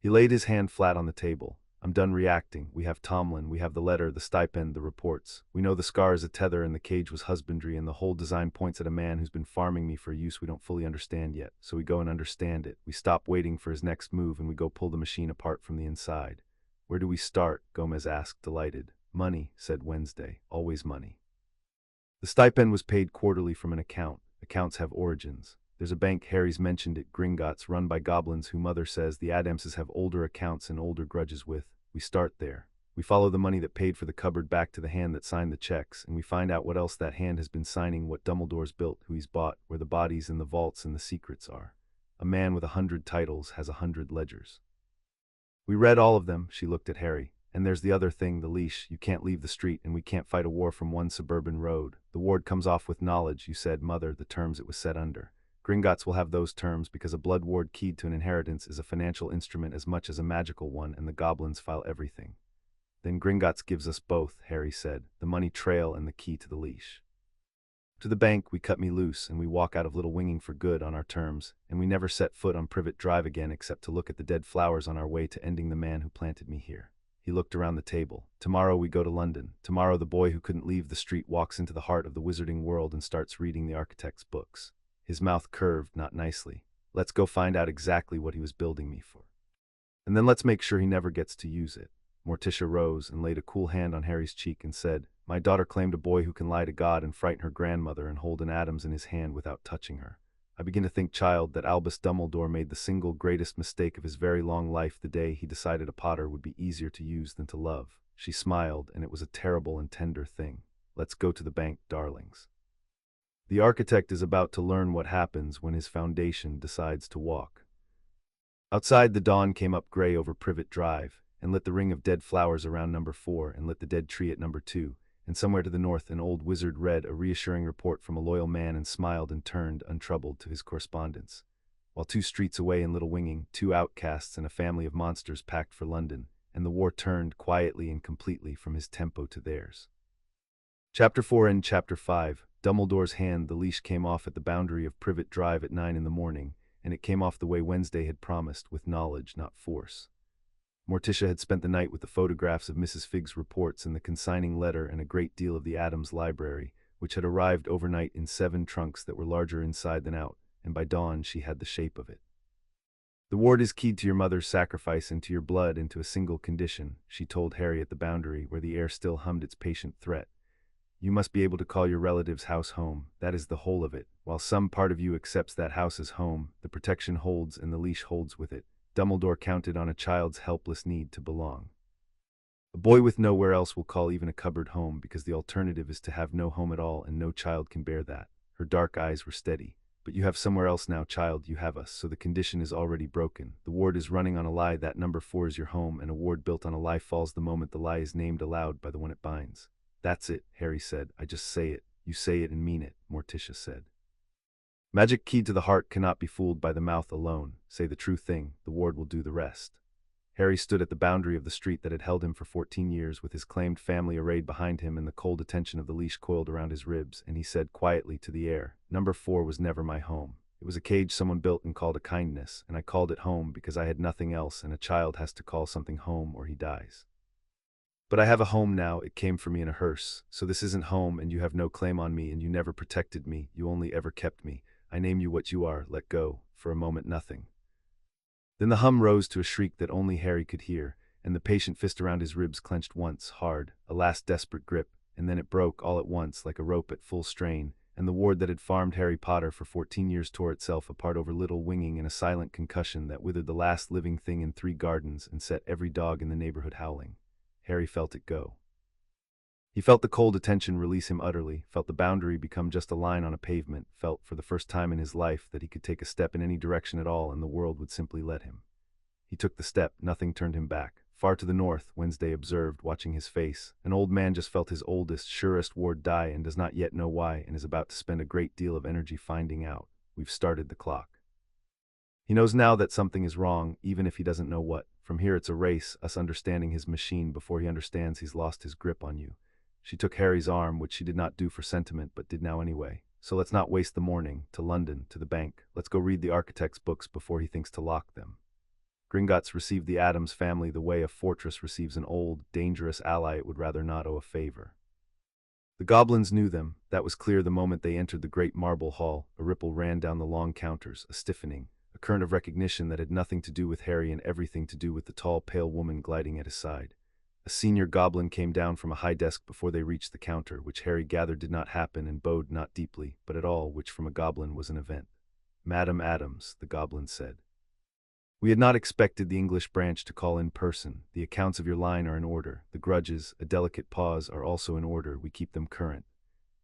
He laid his hand flat on the table. I'm done reacting. We have Tomlin, we have the letter, the stipend, the reports. We know the scar is a tether and the cage was husbandry and the whole design points at a man who's been farming me for a use we don't fully understand yet. So we go and understand it. We stop waiting for his next move and we go pull the machine apart from the inside. Where do we start? Gomez asked, delighted. Money, said Wednesday. Always money. The stipend was paid quarterly from an account. Accounts have origins. There's a bank, Harry's mentioned it, Gringotts, run by goblins who Mother says the Addamses have older accounts and older grudges with. We start there. We follow the money that paid for the cupboard back to the hand that signed the checks, and we find out what else that hand has been signing, what Dumbledore's built, who he's bought, where the bodies and the vaults and the secrets are. A man with 100 titles has 100 ledgers. We read all of them. She looked at Harry. And there's the other thing, the leash. You can't leave the street, and we can't fight a war from one suburban road. The ward comes off with knowledge, you said, Mother, the terms it was set under. Gringotts will have those terms because a blood ward keyed to an inheritance is a financial instrument as much as a magical one, and the goblins file everything. Then Gringotts gives us both, Harry said, the money trail and the key to the leash. To the bank, we cut me loose, and we walk out of Little Winging for good on our terms, and we never set foot on Privet Drive again except to look at the dead flowers on our way to ending the man who planted me here. He looked around the table. Tomorrow we go to London. Tomorrow the boy who couldn't leave the street walks into the heart of the wizarding world and starts reading the architect's books. His mouth curved, not nicely. Let's go find out exactly what he was building me for. And then let's make sure he never gets to use it. Morticia rose and laid a cool hand on Harry's cheek and said, My daughter claimed a boy who can lie to God and frighten her grandmother and hold an Addams in his hand without touching her. I begin to think, child, that Albus Dumbledore made the single greatest mistake of his very long life the day he decided a Potter would be easier to use than to love. She smiled, and it was a terrible and tender thing. Let's go to the bank, darlings. The architect is about to learn what happens when his foundation decides to walk. Outside, the dawn came up gray over Privet Drive, and lit the ring of dead flowers around number 4, and lit the dead tree at number 2, and somewhere to the north an old wizard read a reassuring report from a loyal man and smiled and turned, untroubled, to his correspondence. While 2 streets away in Little Winging, 2 outcasts and a family of monsters packed for London, and the war turned quietly and completely from his tempo to theirs. Chapter 4 and Chapter 5. Dumbledore's hand. The leash came off at the boundary of Privet Drive at 9 in the morning, and it came off the way Wednesday had promised, with knowledge, not force. Morticia had spent the night with the photographs of Mrs. Figg's reports and the consigning letter and a great deal of the Addams library, which had arrived overnight in 7 trunks that were larger inside than out, and by dawn she had the shape of it. The ward is keyed to your mother's sacrifice and to your blood into a single condition, she told Harry at the boundary, where the air still hummed its patient threat. You must be able to call your relative's house home. That is the whole of it. While some part of you accepts that house as home, the protection holds and the leash holds with it. Dumbledore counted on a child's helpless need to belong. A boy with nowhere else will call even a cupboard home, because the alternative is to have no home at all, and no child can bear that. Her dark eyes were steady. But you have somewhere else now, child, you have us, so the condition is already broken. The ward is running on a lie. That number 4 is your home, and a ward built on a lie falls the moment the lie is named aloud by the one it binds. That's it, Harry said. I just say it. You say it and mean it, Morticia said. Magic keyed to the heart cannot be fooled by the mouth alone. Say the true thing, the ward will do the rest. Harry stood at the boundary of the street that had held him for 14 years, with his claimed family arrayed behind him and the cold attention of the leash coiled around his ribs, and he said quietly to the air, Number 4 was never my home. It was a cage someone built and called a kindness, and I called it home because I had nothing else, and a child has to call something home or he dies. But I have a home now. It came for me in a hearse. So this isn't home, and you have no claim on me, and you never protected me. You only ever kept me. I name you what you are. Let go. For a moment, nothing. Then the hum rose to a shriek that only Harry could hear, and the patient fist around his ribs clenched once, hard, a last desperate grip, and then it broke all at once like a rope at full strain, and the ward that had farmed Harry Potter for 14 years tore itself apart over Little Winging in a silent concussion that withered the last living thing in 3 gardens and set every dog in the neighborhood howling. Harry felt it go. He felt the cold attention release him utterly, felt the boundary become just a line on a pavement, felt for the first time in his life that he could take a step in any direction at all and the world would simply let him. He took the step, nothing turned him back. Far to the north, Wednesday observed, watching his face, an old man just felt his oldest, surest ward die and does not yet know why, and is about to spend a great deal of energy finding out. We've started the clock. He knows now that something is wrong, even if he doesn't know what. From here it's a race, us understanding his machine before he understands he's lost his grip on you. She took Harry's arm, which she did not do for sentiment, but did now anyway. So let's not waste the morning. To London, to the bank. Let's go read the architect's books before he thinks to lock them. Gringotts received the Addams family the way a fortress receives an old, dangerous ally it would rather not owe a favor. The goblins knew them. That was clear the moment they entered the great marble hall. A ripple ran down the long counters, a stiffening, a current of recognition that had nothing to do with Harry and everything to do with the tall, pale woman gliding at his side. A senior goblin came down from a high desk before they reached the counter, which Harry gathered did not happen and bowed not deeply, but at all, which from a goblin was an event. Madam Addams, the goblin said. We had not expected the English branch to call in person. The accounts of your line are in order. The grudges, a delicate pause, are also in order. We keep them current.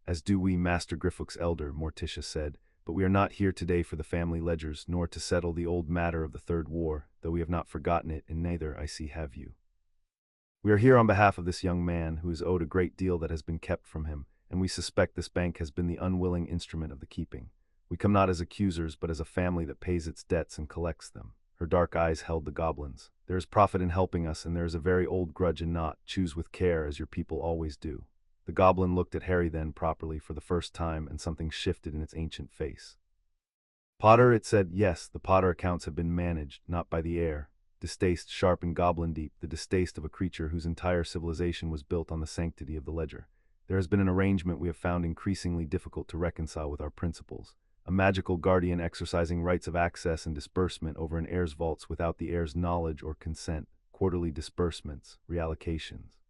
As do we, Master Griffooks elder, Morticia said. But we are not here today for the family ledgers, nor to settle the old matter of the Third War, though we have not forgotten it, and neither, I see, have you. We are here on behalf of this young man who is owed a great deal that has been kept from him, and we suspect this bank has been the unwilling instrument of the keeping. We come not as accusers, but as a family that pays its debts and collects them." Her dark eyes held the goblins. "There is profit in helping us, and there is a very old grudge in not. Choose with care, as your people always do." The goblin looked at Harry then properly for the first time, and something shifted in its ancient face. "Potter," it said, "yes, the Potter accounts have been managed, not by the heir." Distaste sharp and goblin deep, the distaste of a creature whose entire civilization was built on the sanctity of the ledger. "There has been an arrangement we have found increasingly difficult to reconcile with our principles. A magical guardian exercising rights of access and disbursement over an heir's vaults without the heir's knowledge or consent, quarterly disbursements, reallocations.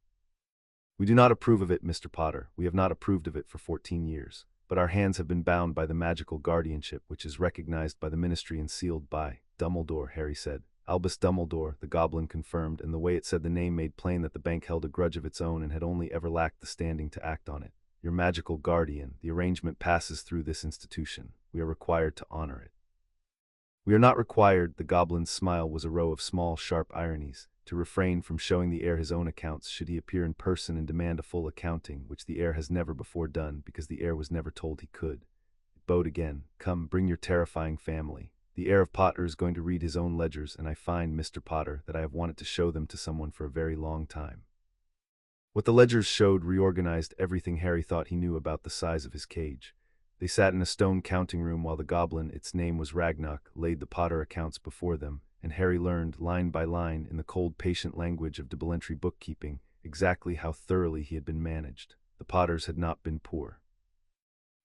We do not approve of it, Mr. Potter. We have not approved of it for 14 years. But our hands have been bound by the magical guardianship, which is recognized by the ministry and sealed by Dumbledore," Harry said. "Albus Dumbledore," the goblin confirmed, and the way it said the name made plain that the bank held a grudge of its own and had only ever lacked the standing to act on it. "Your magical guardian. The arrangement passes through this institution. We are required to honor it." "We are not required," the goblin's smile was a row of small, sharp ironies, "to refrain from showing the heir his own accounts should he appear in person and demand a full accounting, which the heir has never before done because the heir was never told he could." It bowed again. "Come, bring your terrifying family. The heir of Potter is going to read his own ledgers, and I find, Mr. Potter, that I have wanted to show them to someone for a very long time." What the ledgers showed reorganized everything Harry thought he knew about the size of his cage. They sat in a stone counting room while the goblin, its name was Ragnarok, laid the Potter accounts before them, and Harry learned, line by line, in the cold, patient language of double-entry bookkeeping, exactly how thoroughly he had been managed. The Potters had not been poor.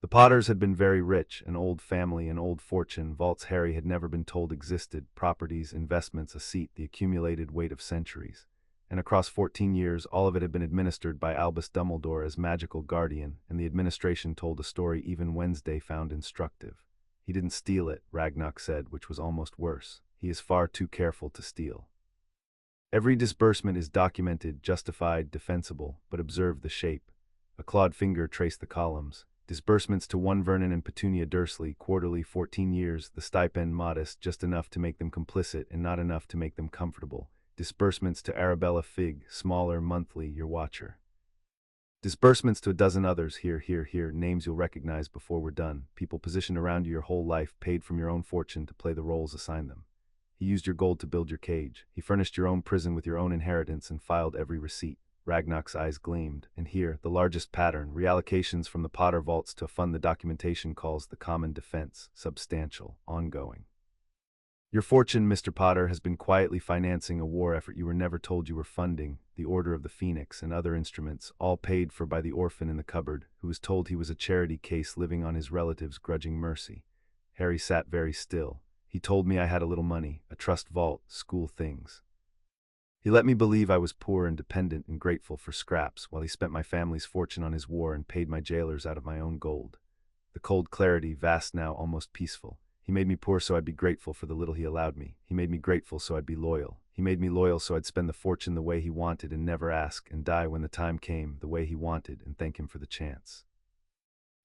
The Potters had been very rich, an old family, an old fortune, vaults Harry had never been told existed, properties, investments, a seat, the accumulated weight of centuries. And across 14 years, all of it had been administered by Albus Dumbledore as magical guardian, and the administration told a story even Wednesday found instructive. "He didn't steal it," Ragnarok said, which was almost worse. "He is far too careful to steal. Every disbursement is documented, justified, defensible, but observe the shape." A clawed finger traced the columns. "Disbursements to 1 Vernon and Petunia Dursley, quarterly, 14 years, the stipend modest, just enough to make them complicit and not enough to make them comfortable. Disbursements to Arabella Figg, smaller, monthly, your watcher. Disbursements to a dozen others, here, names you'll recognize before we're done, people positioned around you your whole life, paid from your own fortune to play the roles assigned them. He used your gold to build your cage. He furnished your own prison with your own inheritance and filed every receipt." Ragnarok's eyes gleamed. "And here, the largest pattern, reallocations from the Potter vaults to fund the documentation calls the common defense, substantial, ongoing. Your fortune, Mr. Potter, has been quietly financing a war effort you were never told you were funding, the Order of the Phoenix and other instruments, all paid for by the orphan in the cupboard, who was told he was a charity case living on his relatives' grudging mercy." Harry sat very still. "He told me I had a little money, a trust vault, school things. He let me believe I was poor and dependent and grateful for scraps, while he spent my family's fortune on his war and paid my jailers out of my own gold." The cold clarity, vast now, almost peaceful. "He made me poor so I'd be grateful for the little he allowed me. He made me grateful so I'd be loyal. He made me loyal so I'd spend the fortune the way he wanted and never ask, and die when the time came the way he wanted and thank him for the chance.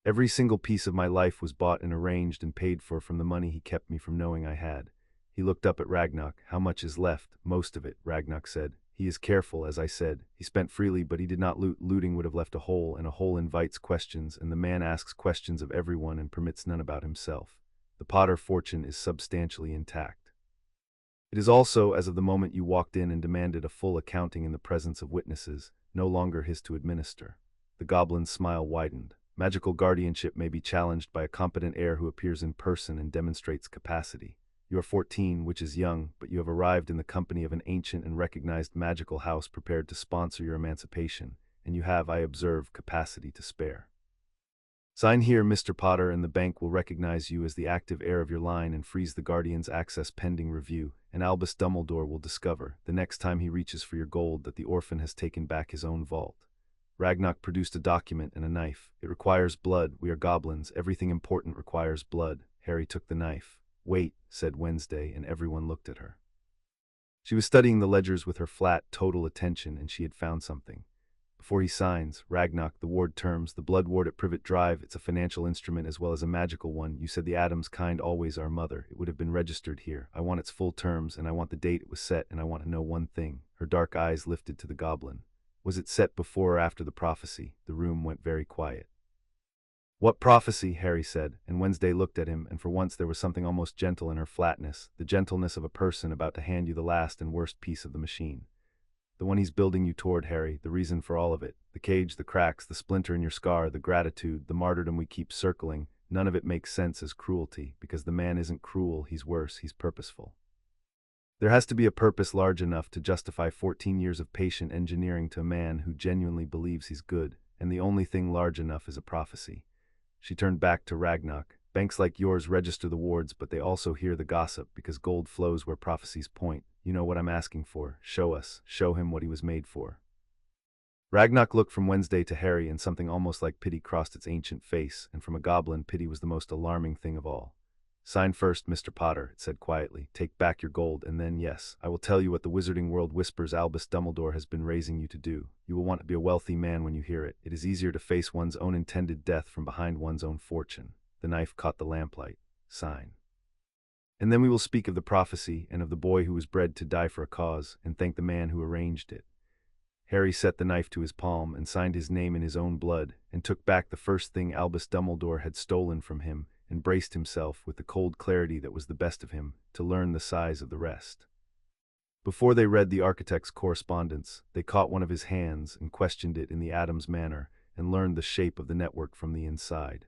Every single piece of my life was bought and arranged and paid for from the money he kept me from knowing I had." He looked up at Ragnarok. "How much is left?" "Most of it," Ragnarok said. "He is careful, as I said. He spent freely, but he did not loot. Looting would have left a hole, and a hole invites questions, and the man asks questions of everyone and permits none about himself. The Potter fortune is substantially intact. It is also, as of the moment you walked in and demanded a full accounting in the presence of witnesses, no longer his to administer." The goblin's smile widened. "Magical guardianship may be challenged by a competent heir who appears in person and demonstrates capacity. You are 14, which is young, but you have arrived in the company of an ancient and recognized magical house prepared to sponsor your emancipation, and you have, I observe, capacity to spare. Sign here, Mr. Potter, and the bank will recognize you as the active heir of your line and freeze the guardian's access pending review, and Albus Dumbledore will discover, the next time he reaches for your gold, that the orphan has taken back his own vault." Ragnarok produced a document and a knife. "It requires blood. We are goblins. Everything important requires blood." Harry took the knife. "Wait," said Wednesday, and everyone looked at her. She was studying the ledgers with her flat, total attention, and she had found something. before he signs. Ragnock, the ward terms, the blood ward at Privet Drive, it's a financial instrument as well as a magical one. You said the Addams kind always our mother. It would have been registered here. I want its full terms, and I want the date it was set, and I want to know one thing." Her dark eyes lifted to the goblin. "Was it set before or after the prophecy?" The room went very quiet. "What prophecy?" Harry said, and Wednesday looked at him, and for once there was something almost gentle in her flatness, the gentleness of a person about to hand you the last and worst piece of the machine. "The one he's building you toward, Harry, the reason for all of it. The cage, the cracks, the splinter in your scar, the gratitude, the martyrdom we keep circling, none of it makes sense as cruelty, because the man isn't cruel, he's worse, he's purposeful. There has to be a purpose large enough to justify 14 years of patient engineering to a man who genuinely believes he's good, and the only thing large enough is a prophecy." She turned back to Ragnock. "Banks like yours register the wards, but they also hear the gossip, because gold flows where prophecies point. You know what I'm asking for. Show us. Show him what he was made for." Ragnock looked from Wednesday to Harry, and something almost like pity crossed its ancient face, and from a goblin, pity was the most alarming thing of all. "Sign first, Mr. Potter," it said quietly. "Take back your gold, and then, yes, I will tell you what the wizarding world whispers Albus Dumbledore has been raising you to do. You will want to be a wealthy man when you hear it. It is easier to face one's own intended death from behind one's own fortune." The knife caught the lamplight. "Sign. And then we will speak of the prophecy, and of the boy who was bred to die for a cause, and thank the man who arranged it." Harry set the knife to his palm, and signed his name in his own blood, and took back the first thing Albus Dumbledore had stolen from him, and braced himself, with the cold clarity that was the best of him, to learn the size of the rest. Before they read the architect's correspondence, they caught one of his hands and questioned it in the Addams manner, and learned the shape of the network from the inside.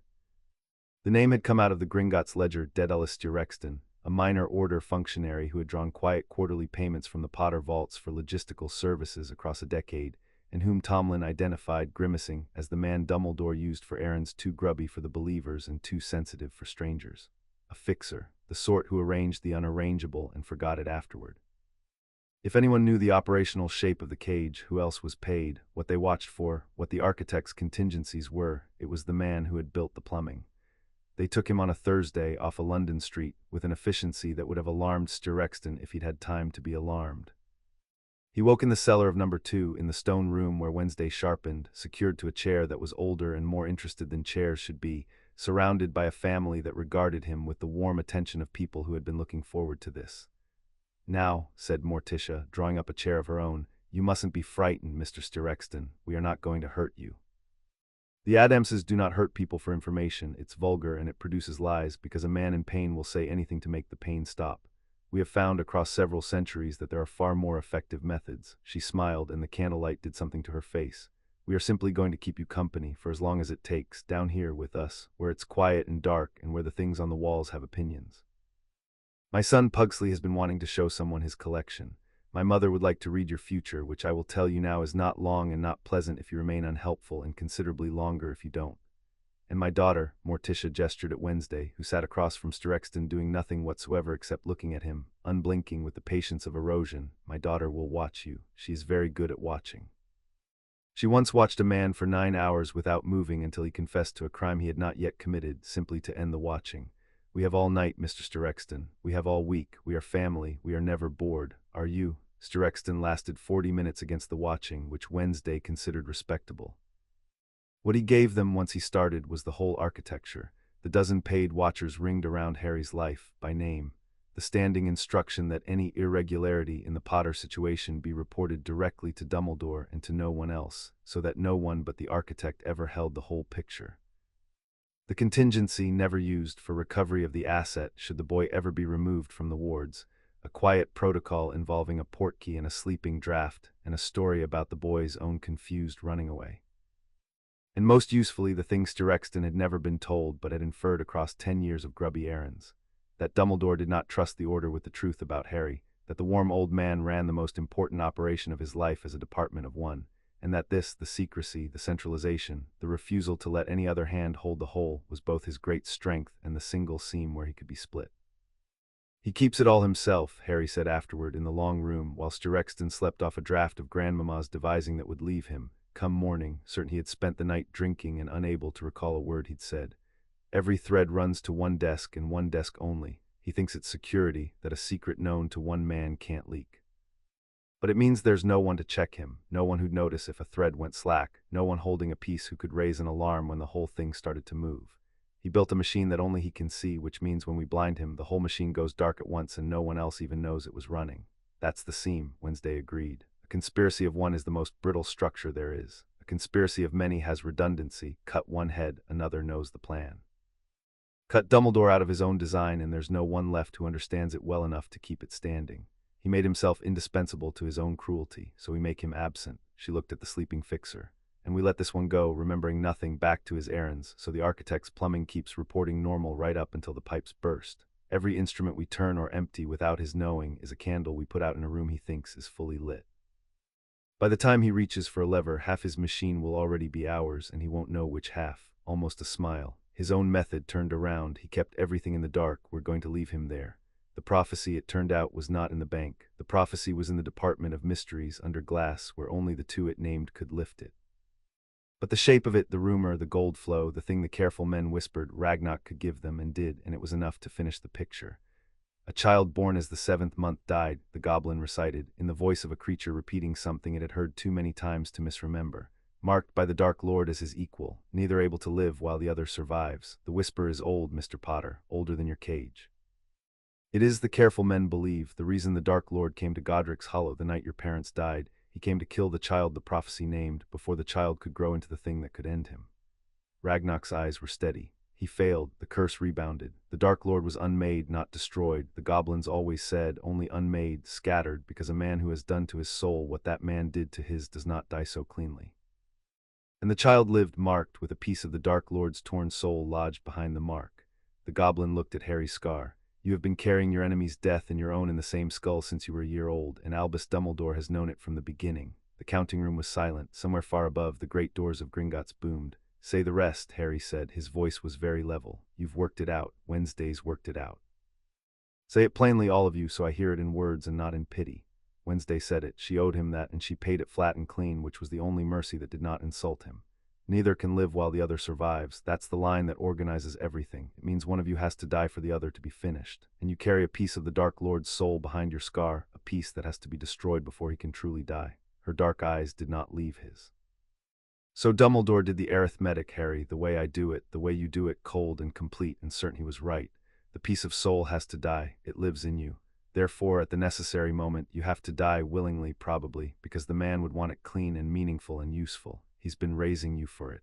The name had come out of the Gringotts ledger Daedalus Styraxton, a minor order functionary who had drawn quiet quarterly payments from the Potter vaults for logistical services across a decade, and whom Tomlin identified, grimacing, as the man Dumbledore used for errands too grubby for the believers and too sensitive for strangers. A fixer, the sort who arranged the unarrangeable and forgot it afterward. If anyone knew the operational shape of the cage, who else was paid, what they watched for, what the architect's contingencies were, it was the man who had built the plumbing. They took him on a Thursday off a London street with an efficiency that would have alarmed Styraxton if he'd had time to be alarmed. He woke in the cellar of number 2, in the stone room where Wednesday sharpened, secured to a chair that was older and more interested than chairs should be, surrounded by a family that regarded him with the warm attention of people who had been looking forward to this. "Now," said Morticia, drawing up a chair of her own, "you mustn't be frightened, Mr. Styraxton. We are not going to hurt you. The Addamses do not hurt people for information. It's vulgar and it produces lies, because a man in pain will say anything to make the pain stop. We have found across several centuries that there are far more effective methods." She smiled, and the candlelight did something to her face. "We are simply going to keep you company, for as long as it takes, down here with us, where it's quiet and dark and where the things on the walls have opinions. My son Pugsley has been wanting to show someone his collection. My mother would like to read your future, which I will tell you now is not long and not pleasant if you remain unhelpful, and considerably longer if you don't. And my daughter," Morticia gestured at Wednesday, who sat across from Styraxton doing nothing whatsoever except looking at him, unblinking with the patience of erosion, "my daughter will watch you. She is very good at watching. She once watched a man for 9 hours without moving until he confessed to a crime he had not yet committed, simply to end the watching. We have all night, Mr. Styraxton. We have all week. We are family. We are never bored. Are you?" Styraxton lasted 40 minutes against the watching, which Wednesday considered respectable. What he gave them once he started was the whole architecture. The dozen paid watchers ringed around Harry's life, by name. The standing instruction that any irregularity in the Potter situation be reported directly to Dumbledore and to no one else, so that no one but the architect ever held the whole picture. The contingency never used for recovery of the asset should the boy ever be removed from the wards. A quiet protocol involving a portkey and a sleeping draught, and a story about the boy's own confused running away. And most usefully, the thing Styraxton had never been told but had inferred across 10 years of grubby errands. That Dumbledore did not trust the Order with the truth about Harry, that the warm old man ran the most important operation of his life as a department of one, and that this, the secrecy, the centralization, the refusal to let any other hand hold the whole, was both his great strength and the single seam where he could be split. "He keeps it all himself," Harry said afterward in the long room, while Styraxton slept off a draught of Grandmamma's devising that would leave him, come morning, certain he had spent the night drinking and unable to recall a word he'd said. "Every thread runs to one desk and one desk only. He thinks it's security, that a secret known to one man can't leak." But it means there's no one to check him, no one who'd notice if a thread went slack, no one holding a piece who could raise an alarm when the whole thing started to move. He built a machine that only he can see, which means when we blind him, the whole machine goes dark at once and no one else even knows it was running. That's the seam, Wednesday agreed. A conspiracy of one is the most brittle structure there is. A conspiracy of many has redundancy. Cut one head, another knows the plan. Cut Dumbledore out of his own design and there's no one left who understands it well enough to keep it standing. He made himself indispensable to his own cruelty, so we make him absent. She looked at the sleeping fixer. And we let this one go, remembering nothing, back to his errands, so the architect's plumbing keeps reporting normal right up until the pipes burst. Every instrument we turn or empty without his knowing is a candle we put out in a room he thinks is fully lit. By the time he reaches for a lever, half his machine will already be ours, and he won't know which half. Almost a smile. His own method turned around. He kept everything in the dark. We're going to leave him there. The prophecy, it turned out, was not in the bank. The prophecy was in the Department of Mysteries, under glass, where only the two it named could lift it. But the shape of it, the rumor, the gold flow, the thing the careful men whispered Ragnar could give them and did, and it was enough to finish the picture. A child born as the 7th month died, the goblin recited, in the voice of a creature repeating something it had heard too many times to misremember. Marked by the Dark Lord as his equal, neither able to live while the other survives. The whisper is old, Mr. Potter, older than your cage. It is, the careful men believe, the reason the Dark Lord came to Godric's Hollow the night your parents died. He came to kill the child the prophecy named, before the child could grow into the thing that could end him. Ragnar's eyes were steady. He failed, the curse rebounded. The Dark Lord was unmade, not destroyed. The goblins always said, only unmade, scattered, because a man who has done to his soul what that man did to his does not die so cleanly. And the child lived, marked, with a piece of the Dark Lord's torn soul lodged behind the mark. The goblin looked at Harry's scar. You have been carrying your enemy's death and your own in the same skull since you were a year old, and Albus Dumbledore has known it from the beginning. The counting room was silent. Somewhere far above, the great doors of Gringotts boomed. Say the rest, Harry said. His voice was very level. You've worked it out. Wednesday's worked it out. Say it plainly, all of you, so I hear it in words and not in pity. Wednesday said it. She owed him that, and she paid it flat and clean, which was the only mercy that did not insult him. Neither can live while the other survives. That's the line that organizes everything. It means one of you has to die for the other to be finished. And you carry a piece of the Dark Lord's soul behind your scar, a piece that has to be destroyed before he can truly die. Her dark eyes did not leave his. So Dumbledore did the arithmetic, Harry, the way I do it, the way you do it, cold and complete, and certain he was right. The piece of soul has to die. It lives in you. Therefore, at the necessary moment, you have to die willingly, probably, because the man would want it clean and meaningful and useful. He's been raising you for it.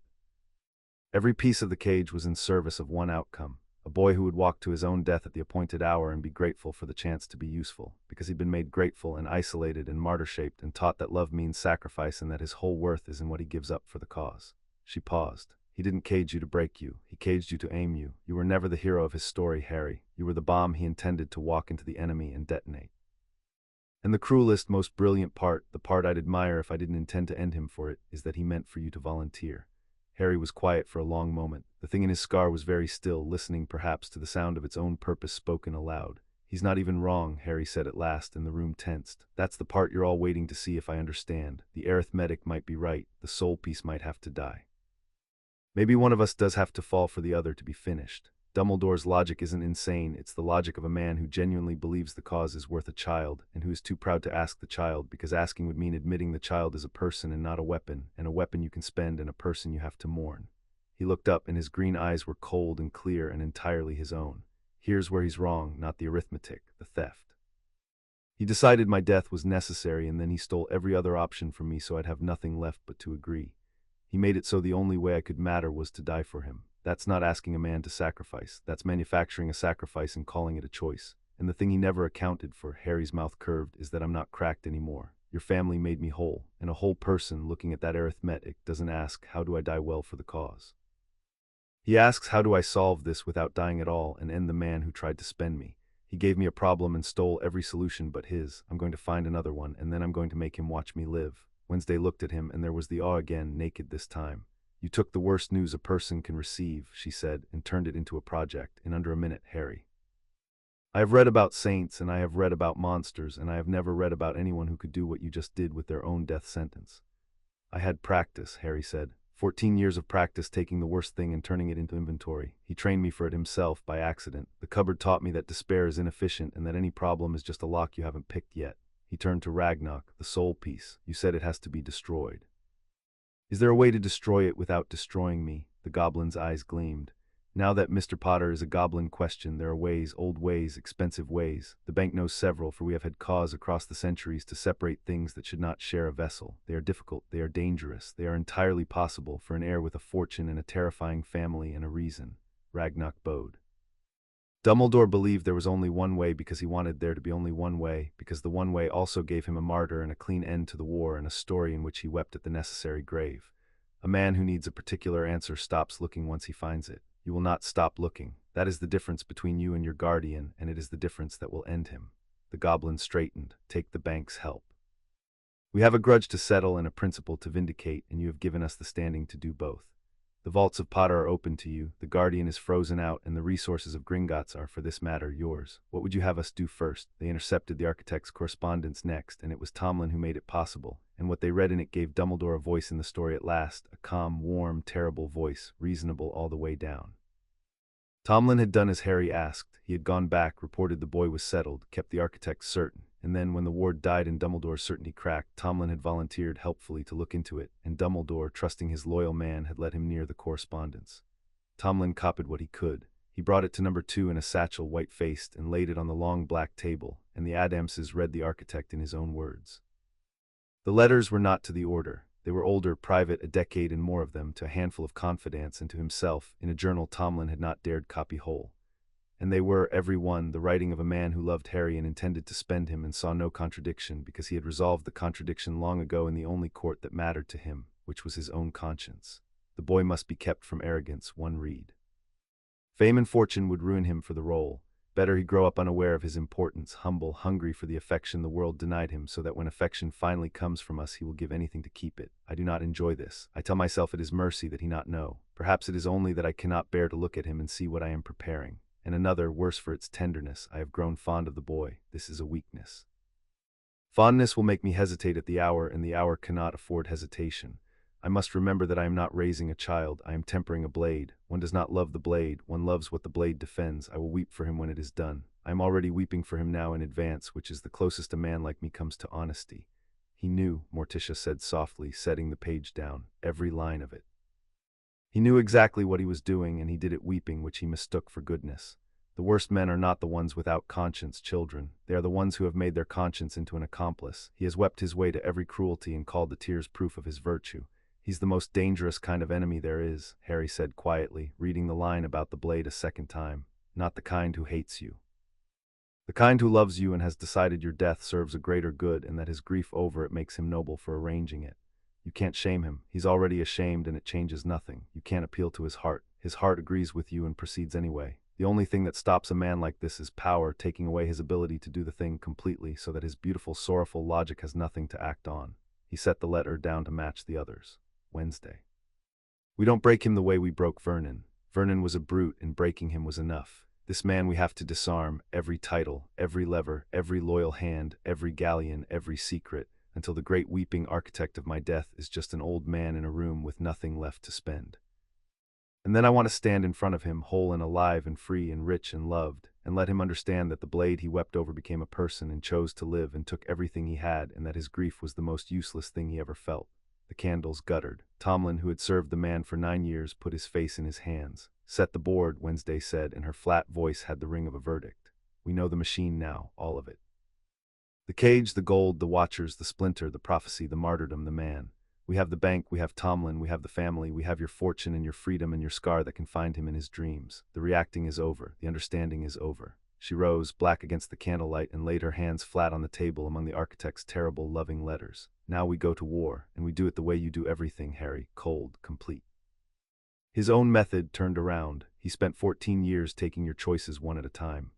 Every piece of the cage was in service of one outcome, a boy who would walk to his own death at the appointed hour and be grateful for the chance to be useful, because he'd been made grateful and isolated and martyr-shaped and taught that love means sacrifice and that his whole worth is in what he gives up for the cause. She paused. He didn't cage you to break you. He caged you to aim you. You were never the hero of his story, Harry. You were the bomb he intended to walk into the enemy and detonate. And the cruelest, most brilliant part, the part I'd admire if I didn't intend to end him for it, is that he meant for you to volunteer. Harry was quiet for a long moment. The thing in his scar was very still, listening perhaps to the sound of its own purpose spoken aloud. He's not even wrong, Harry said at last, and the room tensed. That's the part you're all waiting to see if I understand. The arithmetic might be right. The soul piece might have to die. Maybe one of us does have to fall for the other to be finished. Dumbledore's logic isn't insane. It's the logic of a man who genuinely believes the cause is worth a child, and who is too proud to ask the child, because asking would mean admitting the child is a person and not a weapon, and a weapon you can spend and a person you have to mourn. He looked up, and his green eyes were cold and clear and entirely his own. Here's where he's wrong, not the arithmetic, the theft. He decided my death was necessary, and then he stole every other option from me so I'd have nothing left but to agree. He made it so the only way I could matter was to die for him. That's not asking a man to sacrifice. That's manufacturing a sacrifice and calling it a choice. And the thing he never accounted for, Harry's mouth curved, is that I'm not cracked anymore. Your family made me whole, and a whole person looking at that arithmetic doesn't ask, how do I die well for the cause? He asks, how do I solve this without dying at all and end the man who tried to spend me? He gave me a problem and stole every solution but his. I'm going to find another one, and then I'm going to make him watch me live. Wednesday looked at him, and there was the awe again, naked this time. You took the worst news a person can receive, she said, and turned it into a project, in under a minute, Harry. I have read about saints, and I have read about monsters, and I have never read about anyone who could do what you just did with their own death sentence. I had practice, Harry said. 14 years of practice taking the worst thing and turning it into inventory. He trained me for it himself, by accident. The cupboard taught me that despair is inefficient and that any problem is just a lock you haven't picked yet. He turned to Ragnarok, the soul piece. You said it has to be destroyed. Is there a way to destroy it without destroying me? The goblin's eyes gleamed. Now that Mr. Potter is a goblin question, there are ways, old ways, expensive ways. The bank knows several, for we have had cause across the centuries to separate things that should not share a vessel. They are difficult, they are dangerous, they are entirely possible for an heir with a fortune and a terrifying family and a reason. Ragnarok bowed. Dumbledore believed there was only one way because he wanted there to be only one way, because the one way also gave him a martyr and a clean end to the war and a story in which he wept at the necessary grave. A man who needs a particular answer stops looking once he finds it. You will not stop looking. That is the difference between you and your guardian, and it is the difference that will end him. The goblin straightened. Take the bank's help. We have a grudge to settle and a principle to vindicate, and you have given us the standing to do both. The vaults of Potter are open to you, the guardian is frozen out, and the resources of Gringotts are, for this matter, yours. What would you have us do first? They intercepted the architect's correspondence next, and it was Tomlin who made it possible, and what they read in it gave Dumbledore a voice in the story at last, a calm, warm, terrible voice, reasonable all the way down. Tomlin had done as Harry asked. He had gone back, reported the boy was settled, kept the architect certain, and then, when the ward died and Dumbledore's certainty cracked, Tomlin had volunteered helpfully to look into it, and Dumbledore, trusting his loyal man, had let him near the correspondence. Tomlin copied what he could. He brought it to number 2 in a satchel, white-faced, and laid it on the long black table, and the Addamses read the architect in his own words. The letters were not to the order. They were older, private, a decade and more of them, to a handful of confidants and to himself, in a journal Tomlin had not dared copy whole. And they were, every one, the writing of a man who loved Harry and intended to spend him and saw no contradiction, because he had resolved the contradiction long ago in the only court that mattered to him, which was his own conscience. The boy must be kept from arrogance, one read. Fame and fortune would ruin him for the role. Better he grow up unaware of his importance, humble, hungry for the affection the world denied him, so that when affection finally comes from us he will give anything to keep it. I do not enjoy this. I tell myself it is mercy that he not know. Perhaps it is only that I cannot bear to look at him and see what I am preparing. And another, worse for its tenderness, I have grown fond of the boy. This is a weakness. Fondness will make me hesitate at the hour, and the hour cannot afford hesitation. I must remember that I am not raising a child, I am tempering a blade. One does not love the blade, one loves what the blade defends. I will weep for him when it is done. I am already weeping for him now in advance, which is the closest a man like me comes to honesty. He knew, Morticia said softly, setting the page down, every line of it. He knew exactly what he was doing, and he did it weeping, which he mistook for goodness. The worst men are not the ones without conscience, children. They are the ones who have made their conscience into an accomplice. He has wept his way to every cruelty and called the tears proof of his virtue. He's the most dangerous kind of enemy there is, Harry said quietly, reading the line about the blade a second time. Not the kind who hates you. The kind who loves you and has decided your death serves a greater good, and that his grief over it makes him noble for arranging it. You can't shame him. He's already ashamed, and it changes nothing. You can't appeal to his heart. His heart agrees with you and proceeds anyway. The only thing that stops a man like this is power, taking away his ability to do the thing completely, so that his beautiful, sorrowful logic has nothing to act on. He set the letter down to match the others. Wednesday. We don't break him the way we broke Vernon. Vernon was a brute, and breaking him was enough. This man we have to disarm, every title, every lever, every loyal hand, every galleon, every secret, until the great weeping architect of my death is just an old man in a room with nothing left to spend. And then I want to stand in front of him, whole and alive and free and rich and loved, and let him understand that the blade he wept over became a person and chose to live and took everything he had, and that his grief was the most useless thing he ever felt. The candles guttered. Tomlin, who had served the man for 9 years, put his face in his hands. Set the board, Wednesday said, and her flat voice had the ring of a verdict. We know the machine now, all of it. The cage, the gold, the watchers, the splinter, the prophecy, the martyrdom, the man. We have the bank, we have Tomlin, we have the family, we have your fortune and your freedom and your scar that can find him in his dreams. The reacting is over, the understanding is over. She rose, black against the candlelight, and laid her hands flat on the table among the architect's terrible, loving letters. Now we go to war, and we do it the way you do everything, Harry, cold, complete. His own method turned around. He spent 14 years taking your choices one at a time.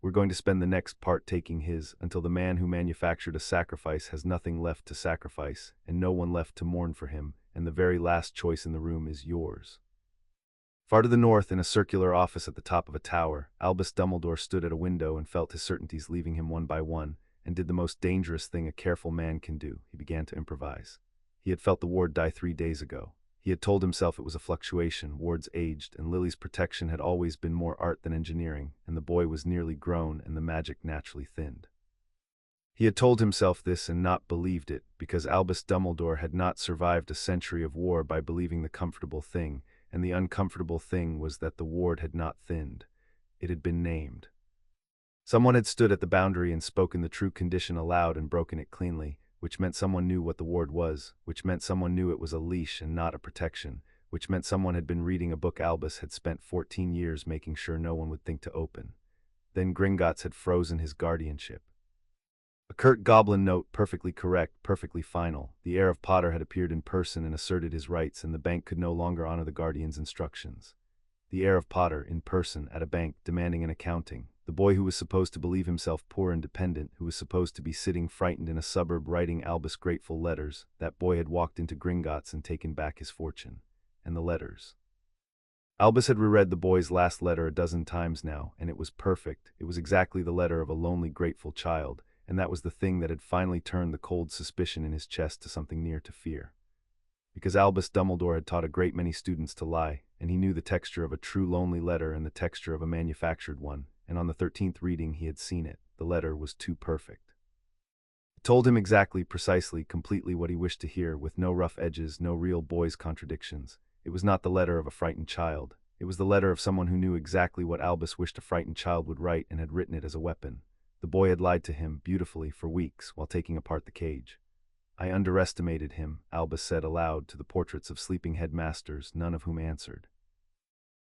We're going to spend the next part taking his, until the man who manufactured a sacrifice has nothing left to sacrifice, and no one left to mourn for him, and the very last choice in the room is yours. Far to the north, in a circular office at the top of a tower, Albus Dumbledore stood at a window and felt his certainties leaving him one by one, and did the most dangerous thing a careful man can do. He began to improvise. He had felt the ward die 3 days ago. He had told himself it was a fluctuation, wards aged, and Lily's protection had always been more art than engineering, and the boy was nearly grown and the magic naturally thinned. He had told himself this and not believed it, because Albus Dumbledore had not survived a century of war by believing the comfortable thing, and the uncomfortable thing was that the ward had not thinned. It had been named. Someone had stood at the boundary and spoken the true condition aloud and broken it cleanly, which meant someone knew what the ward was, which meant someone knew it was a leash and not a protection, which meant someone had been reading a book Albus had spent 14 years making sure no one would think to open. Then Gringotts had frozen his guardianship. A curt goblin note, perfectly correct, perfectly final. The heir of Potter had appeared in person and asserted his rights, and the bank could no longer honor the guardian's instructions. The heir of Potter, in person, at a bank, demanding an accounting. The boy who was supposed to believe himself poor and dependent, who was supposed to be sitting frightened in a suburb writing Albus grateful letters, that boy had walked into Gringotts and taken back his fortune. And the letters. Albus had reread the boy's last letter a dozen times now, and it was perfect. It was exactly the letter of a lonely, grateful child, and that was the thing that had finally turned the cold suspicion in his chest to something near to fear. Because Albus Dumbledore had taught a great many students to lie, and he knew the texture of a true lonely letter and the texture of a manufactured one, and on the 13th reading he had seen it. The letter was too perfect. It told him exactly, precisely, completely what he wished to hear, with no rough edges, no real boy's contradictions. It was not the letter of a frightened child. It was the letter of someone who knew exactly what Albus wished a frightened child would write and had written it as a weapon. The boy had lied to him, beautifully, for weeks, while taking apart the cage. I underestimated him, Albus said aloud to the portraits of sleeping headmasters, none of whom answered.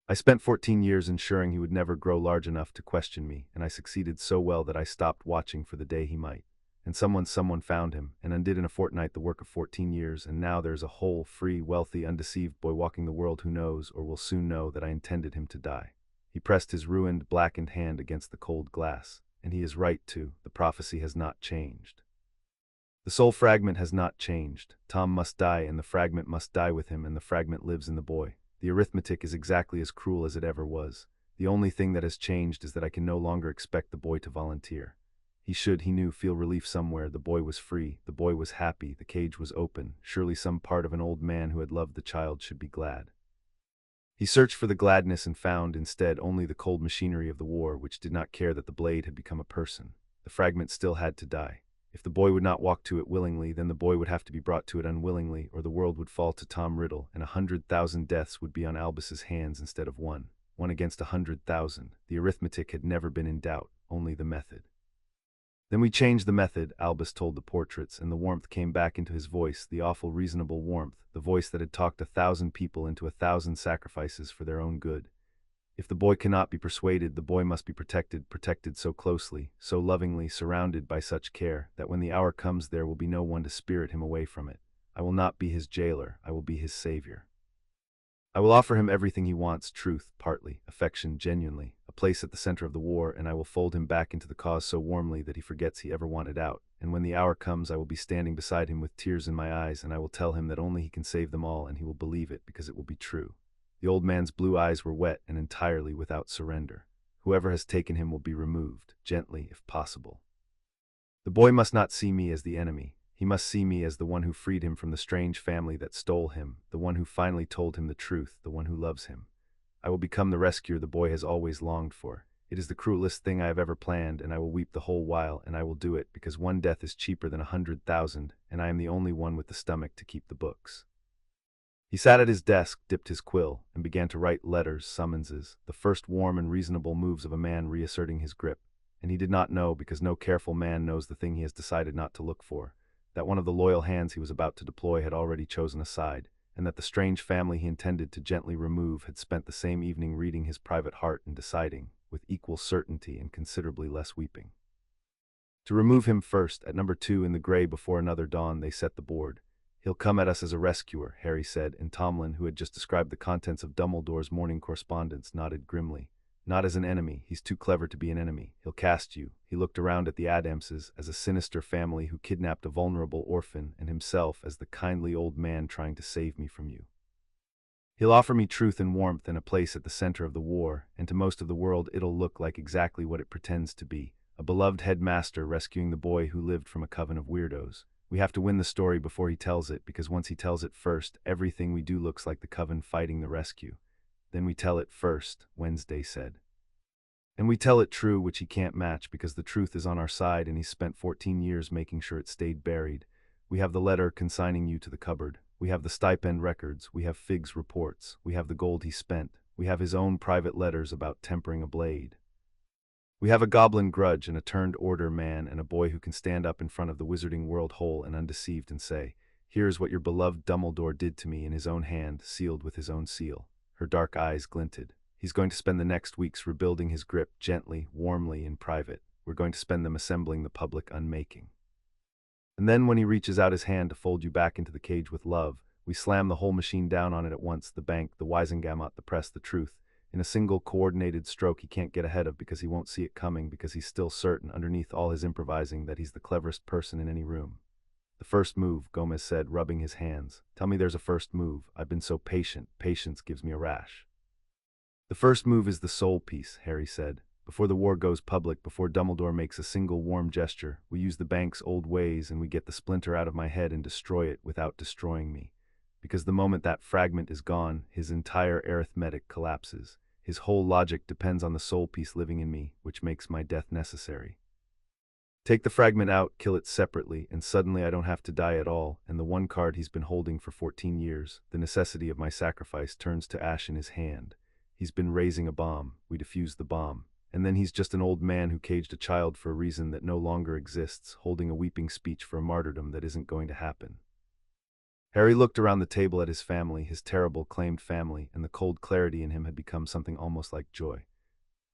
I spent 14 years ensuring he would never grow large enough to question me, and I succeeded so well that I stopped watching for the day he might. And someone found him, and undid in a fortnight the work of 14 years, and now there's a whole, free, wealthy, undeceived boy walking the world who knows, or will soon know, that I intended him to die. He pressed his ruined, blackened hand against the cold glass. And he is right too. The prophecy has not changed. The soul fragment has not changed. Tom must die, and the fragment must die with him, and the fragment lives in the boy. The arithmetic is exactly as cruel as it ever was. The only thing that has changed is that I can no longer expect the boy to volunteer. He should, he knew, feel relief somewhere. The boy was free. The boy was happy. The cage was open. Surely some part of an old man who had loved the child should be glad. He searched for the gladness and found, instead, only the cold machinery of the war, which did not care that the blade had become a person. The fragment still had to die. If the boy would not walk to it willingly, then the boy would have to be brought to it unwillingly, or the world would fall to Tom Riddle, and 100,000 deaths would be on Albus's hands instead of one. 1 against 100,000. The arithmetic had never been in doubt, only the method. Then we changed the method, Albus told the portraits, and the warmth came back into his voice, the awful reasonable warmth, the voice that had talked 1,000 people into 1,000 sacrifices for their own good. If the boy cannot be persuaded, the boy must be protected, protected so closely, so lovingly, surrounded by such care, that when the hour comes there will be no one to spirit him away from it. I will not be his jailer, I will be his savior. I will offer him everything he wants, truth, partly, affection, genuinely, a place at the center of the war, and I will fold him back into the cause so warmly that he forgets he ever wanted out. And when the hour comes, I will be standing beside him with tears in my eyes, and I will tell him that only he can save them all, and he will believe it because it will be true. The old man's blue eyes were wet and entirely without surrender. Whoever has taken him will be removed, gently if possible. The boy must not see me as the enemy. He must see me as the one who freed him from the strange family that stole him, the one who finally told him the truth, the one who loves him. I will become the rescuer the boy has always longed for. It is the cruelest thing I have ever planned, and I will weep the whole while, and I will do it, because one death is cheaper than 100,000, and I am the only one with the stomach to keep the books. He sat at his desk, dipped his quill, and began to write letters, summonses, the first warm and reasonable moves of a man reasserting his grip. And he did not know, because no careful man knows the thing he has decided not to look for, that one of the loyal hands he was about to deploy had already chosen a side, and that the strange family he intended to gently remove had spent the same evening reading his private heart and deciding, with equal certainty and considerably less weeping. To remove him first, at number 2 in the gray before another dawn, they set the board. He'll come at us as a rescuer, Harry said, and Tomlin, who had just described the contents of Dumbledore's morning correspondence, nodded grimly. Not as an enemy. He's too clever to be an enemy. He'll cast you. He looked around at the Addamses as a sinister family who kidnapped a vulnerable orphan, and himself as the kindly old man trying to save me from you. He'll offer me truth and warmth and a place at the center of the war, and to most of the world it'll look like exactly what it pretends to be. A beloved headmaster rescuing the boy who lived from a coven of weirdos. We have to win the story before he tells it, because once he tells it first, everything we do looks like the coven fighting the rescue. Then we tell it first, Wednesday said. And we tell it true, which he can't match because the truth is on our side and he's spent 14 years making sure it stayed buried. We have the letter consigning you to the cupboard. We have the stipend records. We have Fig's reports. We have the gold he spent. We have his own private letters about tempering a blade. We have a goblin grudge and a turned order man and a boy who can stand up in front of the wizarding world whole and undeceived and say, "Here's what your beloved Dumbledore did to me," in his own hand, sealed with his own seal. Her dark eyes glinted. He's going to spend the next weeks rebuilding his grip gently, warmly, in private. We're going to spend them assembling the public unmaking. And then when he reaches out his hand to fold you back into the cage with love, we slam the whole machine down on it at once, the bank, the Wisengamot, the press, the truth, in a single coordinated stroke he can't get ahead of because he won't see it coming, because he's still certain, underneath all his improvising, that he's the cleverest person in any room. The first move, Gomez said, rubbing his hands. Tell me there's a first move. I've been so patient. Patience gives me a rash. The first move is the soul piece, Harry said. Before the war goes public, before Dumbledore makes a single warm gesture, we use the bank's old ways and we get the splinter out of my head and destroy it without destroying me. Because the moment that fragment is gone, his entire arithmetic collapses. His whole logic depends on the soul piece living in me, which makes my death necessary. Take the fragment out, kill it separately, and suddenly I don't have to die at all, and the one card he's been holding for 14 years, the necessity of my sacrifice, turns to ash in his hand. He's been raising a bomb. We defuse the bomb. And then he's just an old man who caged a child for a reason that no longer exists, holding a weeping speech for a martyrdom that isn't going to happen. Harry looked around the table at his family, his terrible claimed family, and the cold clarity in him had become something almost like joy.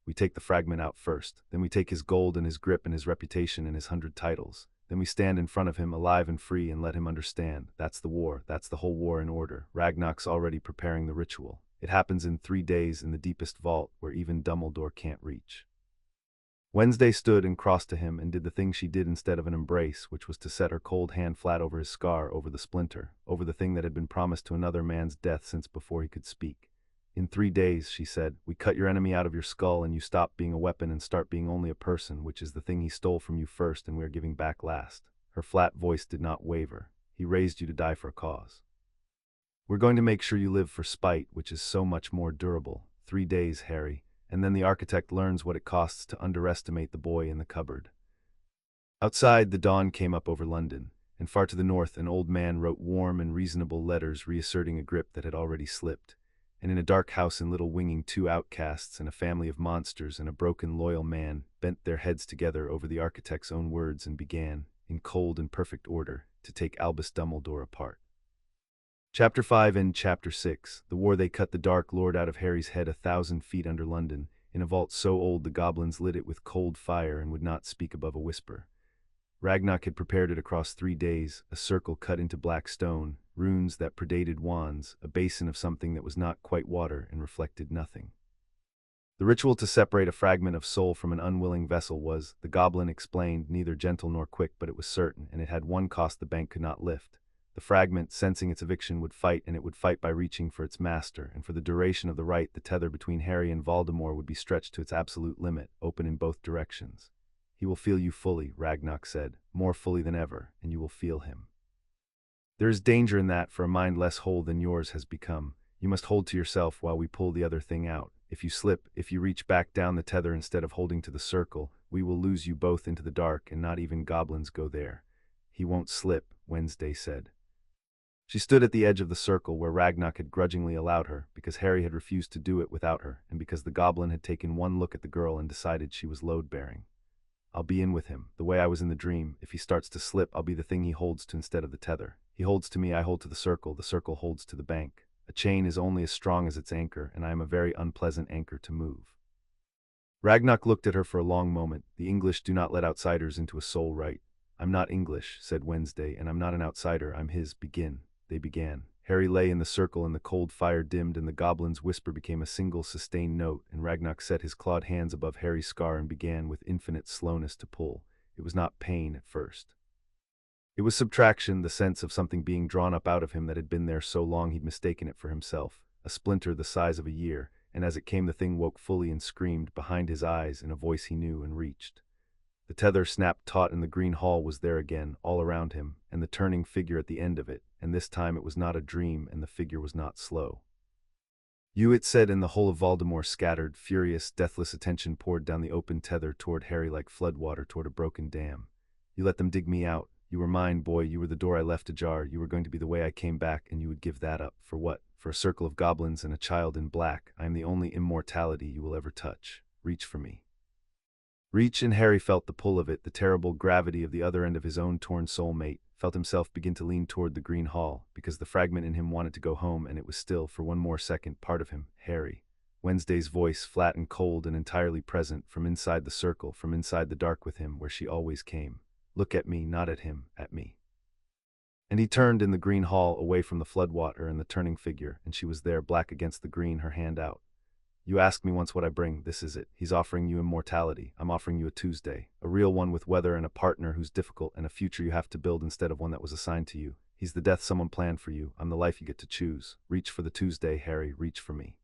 We take the fragment out first, then we take his gold and his grip and his reputation and his 100 titles. Then we stand in front of him, alive and free, and let him understand. That's the war, that's the whole war in order. Ragnarok's already preparing the ritual. It happens in 3 days in the deepest vault where even Dumbledore can't reach. Wednesday stood and crossed to him and did the thing she did instead of an embrace, which was to set her cold hand flat over his scar, over the splinter, over the thing that had been promised to another man's death since before he could speak. In 3 days, she said, we cut your enemy out of your skull and you stop being a weapon and start being only a person, which is the thing he stole from you first and we are giving back last. Her flat voice did not waver. He raised you to die for a cause. We're going to make sure you live for spite, which is so much more durable. 3 days, Harry, and then the architect learns what it costs to underestimate the boy in the cupboard. Outside, the dawn came up over London, and far to the north an old man wrote warm and reasonable letters reasserting a grip that had already slipped. And in a dark house in Little Winging, 2 outcasts and a family of monsters and a broken loyal man bent their heads together over the architect's own words and began, in cold and perfect order, to take Albus Dumbledore apart. Chapter 5 and Chapter 6, the war. They cut the Dark Lord out of Harry's head 1,000 feet under London, in a vault so old the goblins lit it with cold fire and would not speak above a whisper. Ragnarok had prepared it across 3 days, a circle cut into black stone, runes that predated wands, a basin of something that was not quite water and reflected nothing. The ritual to separate a fragment of soul from an unwilling vessel was, the goblin explained, neither gentle nor quick, but it was certain, and it had one cost the bank could not lift. The fragment, sensing its eviction, would fight, and it would fight by reaching for its master, and for the duration of the rite the tether between Harry and Voldemort would be stretched to its absolute limit, open in both directions. He will feel you fully, Ragnarok said, more fully than ever, and you will feel him. There is danger in that for a mind less whole than yours has become. You must hold to yourself while we pull the other thing out. If you slip, if you reach back down the tether instead of holding to the circle, we will lose you both into the dark, and not even goblins go there. He won't slip, Wednesday said. She stood at the edge of the circle where Ragnarok had grudgingly allowed her, because Harry had refused to do it without her, and because the goblin had taken one look at the girl and decided she was load-bearing. I'll be in with him, the way I was in the dream. If he starts to slip, I'll be the thing he holds to instead of the tether. He holds to me, I hold to the circle holds to the bank. A chain is only as strong as its anchor, and I am a very unpleasant anchor to move. Ragnarok looked at her for a long moment. The English do not let outsiders into a soul rite. I'm not English, said Wednesday, and I'm not an outsider, I'm his. Begin. They began. Harry lay in the circle and the cold fire dimmed and the goblin's whisper became a single sustained note, and Ragnarok set his clawed hands above Harry's scar and began with infinite slowness to pull. It was not pain at first. It was subtraction, the sense of something being drawn up out of him that had been there so long he'd mistaken it for himself, a splinter the size of a year, and as it came the thing woke fully and screamed behind his eyes in a voice he knew and reached. The tether snapped taut and the green hall was there again, all around him, and the turning figure at the end of it, and this time it was not a dream and the figure was not slow. You, it said, and the whole of Voldemort scattered, furious, deathless attention poured down the open tether toward Harry like floodwater toward a broken dam. You let them dig me out. You were mine, boy, you were the door I left ajar, you were going to be the way I came back, and you would give that up. For what? For a circle of goblins and a child in black. I am the only immortality you will ever touch. Reach for me. Reach, and Harry felt the pull of it, the terrible gravity of the other end of his own torn soulmate, felt himself begin to lean toward the green hall, because the fragment in him wanted to go home, and it was still, for one more second, part of him, Harry. Wednesday's voice, flat and cold and entirely present, from inside the circle, from inside the dark with him, where she always came. Look at me, not at him, at me. And he turned in the green hall, away from the floodwater and the turning figure, and she was there, black against the green, her hand out. You asked me once what I bring, this is it. He's offering you immortality. I'm offering you a Tuesday. A real one with weather and a partner who's difficult and a future you have to build instead of one that was assigned to you. He's the death someone planned for you. I'm the life you get to choose. Reach for the Tuesday, Harry, reach for me.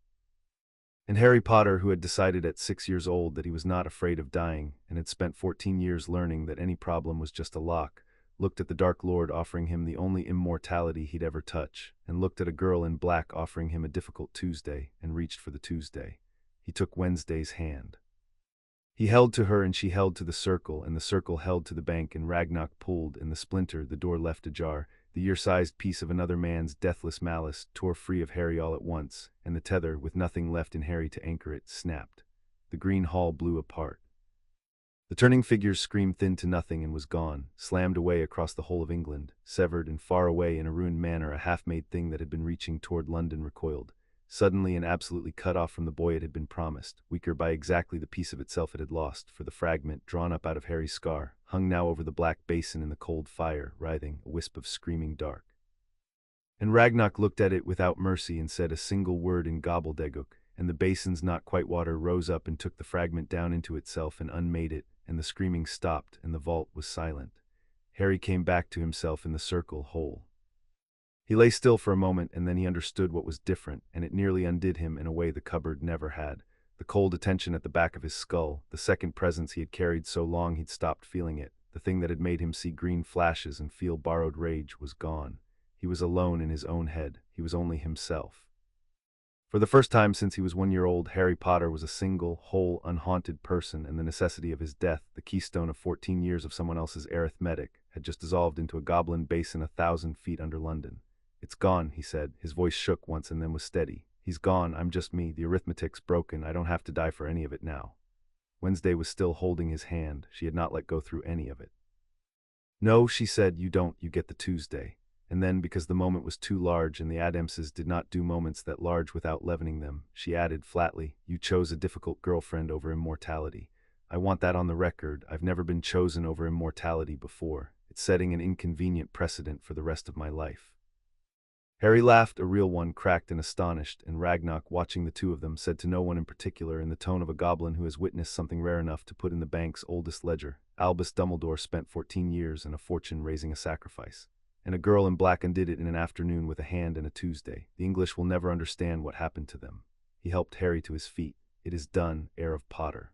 And Harry Potter, who had decided at 6 years old that he was not afraid of dying, and had spent 14 years learning that any problem was just a lock, looked at the Dark Lord offering him the only immortality he'd ever touch, and looked at a girl in black offering him a difficult Tuesday, and reached for the Tuesday. He took Wednesday's hand. He held to her and she held to the circle, and the circle held to the bank, and Ragnarok pulled, and the splinter, the door left ajar, the ear-sized piece of another man's deathless malice, tore free of Harry all at once, and the tether, with nothing left in Harry to anchor it, snapped. The green hall blew apart. The turning figure screamed thin to nothing and was gone, slammed away across the whole of England, severed and far away in a ruined manner. A half-made thing that had been reaching toward London recoiled, suddenly and absolutely cut off from the boy it had been promised, weaker by exactly the piece of itself it had lost, for the fragment, drawn up out of Harry's scar, hung now over the black basin in the cold fire, writhing, a wisp of screaming dark. And Ragnarok looked at it without mercy and said a single word in gobbledygook, and the basin's not quite water rose up and took the fragment down into itself and unmade it, and the screaming stopped, and the vault was silent. Harry came back to himself in the circle, whole. He lay still for a moment, and then he understood what was different, and it nearly undid him in a way the cupboard never had. The cold attention at the back of his skull, the second presence he had carried so long he'd stopped feeling it, the thing that had made him see green flashes and feel borrowed rage, was gone. He was alone in his own head. He was only himself. For the first time since he was 1 year old, Harry Potter was a single, whole, unhaunted person, and the necessity of his death, the keystone of 14 years of someone else's arithmetic, had just dissolved into a goblin basin 1,000 feet under London. "It's gone," he said. His voice shook once and then was steady. "He's gone. I'm just me. The arithmetic's broken. I don't have to die for any of it now." Wednesday was still holding his hand. She had not let go through any of it. "No," she said, "you don't. You get the Tuesday." And then, because the moment was too large and the Addamses did not do moments that large without leavening them, she added flatly, "You chose a difficult girlfriend over immortality. I want that on the record. I've never been chosen over immortality before. It's setting an inconvenient precedent for the rest of my life." Harry laughed, a real one, cracked and astonished, and Ragnarok, watching the two of them, said to no one in particular, in the tone of a goblin who has witnessed something rare enough to put in the bank's oldest ledger, "Albus Dumbledore spent 14 years and a fortune raising a sacrifice. And a girl in black undid it in an afternoon with a hand and a Tuesday. The English will never understand what happened to them." He helped Harry to his feet. "It is done, heir of Potter.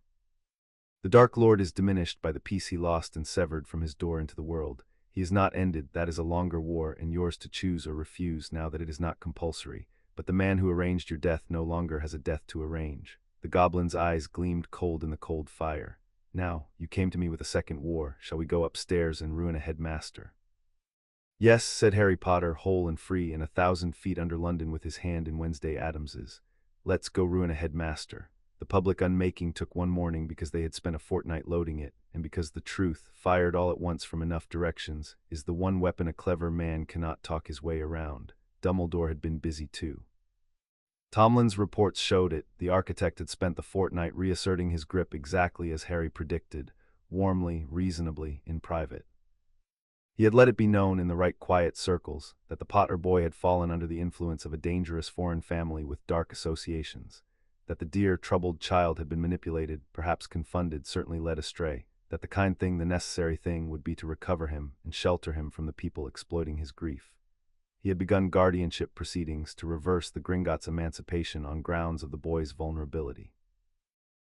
The Dark Lord is diminished by the piece he lost and severed from his door into the world. He is not ended. That is a longer war, and yours to choose or refuse now that it is not compulsory. But the man who arranged your death no longer has a death to arrange." The goblin's eyes gleamed cold in the cold fire. "Now, you came to me with a second war. Shall we go upstairs and ruin a headmaster?" "Yes," said Harry Potter, whole and free and 1,000 feet under London with his hand in Wednesday Addams's. "Let's go ruin a headmaster." The public unmaking took one morning because they had spent a fortnight loading it, and because the truth, fired all at once from enough directions, is the one weapon a clever man cannot talk his way around. Dumbledore had been busy too. Tomlin's reports showed it. The architect had spent the fortnight reasserting his grip exactly as Harry predicted, warmly, reasonably, in private. He had let it be known in the right quiet circles that the Potter boy had fallen under the influence of a dangerous foreign family with dark associations, that the dear, troubled child had been manipulated, perhaps confounded, certainly led astray, that the kind thing, the necessary thing, would be to recover him and shelter him from the people exploiting his grief. He had begun guardianship proceedings to reverse the Gringotts' emancipation on grounds of the boy's vulnerability.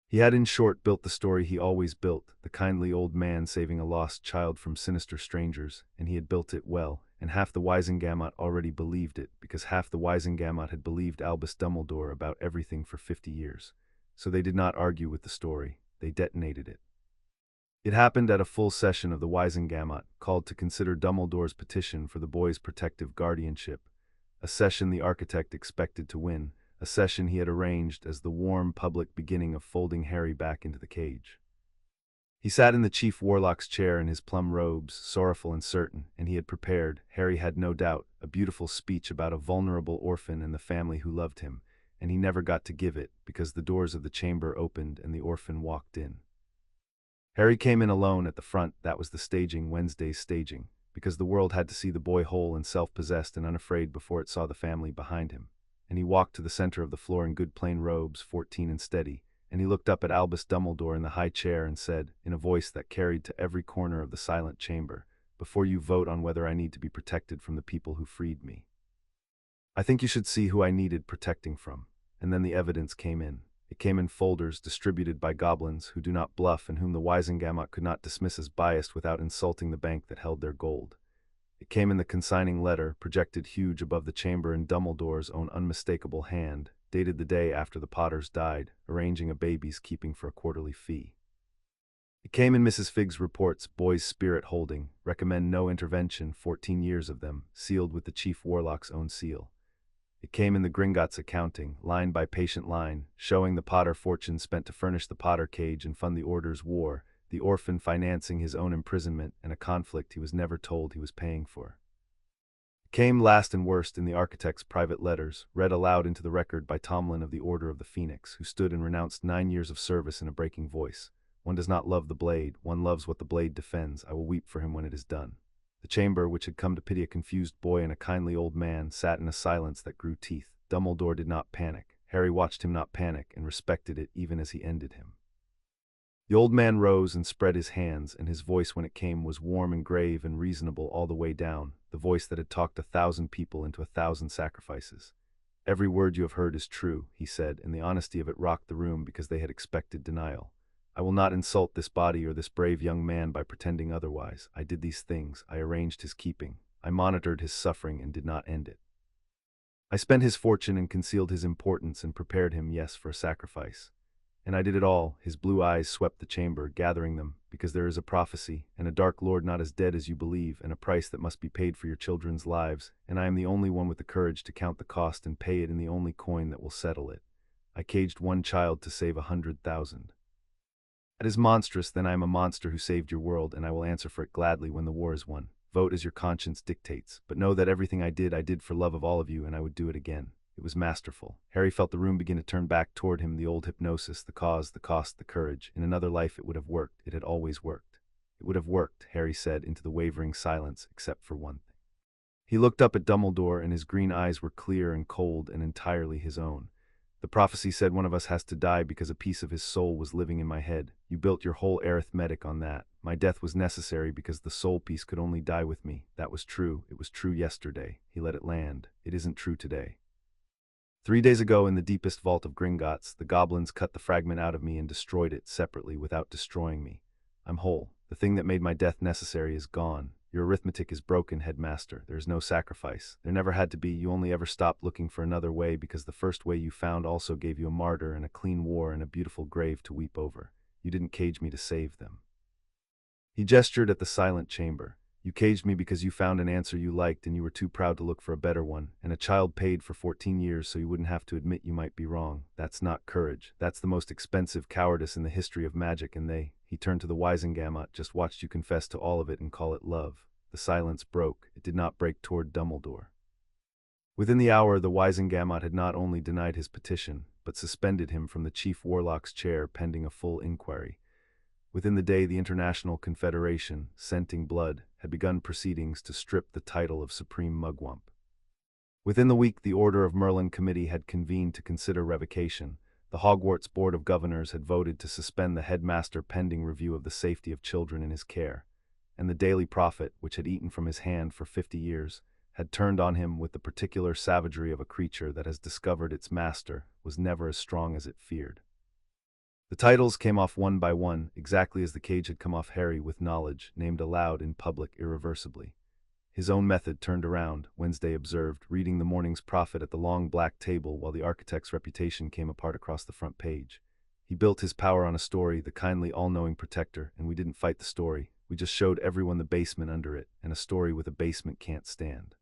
He had, in short, built the story he always built, the kindly old man saving a lost child from sinister strangers, and he had built it well, and half the Wisengamot already believed it, because half the Wisengamot had believed Albus Dumbledore about everything for 50 years. So they did not argue with the story, they detonated it. It happened at a full session of the Wisengamot, called to consider Dumbledore's petition for the boy's protective guardianship, a session the architect expected to win, a session he had arranged as the warm public beginning of folding Harry back into the cage. He sat in the chief warlock's chair in his plum robes, sorrowful and certain, and he had prepared, Harry had no doubt, a beautiful speech about a vulnerable orphan and the family who loved him, and he never got to give it, because the doors of the chamber opened and the orphan walked in. Harry came in alone at the front. That was the staging, Wednesday's staging, because the world had to see the boy whole and self-possessed and unafraid before it saw the family behind him. And he walked to the center of the floor in good plain robes, 14 and steady, and he looked up at Albus Dumbledore in the high chair and said, in a voice that carried to every corner of the silent chamber, "Before you vote on whether I need to be protected from the people who freed me, I think you should see who I needed protecting from." And then the evidence came in. It came in folders distributed by goblins who do not bluff and whom the Wisengamot could not dismiss as biased without insulting the bank that held their gold. It came in the consigning letter, projected huge above the chamber in Dumbledore's own unmistakable hand, dated the day after the Potters died, arranging a baby's keeping for a quarterly fee. It came in Mrs. Figg's reports, boy's spirit holding, recommend no intervention, 14 years of them, sealed with the chief warlock's own seal. It came in the Gringotts accounting, line by patient line, showing the Potter fortune spent to furnish the Potter cage and fund the Order's war, the orphan financing his own imprisonment and a conflict he was never told he was paying for. It came last and worst in the architect's private letters, read aloud into the record by Tomlin of the Order of the Phoenix, who stood and renounced 9 years of service in a breaking voice. "One does not love the blade, one loves what the blade defends. I will weep for him when it is done." The chamber, which had come to pity a confused boy and a kindly old man, sat in a silence that grew teeth. Dumbledore did not panic. Harry watched him not panic and respected it even as he ended him. The old man rose and spread his hands, and his voice when it came was warm and grave and reasonable all the way down, the voice that had talked 1,000 people into 1,000 sacrifices. "Every word you have heard is true," he said, and the honesty of it rocked the room because they had expected denial. "I will not insult this body or this brave young man by pretending otherwise. I did these things. I arranged his keeping. I monitored his suffering and did not end it. I spent his fortune and concealed his importance and prepared him, yes, for a sacrifice. And I did it all." His blue eyes swept the chamber, gathering them, "because there is a prophecy, and a dark lord not as dead as you believe, and a price that must be paid for your children's lives, and I am the only one with the courage to count the cost and pay it in the only coin that will settle it. I caged one child to save 100,000. That is monstrous. Then I am a monster who saved your world, and I will answer for it gladly when the war is won. Vote as your conscience dictates, but know that everything I did for love of all of you, and I would do it again." It was masterful. Harry felt the room begin to turn back toward him, the old hypnosis, the cause, the cost, the courage. In another life it would have worked. It had always worked. "It would have worked," Harry said into the wavering silence, "except for one thing." He looked up at Dumbledore, and his green eyes were clear and cold and entirely his own. "The prophecy said one of us has to die because a piece of his soul was living in my head. You built your whole arithmetic on that. My death was necessary because the soul piece could only die with me. That was true. It was true yesterday." He let it land. "It isn't true today. 3 days ago, in the deepest vault of Gringotts, the goblins cut the fragment out of me and destroyed it separately without destroying me. I'm whole. The thing that made my death necessary is gone. Your arithmetic is broken, headmaster. There is no sacrifice. There never had to be. You only ever stopped looking for another way because the first way you found also gave you a martyr and a clean war and a beautiful grave to weep over. You didn't cage me to save them." He gestured at the silent chamber. "You caged me because you found an answer you liked and you were too proud to look for a better one, and a child paid for 14 years so you wouldn't have to admit you might be wrong. That's not courage. That's the most expensive cowardice in the history of magic, and they," he turned to the Wisengamot, "just watched you confess to all of it and call it love." The silence broke. It did not break toward Dumbledore. Within the hour, the Wisengamot had not only denied his petition, but suspended him from the chief warlock's chair pending a full inquiry. Within the day, the International Confederation, scenting blood, had begun proceedings to strip the title of Supreme Mugwump. Within the week, the Order of Merlin Committee had convened to consider revocation. The Hogwarts Board of Governors had voted to suspend the headmaster pending review of the safety of children in his care. And the Daily Prophet, which had eaten from his hand for 50 years, had turned on him with the particular savagery of a creature that has discovered its master was never as strong as it feared. The titles came off one by one, exactly as the cage had come off Harry with knowledge, named aloud in public irreversibly. His own method turned around, Wednesday observed, reading the morning's prophet at the long black table while the architect's reputation came apart across the front page. He built his power on a story, the kindly all-knowing protector, and we didn't fight the story. We just showed everyone the basement under it, and a story with a basement can't stand.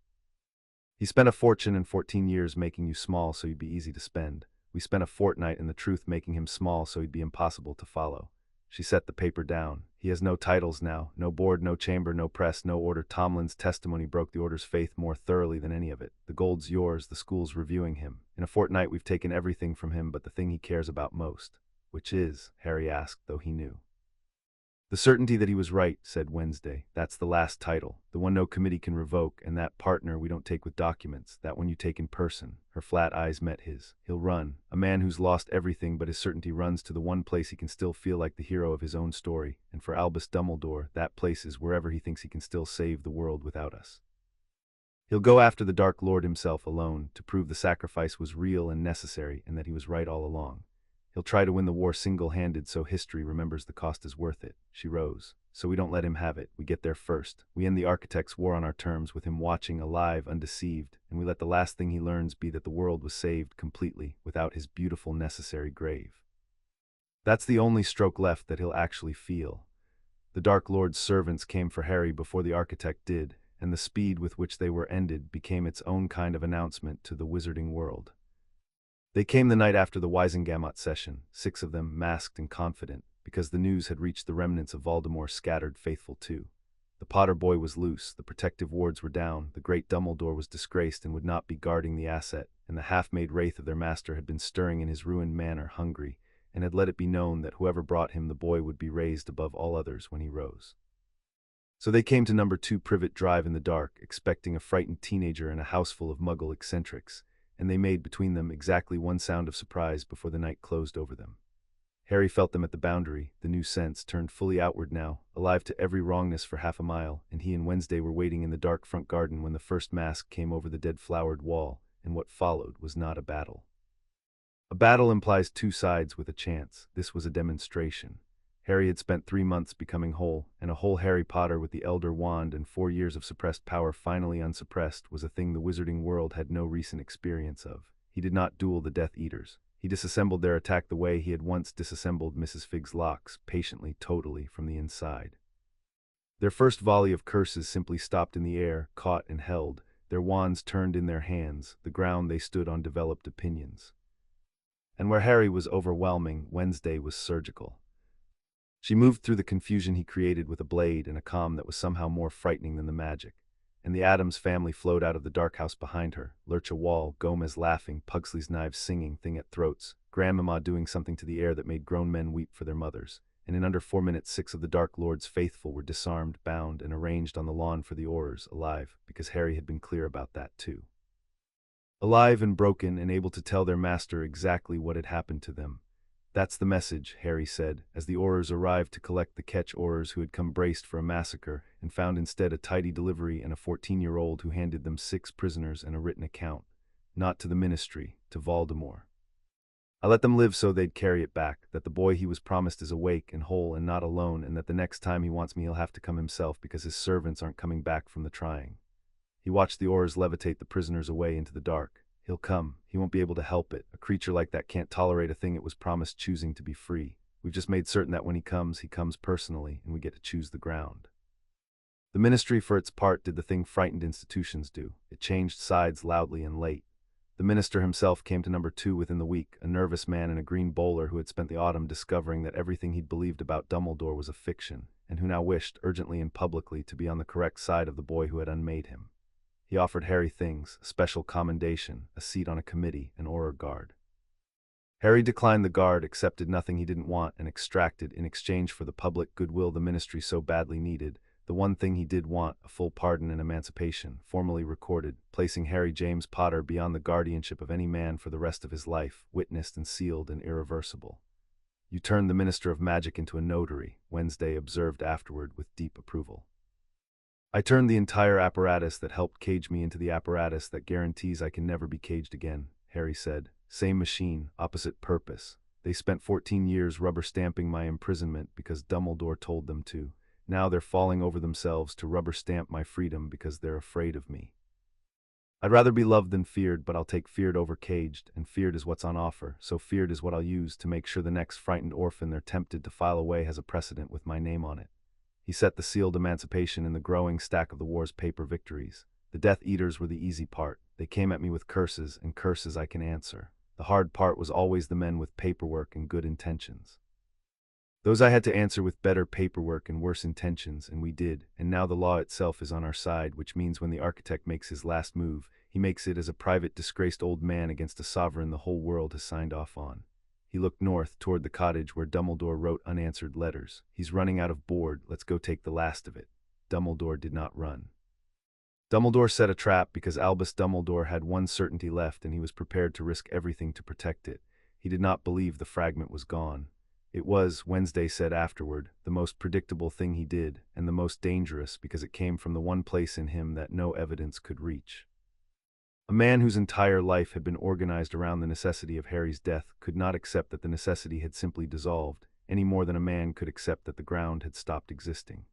He spent a fortune and 14 years making you small so you'd be easy to spend. We spent a fortnight in the truth making him small so he'd be impossible to follow. She set the paper down. He has no titles now, no board, no chamber, no press, no order. Tomlin's testimony broke the order's faith more thoroughly than any of it. The gold's yours, the school's reviewing him. In a fortnight we've taken everything from him but the thing he cares about most. Which is? Harry asked, though he knew. The certainty that he was right, said Wednesday. That's the last title, the one no committee can revoke, and that partner we don't take with documents, that one you take in person. Her flat eyes met his. He'll run. A man who's lost everything but his certainty runs to the one place he can still feel like the hero of his own story, and for Albus Dumbledore, that place is wherever he thinks he can still save the world without us. He'll go after the Dark Lord himself alone, to prove the sacrifice was real and necessary, and that he was right all along. He'll try to win the war single-handed so history remembers the cost is worth it. She rose. So we don't let him have it. We get there first. We end the architect's war on our terms with him watching, alive, undeceived, and we let the last thing he learns be that the world was saved completely without his beautiful necessary grave. That's the only stroke left that he'll actually feel. The Dark Lord's servants came for Harry before the architect did, and the speed with which they were ended became its own kind of announcement to the wizarding world. They came the night after the Wisengamot session, 6 of them, masked and confident, because the news had reached the remnants of Voldemort scattered faithful too. The Potter boy was loose, the protective wards were down, the great Dumbledore was disgraced and would not be guarding the asset, and the half-made wraith of their master had been stirring in his ruined manor hungry, and had let it be known that whoever brought him the boy would be raised above all others when he rose. So they came to number 2 Privet Drive in the dark, expecting a frightened teenager and a house full of muggle eccentrics, and they made between them exactly one sound of surprise before the night closed over them. Harry felt them at the boundary, the new sense turned fully outward now, alive to every wrongness for half a mile, and he and Wednesday were waiting in the dark front garden when the first mask came over the dead-flowered wall, and what followed was not a battle. A battle implies 2 sides with a chance. This was a demonstration. Harry had spent 3 months becoming whole, and a whole Harry Potter with the Elder Wand and 4 years of suppressed power finally unsuppressed was a thing the wizarding world had no recent experience of. He did not duel the Death Eaters. He disassembled their attack the way he had once disassembled Mrs. Fig's locks, patiently, totally, from the inside. Their first volley of curses simply stopped in the air, caught and held, their wands turned in their hands, the ground they stood on developed opinions. And where Harry was overwhelming, Wednesday was surgical. She moved through the confusion he created with a blade and a calm that was somehow more frightening than the magic. And the Addams family flowed out of the dark house behind her, Lurch a wall, Gomez laughing, Pugsley's knives singing, thing at throats, Grandmama doing something to the air that made grown men weep for their mothers. And in under 4 minutes 6 of the Dark Lord's faithful were disarmed, bound, and arranged on the lawn for the Aurors, alive, because Harry had been clear about that too. Alive and broken and able to tell their master exactly what had happened to them. That's the message, Harry said, as the Aurors arrived to collect the Ketch Aurors who had come braced for a massacre, and found instead a tidy delivery and a 14-year-old who handed them 6 prisoners and a written account. Not to the Ministry, to Voldemort. I let them live so they'd carry it back, that the boy he was promised is awake and whole and not alone, and that the next time he wants me he'll have to come himself because his servants aren't coming back from the trying. He watched the Aurors levitate the prisoners away into the dark. He'll come. He won't be able to help it. A creature like that can't tolerate a thing it was promised choosing to be free. We've just made certain that when he comes personally, and we get to choose the ground. The Ministry, for its part, did the thing frightened institutions do. It changed sides loudly and late. The minister himself came to number 2 within the week, a nervous man in a green bowler who had spent the autumn discovering that everything he'd believed about Dumbledore was a fiction, and who now wished, urgently and publicly, to be on the correct side of the boy who had unmade him. He offered Harry things, a special commendation, a seat on a committee, an Auror guard. Harry declined the guard, accepted nothing he didn't want, and extracted, in exchange for the public goodwill the Ministry so badly needed, the one thing he did want, a full pardon and emancipation, formally recorded, placing Harry James Potter beyond the guardianship of any man for the rest of his life, witnessed and sealed and irreversible. You turned the Minister of Magic into a notary, Wednesday observed afterward with deep approval. I turned the entire apparatus that helped cage me into the apparatus that guarantees I can never be caged again, Harry said. Same machine, opposite purpose. They spent 14 years rubber-stamping my imprisonment because Dumbledore told them to, Now they're falling over themselves to rubber stamp my freedom because they're afraid of me. I'd rather be loved than feared, but I'll take feared over caged, and feared is what's on offer, so feared is what I'll use to make sure the next frightened orphan they're tempted to file away has a precedent with my name on it. He set the sealed emancipation in the growing stack of the war's paper victories. The Death Eaters were the easy part. They came at me with curses, and curses I can answer. The hard part was always the men with paperwork and good intentions. Those I had to answer with better paperwork and worse intentions, and we did, and now the law itself is on our side, which means when the architect makes his last move, he makes it as a private, disgraced old man against a sovereign the whole world has signed off on. He looked north, toward the cottage where Dumbledore wrote unanswered letters. He's running out of board, let's go take the last of it. Dumbledore did not run. Dumbledore set a trap because Albus Dumbledore had one certainty left, and he was prepared to risk everything to protect it. He did not believe the fragment was gone. It was, Wednesday said afterward, the most predictable thing he did, and the most dangerous because it came from the one place in him that no evidence could reach. A man whose entire life had been organized around the necessity of Harry's death could not accept that the necessity had simply dissolved, any more than a man could accept that the ground had stopped existing.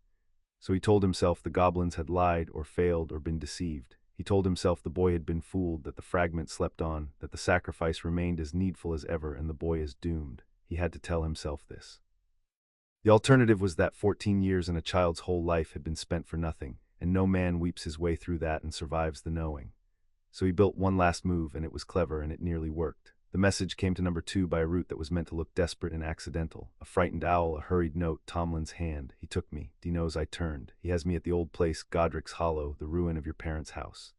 So he told himself the goblins had lied or failed or been deceived. He told himself the boy had been fooled, that the fragment slept on, that the sacrifice remained as needful as ever, and the boy is doomed. He had to tell himself this. The alternative was that 14 years and a child's whole life had been spent for nothing, and no man weeps his way through that and survives the knowing. So he built one last move, and it was clever, and it nearly worked. The message came to number 2 by a route that was meant to look desperate and accidental. A frightened owl, a hurried note, Tomlin's hand. He took me. He knows I turned. He has me at the old place, Godric's Hollow, the ruin of your parents' house.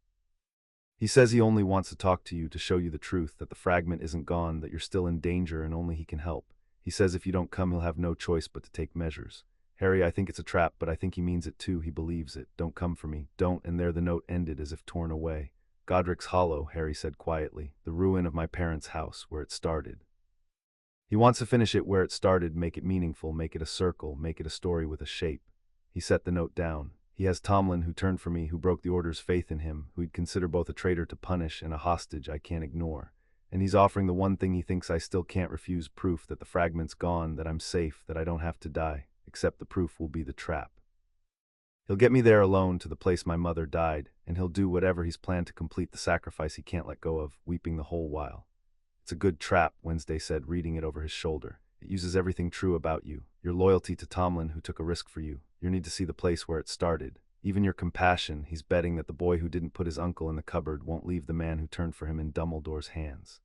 He says he only wants to talk to you to show you the truth, that the fragment isn't gone, that you're still in danger and only he can help. He says if you don't come, he'll have no choice but to take measures. Harry, I think it's a trap, but I think he means it too. He believes it. Don't come for me. Don't. And there the note ended as if torn away. Godric's Hollow, Harry said quietly, the ruin of my parents' house, where it started. He wants to finish it where it started, make it meaningful, make it a circle, make it a story with a shape. He set the note down. He has Tomlin, who turned for me, who broke the Order's faith in him, who he'd consider both a traitor to punish and a hostage I can't ignore. And he's offering the one thing he thinks I still can't refuse, proof that the fragment's gone, that I'm safe, that I don't have to die, except the proof will be the trap. He'll get me there alone to the place my mother died, and he'll do whatever he's planned to complete the sacrifice he can't let go of, weeping the whole while. It's a good trap, Wednesday said, reading it over his shoulder. It uses everything true about you, your loyalty to Tomlin, who took a risk for you, your need to see the place where it started, even your compassion. He's betting that the boy who didn't put his uncle in the cupboard won't leave the man who turned for him in Dumbledore's hands.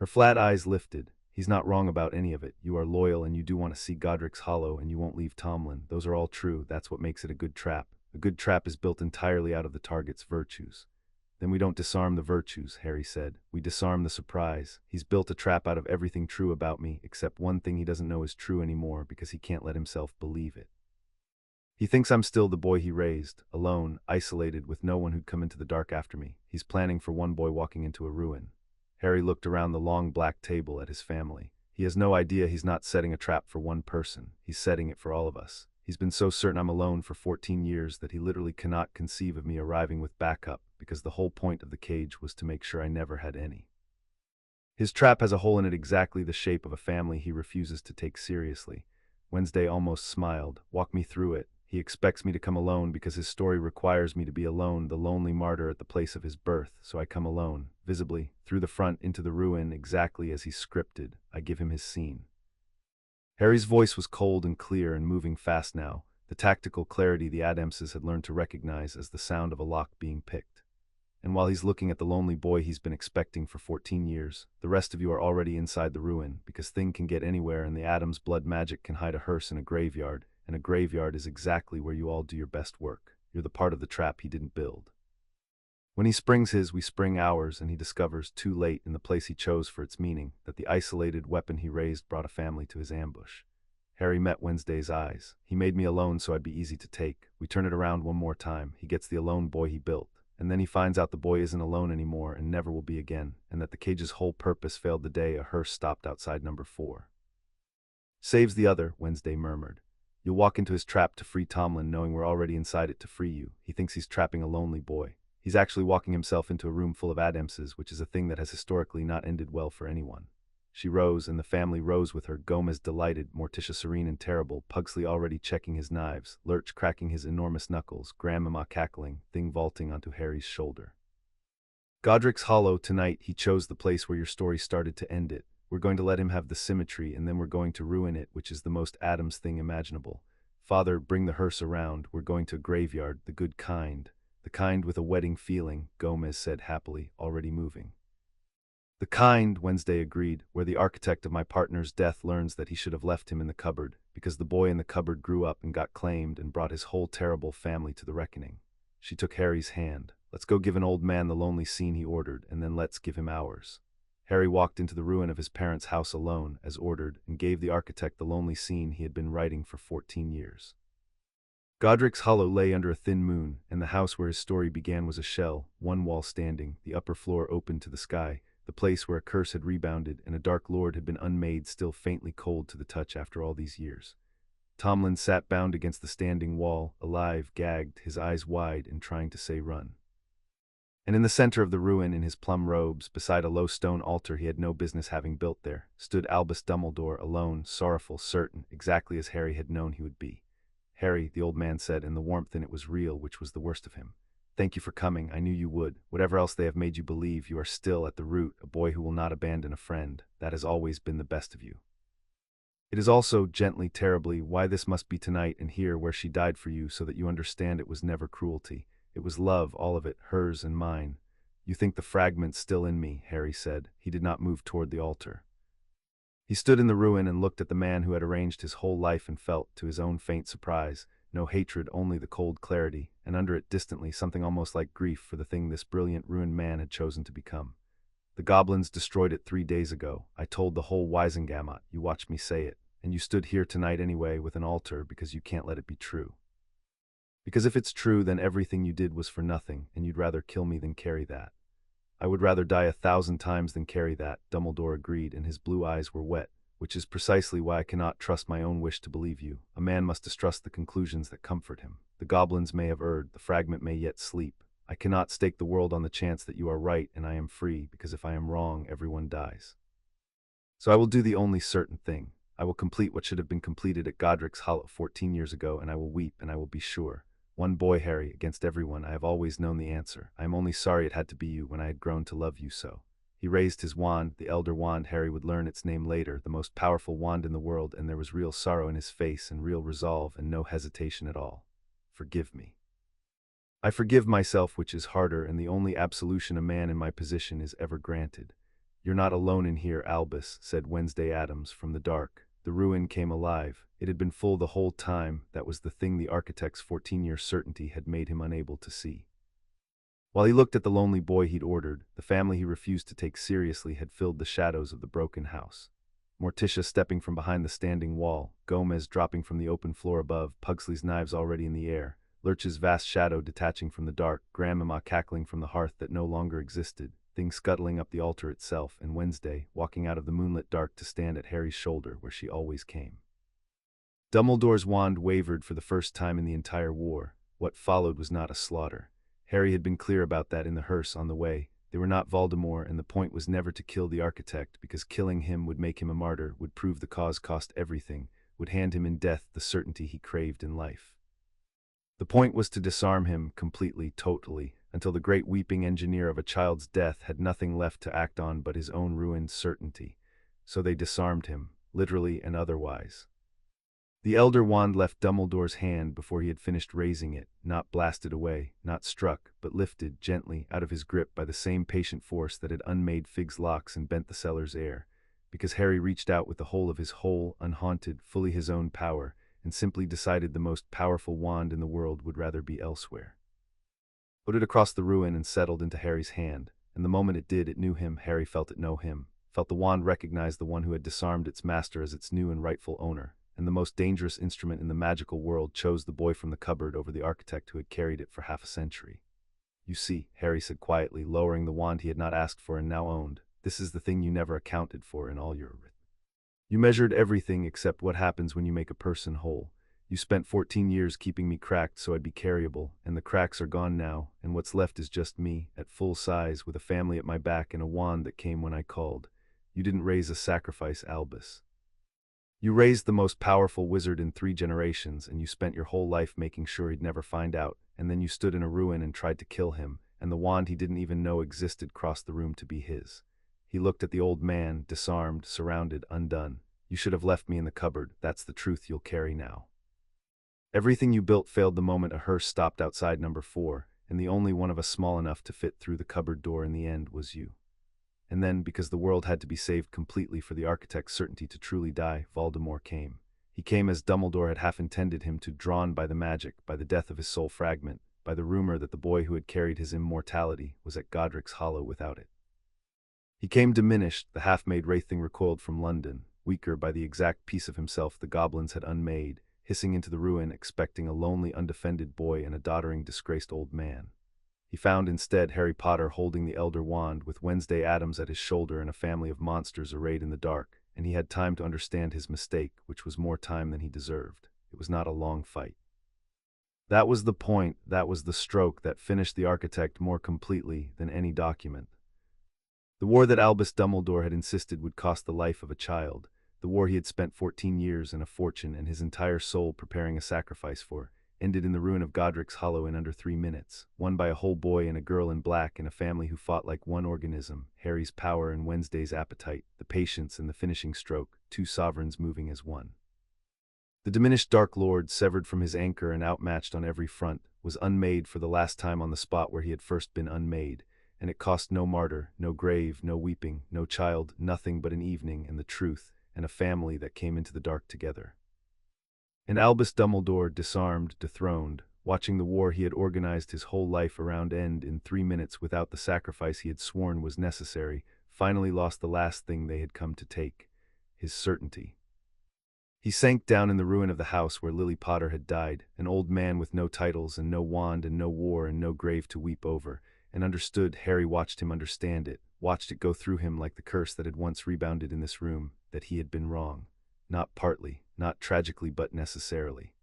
Her flat eyes lifted. He's not wrong about any of it. You are loyal and you do want to see Godric's Hollow, and you won't leave Tomlin. Those are all true. That's what makes it a good trap. A good trap is built entirely out of the target's virtues. Then we don't disarm the virtues, Harry said. We disarm the surprise. He's built a trap out of everything true about me, except one thing he doesn't know is true anymore because he can't let himself believe it. He thinks I'm still the boy he raised, alone, isolated, with no one who'd come into the dark after me. He's planning for one boy walking into a ruin. Harry looked around the long black table at his family. He has no idea he's not setting a trap for one person. He's setting it for all of us. He's been so certain I'm alone for 14 years that he literally cannot conceive of me arriving with backup, because the whole point of the cage was to make sure I never had any. His trap has a hole in it exactly the shape of a family he refuses to take seriously. Wednesday almost smiled. Walk me through it. He expects me to come alone because his story requires me to be alone, the lonely martyr at the place of his birth, so I come alone, visibly, through the front into the ruin, exactly as he scripted. I give him his scene. Harry's voice was cold and clear and moving fast now, the tactical clarity the Addamses had learned to recognize as the sound of a lock being picked. And while he's looking at the lonely boy he's been expecting for 14 years, the rest of you are already inside the ruin, because thing can get anywhere and the Addams blood magic can hide a hearse in a graveyard, and a graveyard is exactly where you all do your best work. You're the part of the trap he didn't build. When he springs his, we spring ours, and he discovers, too late, in the place he chose for its meaning, that the isolated weapon he raised brought a family to his ambush. Harry met Wednesday's eyes. He made me alone so I'd be easy to take. We turn it around one more time. He gets the alone boy he built, and then he finds out the boy isn't alone anymore and never will be again, and that the cage's whole purpose failed the day a hearse stopped outside number 4. Saves the other, Wednesday murmured. You'll walk into his trap to free Tomlin, knowing we're already inside it to free you. He thinks he's trapping a lonely boy. He's actually walking himself into a room full of Addamses, which is a thing that has historically not ended well for anyone. She rose, and the family rose with her, Gomez delighted, Morticia serene and terrible, Pugsley already checking his knives, Lurch cracking his enormous knuckles, Grandmama cackling, Thing vaulting onto Harry's shoulder. Godric's Hollow, tonight he chose the place where your story started to end it. We're going to let him have the symmetry, and then we're going to ruin it, which is the most Addams thing imaginable. Father, bring the hearse around, we're going to graveyard, the good kind. The kind with a wedding feeling, Gomez said happily, already moving. The kind, Wednesday agreed, where the architect of my partner's death learns that he should have left him in the cupboard, because the boy in the cupboard grew up and got claimed and brought his whole terrible family to the reckoning. She took Harry's hand. Let's go give an old man the lonely scene, he ordered, and then let's give him ours. Harry walked into the ruin of his parents' house alone, as ordered, and gave the architect the lonely scene he had been writing for 14 years. Godric's Hollow lay under a thin moon, and the house where his story began was a shell, one wall standing, the upper floor open to the sky, the place where a curse had rebounded and a dark lord had been unmade, still faintly cold to the touch after all these years. Tomlin sat bound against the standing wall, alive, gagged, his eyes wide and trying to say run. And in the center of the ruin, in his plum robes, beside a low stone altar he had no business having built there, stood Albus Dumbledore, alone, sorrowful, certain, exactly as Harry had known he would be. Harry, the old man said, and the warmth in it was real, which was the worst of him. Thank you for coming, I knew you would. Whatever else they have made you believe, you are still, at the root, a boy who will not abandon a friend. That has always been the best of you. It is also, gently, terribly, why this must be tonight and here where she died for you, so that you understand it was never cruelty. It was love, all of it, hers and mine. You think the fragment's still in me, Harry said. He did not move toward the altar. He stood in the ruin and looked at the man who had arranged his whole life and felt, to his own faint surprise, no hatred, only the cold clarity, and under it distantly something almost like grief for the thing this brilliant, ruined man had chosen to become. The goblins destroyed it 3 days ago. I told the whole Wisengamot, you watched me say it, and you stood here tonight anyway with an altar because you can't let it be true. Because if it's true, then everything you did was for nothing, and you'd rather kill me than carry that. I would rather die 1,000 times than carry that, Dumbledore agreed, and his blue eyes were wet, which is precisely why I cannot trust my own wish to believe you. A man must distrust the conclusions that comfort him. The goblins may have erred, the fragment may yet sleep. I cannot stake the world on the chance that you are right and I am free, because if I am wrong, everyone dies. So I will do the only certain thing. I will complete what should have been completed at Godric's Hollow 14 years ago, and I will weep, and I will be sure. One boy, Harry, against everyone. I have always known the answer. I am only sorry it had to be you when I had grown to love you so. He raised his wand, the Elder Wand. Harry would learn its name later, the most powerful wand in the world, and there was real sorrow in his face and real resolve and no hesitation at all. Forgive me. I forgive myself, which is harder, and the only absolution a man in my position is ever granted. You're not alone in here, Albus, said Wednesday Addams from the dark. The ruin came alive. It had been full the whole time. That was the thing the architect's 14-year certainty had made him unable to see. While he looked at the lonely boy he'd ordered, the family he refused to take seriously had filled the shadows of the broken house. Morticia stepping from behind the standing wall, Gomez dropping from the open floor above, Pugsley's knives already in the air, Lurch's vast shadow detaching from the dark, Grandmama cackling from the hearth that no longer existed, things scuttling up the altar itself, and Wednesday walking out of the moonlit dark to stand at Harry's shoulder where she always came. Dumbledore's wand wavered for the first time in the entire war. What followed was not a slaughter. Harry had been clear about that in the hearse on the way. They were not Voldemort, and the point was never to kill the architect, because killing him would make him a martyr, would prove the cause cost everything, would hand him in death the certainty he craved in life. The point was to disarm him completely, totally, until the great weeping engineer of a child's death had nothing left to act on but his own ruined certainty. So they disarmed him, literally and otherwise. The Elder Wand left Dumbledore's hand before he had finished raising it, not blasted away, not struck, but lifted gently out of his grip by the same patient force that had unmade Fig's locks and bent the cellar's air, because Harry reached out with the whole of his whole, unhaunted, fully his own power, and simply decided the most powerful wand in the world would rather be elsewhere. Put it across the ruin and settled into Harry's hand, and the moment it did, it knew him. Harry felt it know him, felt the wand recognize the one who had disarmed its master as its new and rightful owner, and the most dangerous instrument in the magical world chose the boy from the cupboard over the architect who had carried it for half a century. You see, Harry said quietly, lowering the wand he had not asked for and now owned, this is the thing you never accounted for in all your writ. You measured everything except what happens when you make a person whole. You spent 14 years keeping me cracked so I'd be carryable, and the cracks are gone now, and what's left is just me, at full size, with a family at my back and a wand that came when I called. You didn't raise a sacrifice, Albus. You raised the most powerful wizard in 3 generations, and you spent your whole life making sure he'd never find out, and then you stood in a ruin and tried to kill him, and the wand he didn't even know existed crossed the room to be his. He looked at the old man, disarmed, surrounded, undone. You should have left me in the cupboard. That's the truth you'll carry now. Everything you built failed the moment a hearse stopped outside number 4, and the only one of us small enough to fit through the cupboard door in the end was you. And then, because the world had to be saved completely for the architect's certainty to truly die, Voldemort came. He came as Dumbledore had half intended him to, drawn by the magic, by the death of his soul fragment, by the rumor that the boy who had carried his immortality was at Godric's Hollow without it. He came diminished, the half-made wraithing recoiled from London, weaker by the exact piece of himself the goblins had unmade, hissing into the ruin, expecting a lonely, undefended boy and a doddering, disgraced old man. He found instead Harry Potter holding the Elder Wand, with Wednesday Addams at his shoulder and a family of monsters arrayed in the dark, and he had time to understand his mistake, which was more time than he deserved. It was not a long fight. That was the point, that was the stroke that finished the architect more completely than any document. The war that Albus Dumbledore had insisted would cost the life of a child, the war he had spent 14 years and a fortune and his entire soul preparing a sacrifice for, ended in the ruin of Godric's Hollow in under 3 minutes, won by a whole boy and a girl in black in a family who fought like one organism, Harry's power and Wednesday's appetite, the patience and the finishing stroke, 2 sovereigns moving as one. The diminished Dark Lord, severed from his anchor and outmatched on every front, was unmade for the last time on the spot where he had first been unmade, and it cost no martyr, no grave, no weeping, no child, nothing but an evening and the truth, and a family that came into the dark together. And Albus Dumbledore, disarmed, dethroned, watching the war he had organized his whole life around end in 3 minutes without the sacrifice he had sworn was necessary, finally lost the last thing they had come to take, his certainty. He sank down in the ruin of the house where Lily Potter had died, an old man with no titles and no wand and no war and no grave to weep over, and understood. Harry watched him understand it, watched it go through him like the curse that had once rebounded in this room, that he had been wrong. Not partly, not tragically, but necessarily.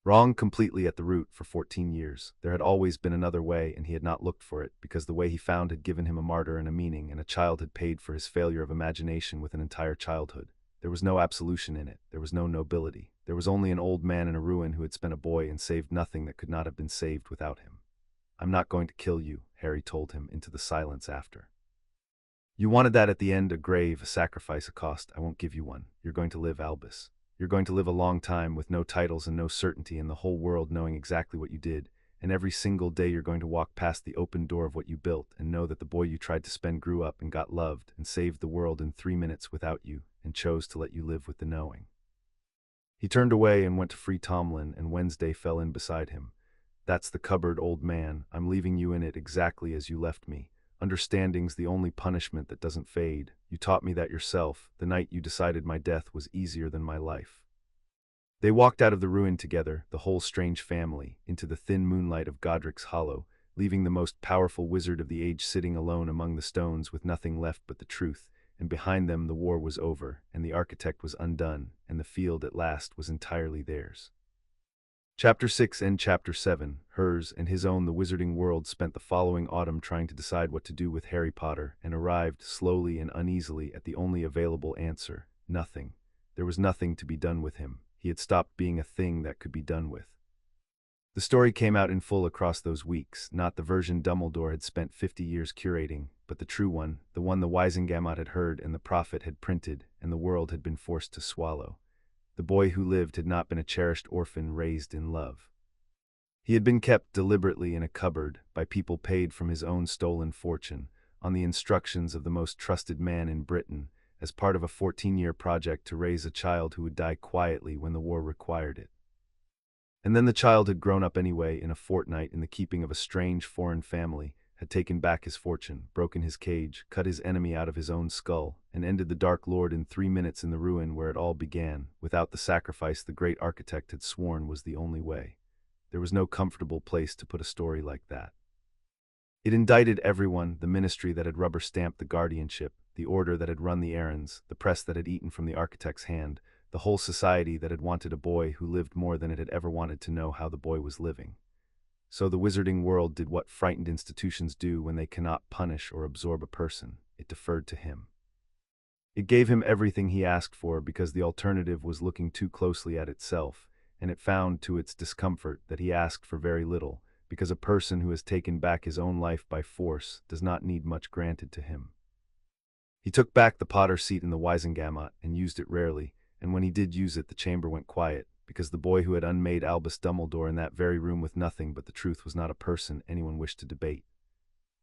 Wrong completely at the root for 14 years. There had always been another way, and he had not looked for it, because the way he found had given him a martyr and a meaning, and a child had paid for his failure of imagination with an entire childhood. There was no absolution in it. There was no nobility. There was only an old man in a ruin who had spent a boy and saved nothing that could not have been saved without him. "I'm not going to kill you," Harry told him into the silence after. "You wanted that at the end, a grave, a sacrifice, a cost. I won't give you one. You're going to live, Albus. You're going to live a long time with no titles and no certainty, and the whole world knowing exactly what you did, and every single day you're going to walk past the open door of what you built and know that the boy you tried to spend grew up and got loved and saved the world in 3 minutes without you, and chose to let you live with the knowing." He turned away and went to free Tomlin, and Wednesday fell in beside him. "That's the cupboard, old man. I'm leaving you in it exactly as you left me. Understanding's the only punishment that doesn't fade. You taught me that yourself, the night you decided my death was easier than my life." They walked out of the ruin together, the whole strange family, into the thin moonlight of Godric's Hollow, leaving the most powerful wizard of the age sitting alone among the stones with nothing left but the truth, and behind them the war was over, and the architect was undone, and the field at last was entirely theirs. Chapter 6 and Chapter 7, hers and his own. The wizarding world spent the following autumn trying to decide what to do with Harry Potter, and arrived, slowly and uneasily, at the only available answer: nothing. There was nothing to be done with him. He had stopped being a thing that could be done with. The story came out in full across those weeks, not the version Dumbledore had spent 50 years curating, but the true one, the one the Wisengamot had heard and the prophet had printed, and the world had been forced to swallow. The boy who lived had not been a cherished orphan raised in love. He had been kept deliberately in a cupboard by people paid from his own stolen fortune, on the instructions of the most trusted man in Britain, as part of a 14-year project to raise a child who would die quietly when the war required it. And then the child had grown up anyway in a fortnight in the keeping of a strange foreign family, had taken back his fortune, broken his cage, cut his enemy out of his own skull, and ended the Dark Lord in 3 minutes in the ruin where it all began, without the sacrifice the great architect had sworn was the only way. There was no comfortable place to put a story like that. It indicted everyone: the ministry that had rubber-stamped the guardianship, the order that had run the errands, the press that had eaten from the architect's hand, the whole society that had wanted a boy who lived more than it had ever wanted to know how the boy was living. So the wizarding world did what frightened institutions do when they cannot punish or absorb a person: it deferred to him. It gave him everything he asked for because the alternative was looking too closely at itself, and it found to its discomfort that he asked for very little, because a person who has taken back his own life by force does not need much granted to him. He took back the Potter's seat in the Wisengamot and used it rarely, and when he did use it the chamber went quiet, because the boy who had unmade Albus Dumbledore in that very room with nothing but the truth was not a person anyone wished to debate.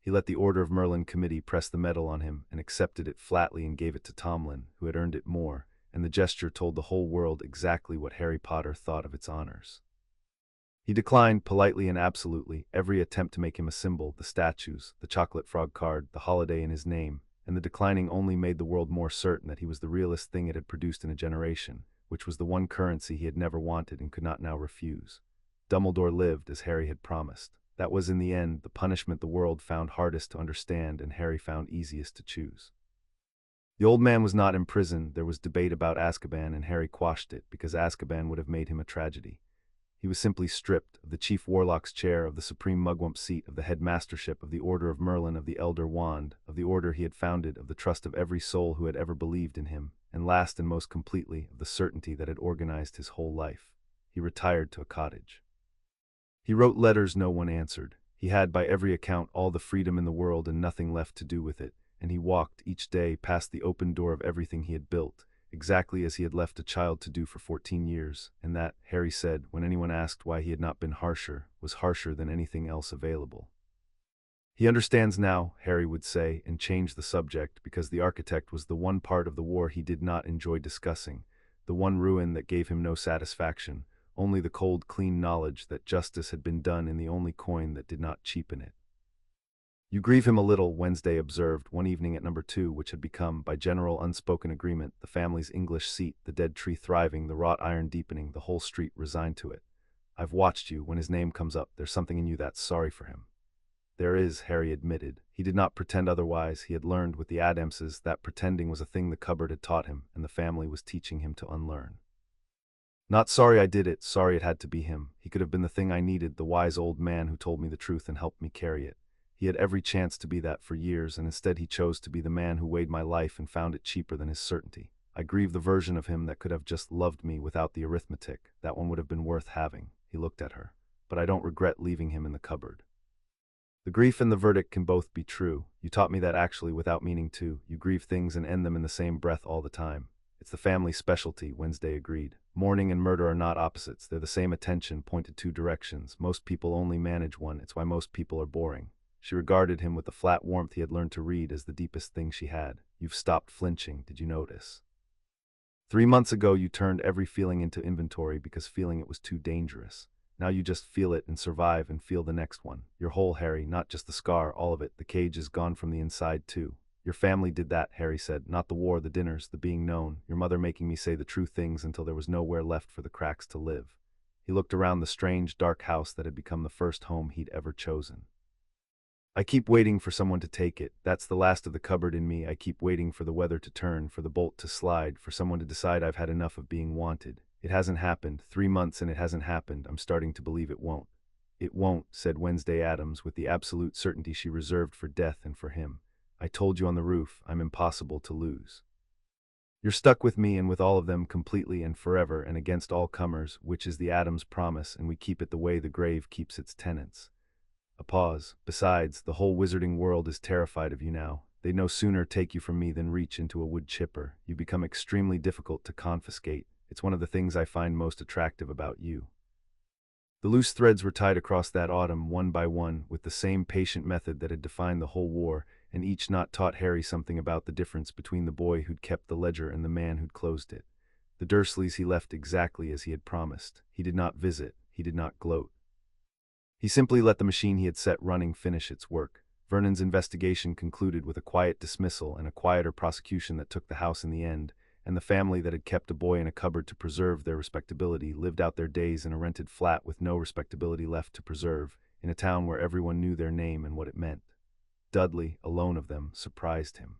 He let the Order of Merlin committee press the medal on him and accepted it flatly and gave it to Tomlin, who had earned it more, and the gesture told the whole world exactly what Harry Potter thought of its honors. He declined politely and absolutely every attempt to make him a symbol, the statues, the chocolate frog card, the holiday in his name, and the declining only made the world more certain that he was the realest thing it had produced in a generation, which was the one currency he had never wanted and could not now refuse. Dumbledore lived as Harry had promised. That was in the end the punishment the world found hardest to understand and Harry found easiest to choose. The old man was not in prison. There was debate about Azkaban and Harry quashed it because Azkaban would have made him a tragedy. He was simply stripped of the chief warlock's chair, of the supreme mugwump seat, of the headmastership of the Order of Merlin, of the Elder Wand, of the order he had founded, of the trust of every soul who had ever believed in him, and last and most completely, of the certainty that had organized his whole life. He retired to a cottage. He wrote letters no one answered. He had, by every account, all the freedom in the world and nothing left to do with it, and he walked, each day, past the open door of everything he had built, exactly as he had left a child to do for 14 years, and that, Harry said, when anyone asked why he had not been harsher, was harsher than anything else available. He understands now, Harry would say, and change the subject, because the architect was the one part of the war he did not enjoy discussing, the one ruin that gave him no satisfaction, only the cold, clean knowledge that justice had been done in the only coin that did not cheapen it. You grieve him a little, Wednesday observed one evening at number 2, which had become, by general unspoken agreement, the family's English seat, the dead tree thriving, the wrought iron deepening, the whole street resigned to it. I've watched you. When his name comes up, there's something in you that's sorry for him. There is, Harry admitted. He did not pretend otherwise. He had learned with the Addamses that pretending was a thing the cupboard had taught him, and the family was teaching him to unlearn. Not sorry I did it, sorry it had to be him. He could have been the thing I needed, the wise old man who told me the truth and helped me carry it. He had every chance to be that for years, and instead he chose to be the man who weighed my life and found it cheaper than his certainty. I grieve the version of him that could have just loved me without the arithmetic. That one would have been worth having. He looked at her. But I don't regret leaving him in the cupboard. The grief and the verdict can both be true. You taught me that actually without meaning to. You grieve things and end them in the same breath all the time. It's the family specialty, Wednesday agreed. Mourning and murder are not opposites. They're the same attention, pointed two directions. Most people only manage one. It's why most people are boring. She regarded him with the flat warmth he had learned to read as the deepest thing she had. You've stopped flinching, did you notice? 3 months ago you turned every feeling into inventory because feeling it was too dangerous. Now you just feel it and survive and feel the next one. Your whole, Harry, not just the scar, all of it. The cage is gone from the inside too. Your family did that, Harry said. Not the war, the dinners, the being known. Your mother making me say the true things until there was nowhere left for the cracks to live. He looked around the strange, dark house that had become the first home he'd ever chosen. I keep waiting for someone to take it. That's the last of the cupboard in me. I keep waiting for the weather to turn, for the bolt to slide, for someone to decide I've had enough of being wanted. It hasn't happened. 3 months and it hasn't happened. I'm starting to believe it won't. It won't, said Wednesday Addams with the absolute certainty she reserved for death and for him. I told you on the roof, I'm impossible to lose. You're stuck with me and with all of them completely and forever and against all comers, which is the Addams promise, and we keep it the way the grave keeps its tenants. A pause. Besides, the whole wizarding world is terrified of you now. They'd no sooner take you from me than reach into a wood chipper. You become extremely difficult to confiscate. It's one of the things I find most attractive about you. The loose threads were tied across that autumn, one by one, with the same patient method that had defined the whole war, and each knot taught Harry something about the difference between the boy who'd kept the ledger and the man who'd closed it. The Dursleys he left exactly as he had promised. He did not visit. He did not gloat. He simply let the machine he had set running finish its work. Vernon's investigation concluded with a quiet dismissal and a quieter prosecution that took the house in the end, and the family that had kept a boy in a cupboard to preserve their respectability lived out their days in a rented flat with no respectability left to preserve, in a town where everyone knew their name and what it meant. Dudley, alone of them, surprised him.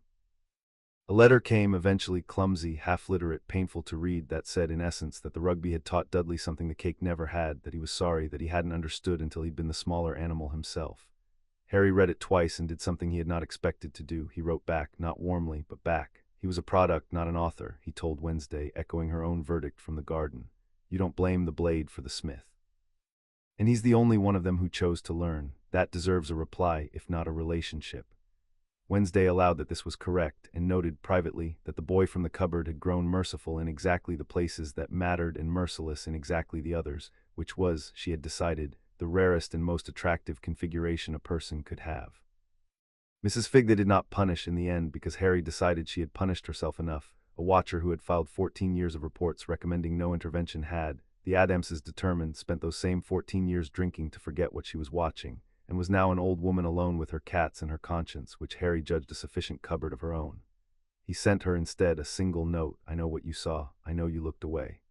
A letter came, eventually clumsy, half-literate, painful to read, that said in essence that the rugby had taught Dudley something the cake never had, that he was sorry, that he hadn't understood until he'd been the smaller animal himself. Harry read it twice and did something he had not expected to do. He wrote back, not warmly, but back. He was a product, not an author, he told Wednesday, echoing her own verdict from the garden. You don't blame the blade for the smith. And he's the only one of them who chose to learn. That deserves a reply, if not a relationship. Wednesday allowed that this was correct, and noted privately that the boy from the cupboard had grown merciful in exactly the places that mattered and merciless in exactly the others, which was, she had decided, the rarest and most attractive configuration a person could have. Mrs. Figda did not punish in the end because Harry decided she had punished herself enough. A watcher who had filed 14 years of reports recommending no intervention had, the Addamses determined, spent those same 14 years drinking to forget what she was watching, and was now an old woman alone with her cats and her conscience, which Harry judged a sufficient cupboard of her own. He sent her instead a single note. I know what you saw. I know you looked away.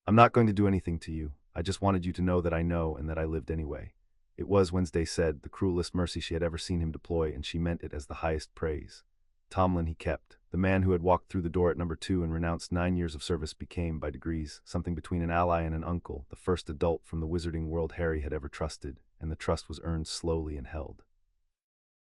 I'm not going to do anything to you. I just wanted you to know that I know and that I lived anyway. It was, Wednesday said, the cruelest mercy she had ever seen him deploy, and she meant it as the highest praise. Tomlin he kept. The man who had walked through the door at number 2 and renounced 9 years of service became, by degrees, something between an ally and an uncle, the first adult from the wizarding world Harry had ever trusted, and the trust was earned slowly and held.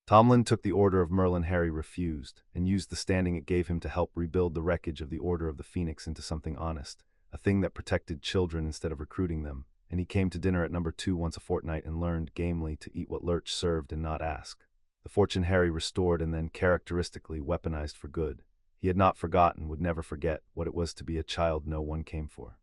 Tomlin took the Order of Merlin. Harry refused, and used the standing it gave him to help rebuild the wreckage of the Order of the Phoenix into something honest, a thing that protected children instead of recruiting them, and he came to dinner at number 2 once a fortnight and learned, gamely, to eat what Lurch served and not ask. The fortune Harry restored and then characteristically weaponized for good. He had not forgotten, would never forget, what it was to be a child no one came for.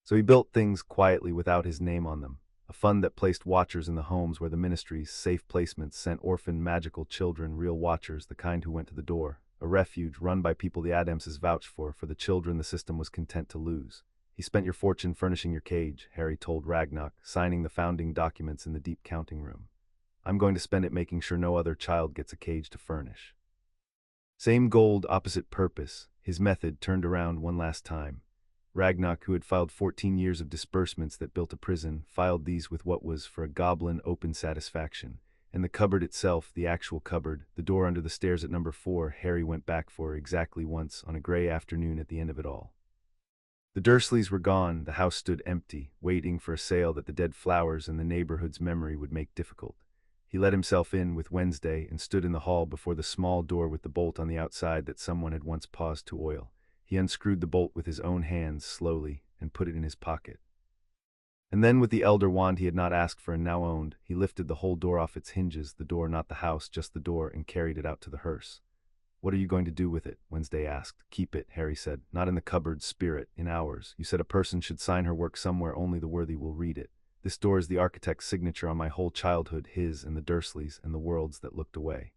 So he built things quietly without his name on them, a fund that placed watchers in the homes where the ministry's safe placements sent orphaned magical children, real watchers, the kind who went to the door, a refuge run by people the Addamses vouched for the children the system was content to lose. He spent your fortune furnishing your cage, Harry told Ragnarok, signing the founding documents in the deep counting room. I'm going to spend it making sure no other child gets a cage to furnish. Same gold, opposite purpose. His method turned around one last time. Ragnarok, who had filed 14 years of disbursements that built a prison, filed these with what was, for a goblin, open satisfaction. And the cupboard itself, the actual cupboard, the door under the stairs at number 4, Harry went back for exactly once on a gray afternoon at the end of it all. The Dursleys were gone. The house stood empty, waiting for a sale that the dead flowers in the neighborhood's memory would make difficult. He let himself in with Wednesday and stood in the hall before the small door with the bolt on the outside that someone had once paused to oil. He unscrewed the bolt with his own hands slowly and put it in his pocket. And then, with the elder wand he had not asked for and now owned, he lifted the whole door off its hinges, the door, not the house, just the door, and carried it out to the hearse. What are you going to do with it? Wednesday asked. Keep it, Harry said. Not in the cupboard, spirit, in ours. You said a person should sign her work somewhere only the worthy will read it. This door is the architect's signature on my whole childhood, his and the Dursleys and the worlds that looked away.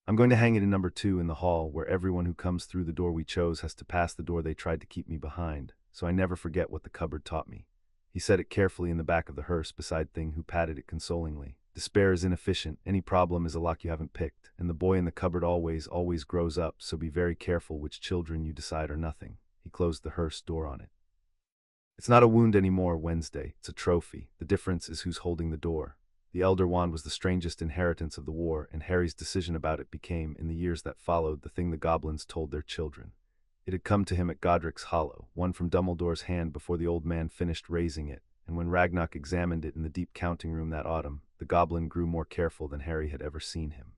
I'm going to hang it in number 2 in the hall, where everyone who comes through the door we chose has to pass the door they tried to keep me behind, so I never forget what the cupboard taught me. He set it carefully in the back of the hearse beside Thing, who patted it consolingly. Despair is inefficient. Any problem is a lock you haven't picked, and the boy in the cupboard always grows up, so be very careful which children you decide are nothing. He closed the hearse door on it. It's not a wound anymore, Wednesday. It's a trophy. The difference is who's holding the door. The Elder Wand was the strangest inheritance of the war, and Harry's decision about it became, in the years that followed, the thing the goblins told their children. It had come to him at Godric's Hollow, won from Dumbledore's hand before the old man finished raising it, and when Ragnarok examined it in the deep counting room that autumn, the goblin grew more careful than Harry had ever seen him.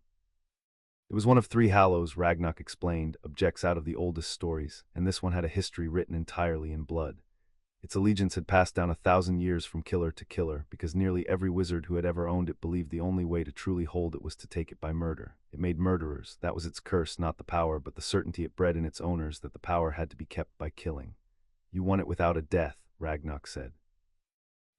It was one of 3 hallows, Ragnarok explained, objects out of the oldest stories, and this one had a history written entirely in blood. Its allegiance had passed down 1,000 years from killer to killer, because nearly every wizard who had ever owned it believed the only way to truly hold it was to take it by murder. It made murderers. That was its curse, not the power, but the certainty it bred in its owners that the power had to be kept by killing. You won it without a death, Ragnarok said.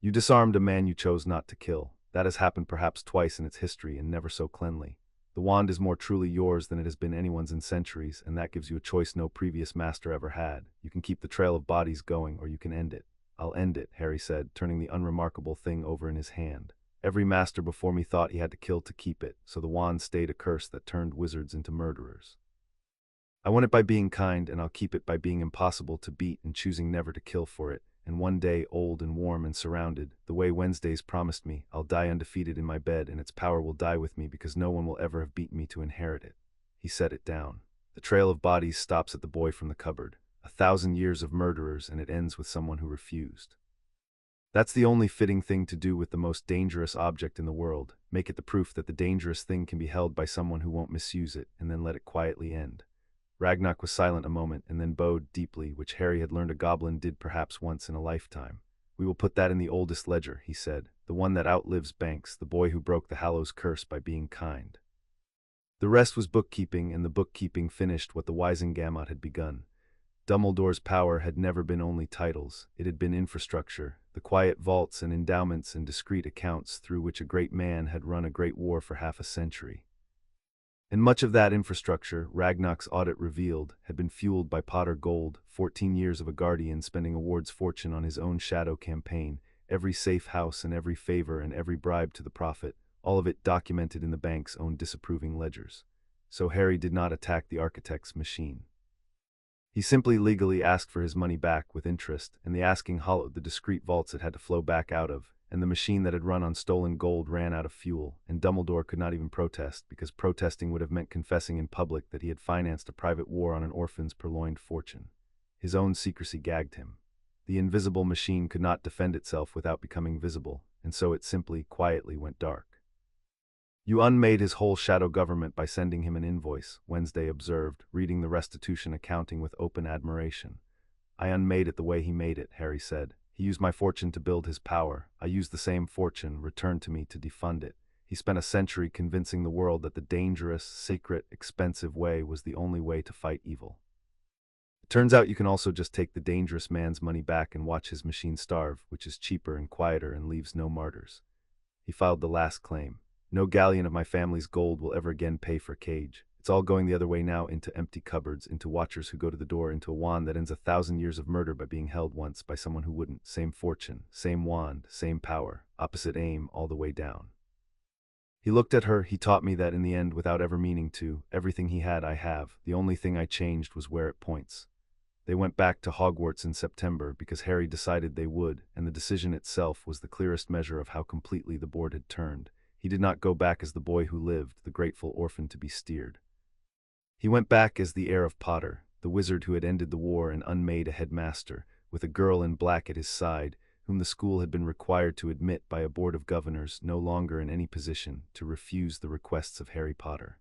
You disarmed a man you chose not to kill. That has happened perhaps twice in its history, and never so cleanly. The wand is more truly yours than it has been anyone's in centuries, and that gives you a choice no previous master ever had. You can keep the trail of bodies going, or you can end it. I'll end it, Harry said, turning the unremarkable thing over in his hand. Every master before me thought he had to kill to keep it, so the wand stayed a curse that turned wizards into murderers. I won it by being kind, and I'll keep it by being impossible to beat and choosing never to kill for it. And one day, old and warm and surrounded, the way Wednesdays promised me, I'll die undefeated in my bed, and its power will die with me because no one will ever have beaten me to inherit it. He set it down. The trail of bodies stops at the boy from the cupboard. 1,000 years of murderers, and it ends with someone who refused. That's the only fitting thing to do with the most dangerous object in the world. Make it the proof that the dangerous thing can be held by someone who won't misuse it, and then let it quietly end. Ragnar was silent a moment and then bowed deeply, which Harry had learned a goblin did perhaps once in a lifetime. "We will put that in the oldest ledger," he said, "the one that outlives Banks, the boy who broke the Hallows curse by being kind." The rest was bookkeeping, and the bookkeeping finished what the Wisengamot had begun. Dumbledore's power had never been only titles, it had been infrastructure, the quiet vaults and endowments and discreet accounts through which a great man had run a great war for half a century. And much of that infrastructure, Ragnar's audit revealed, had been fueled by Potter Gold, 14 years of a guardian spending a ward's fortune on his own shadow campaign, every safe house and every favor and every bribe to the prophet, all of it documented in the bank's own disapproving ledgers. So Harry did not attack the architect's machine. He simply legally asked for his money back with interest, and the asking hollowed the discreet vaults it had to flow back out of, and the machine that had run on stolen gold ran out of fuel, and Dumbledore could not even protest, because protesting would have meant confessing in public that he had financed a private war on an orphan's purloined fortune. His own secrecy gagged him. The invisible machine could not defend itself without becoming visible, and so it simply, quietly went dark. "You unmade his whole shadow government by sending him an invoice," Wednesday observed, reading the restitution accounting with open admiration. "I unmade it the way he made it," Harry said. "He used my fortune to build his power. I used the same fortune, returned to me, to defund it. He spent a century convincing the world that the dangerous, secret, expensive way was the only way to fight evil. It turns out you can also just take the dangerous man's money back and watch his machine starve, which is cheaper and quieter and leaves no martyrs." He filed the last claim. "No galleon of my family's gold will ever again pay for cage. It's all going the other way now, into empty cupboards, into watchers who go to the door, into a wand that ends 1,000 years of murder by being held once by someone who wouldn't. Same fortune, same wand, same power, opposite aim all the way down." He looked at her. "He taught me that in the end, without ever meaning to. Everything he had I have. The only thing I changed was where it points." They went back to Hogwarts in September because Harry decided they would, and the decision itself was the clearest measure of how completely the board had turned. He did not go back as the boy who lived, the grateful orphan to be steered. He went back as the heir of Potter, the wizard who had ended the war and unmade a headmaster, with a girl in black at his side, whom the school had been required to admit by a board of governors no longer in any position to refuse the requests of Harry Potter.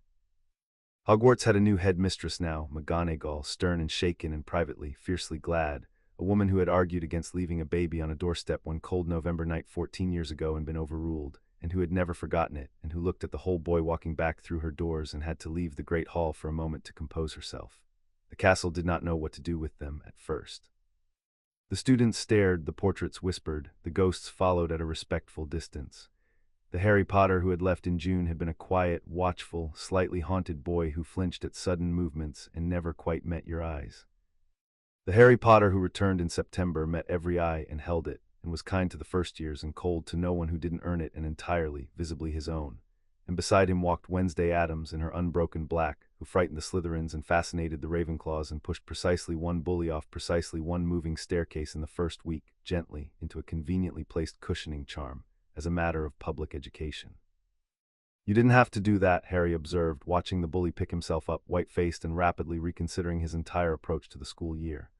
Hogwarts had a new headmistress now, McGonagall, stern and shaken and privately, fiercely glad, a woman who had argued against leaving a baby on a doorstep one cold November night 14 years ago and been overruled, and who had never forgotten it, and who looked at the whole boy walking back through her doors and had to leave the great hall for a moment to compose herself. The castle did not know what to do with them at first. The students stared, the portraits whispered, the ghosts followed at a respectful distance. The Harry Potter who had left in June had been a quiet, watchful, slightly haunted boy who flinched at sudden movements and never quite met your eyes. The Harry Potter who returned in September met every eye and held it, and was kind to the first years and cold to no one who didn't earn it, and entirely, visibly his own. And beside him walked Wednesday Addams in her unbroken black, who frightened the Slytherins and fascinated the Ravenclaws and pushed precisely one bully off precisely one moving staircase in the first week, gently, into a conveniently placed cushioning charm, as a matter of public education. "You didn't have to do that," Harry observed, watching the bully pick himself up, white-faced and rapidly reconsidering his entire approach to the school year.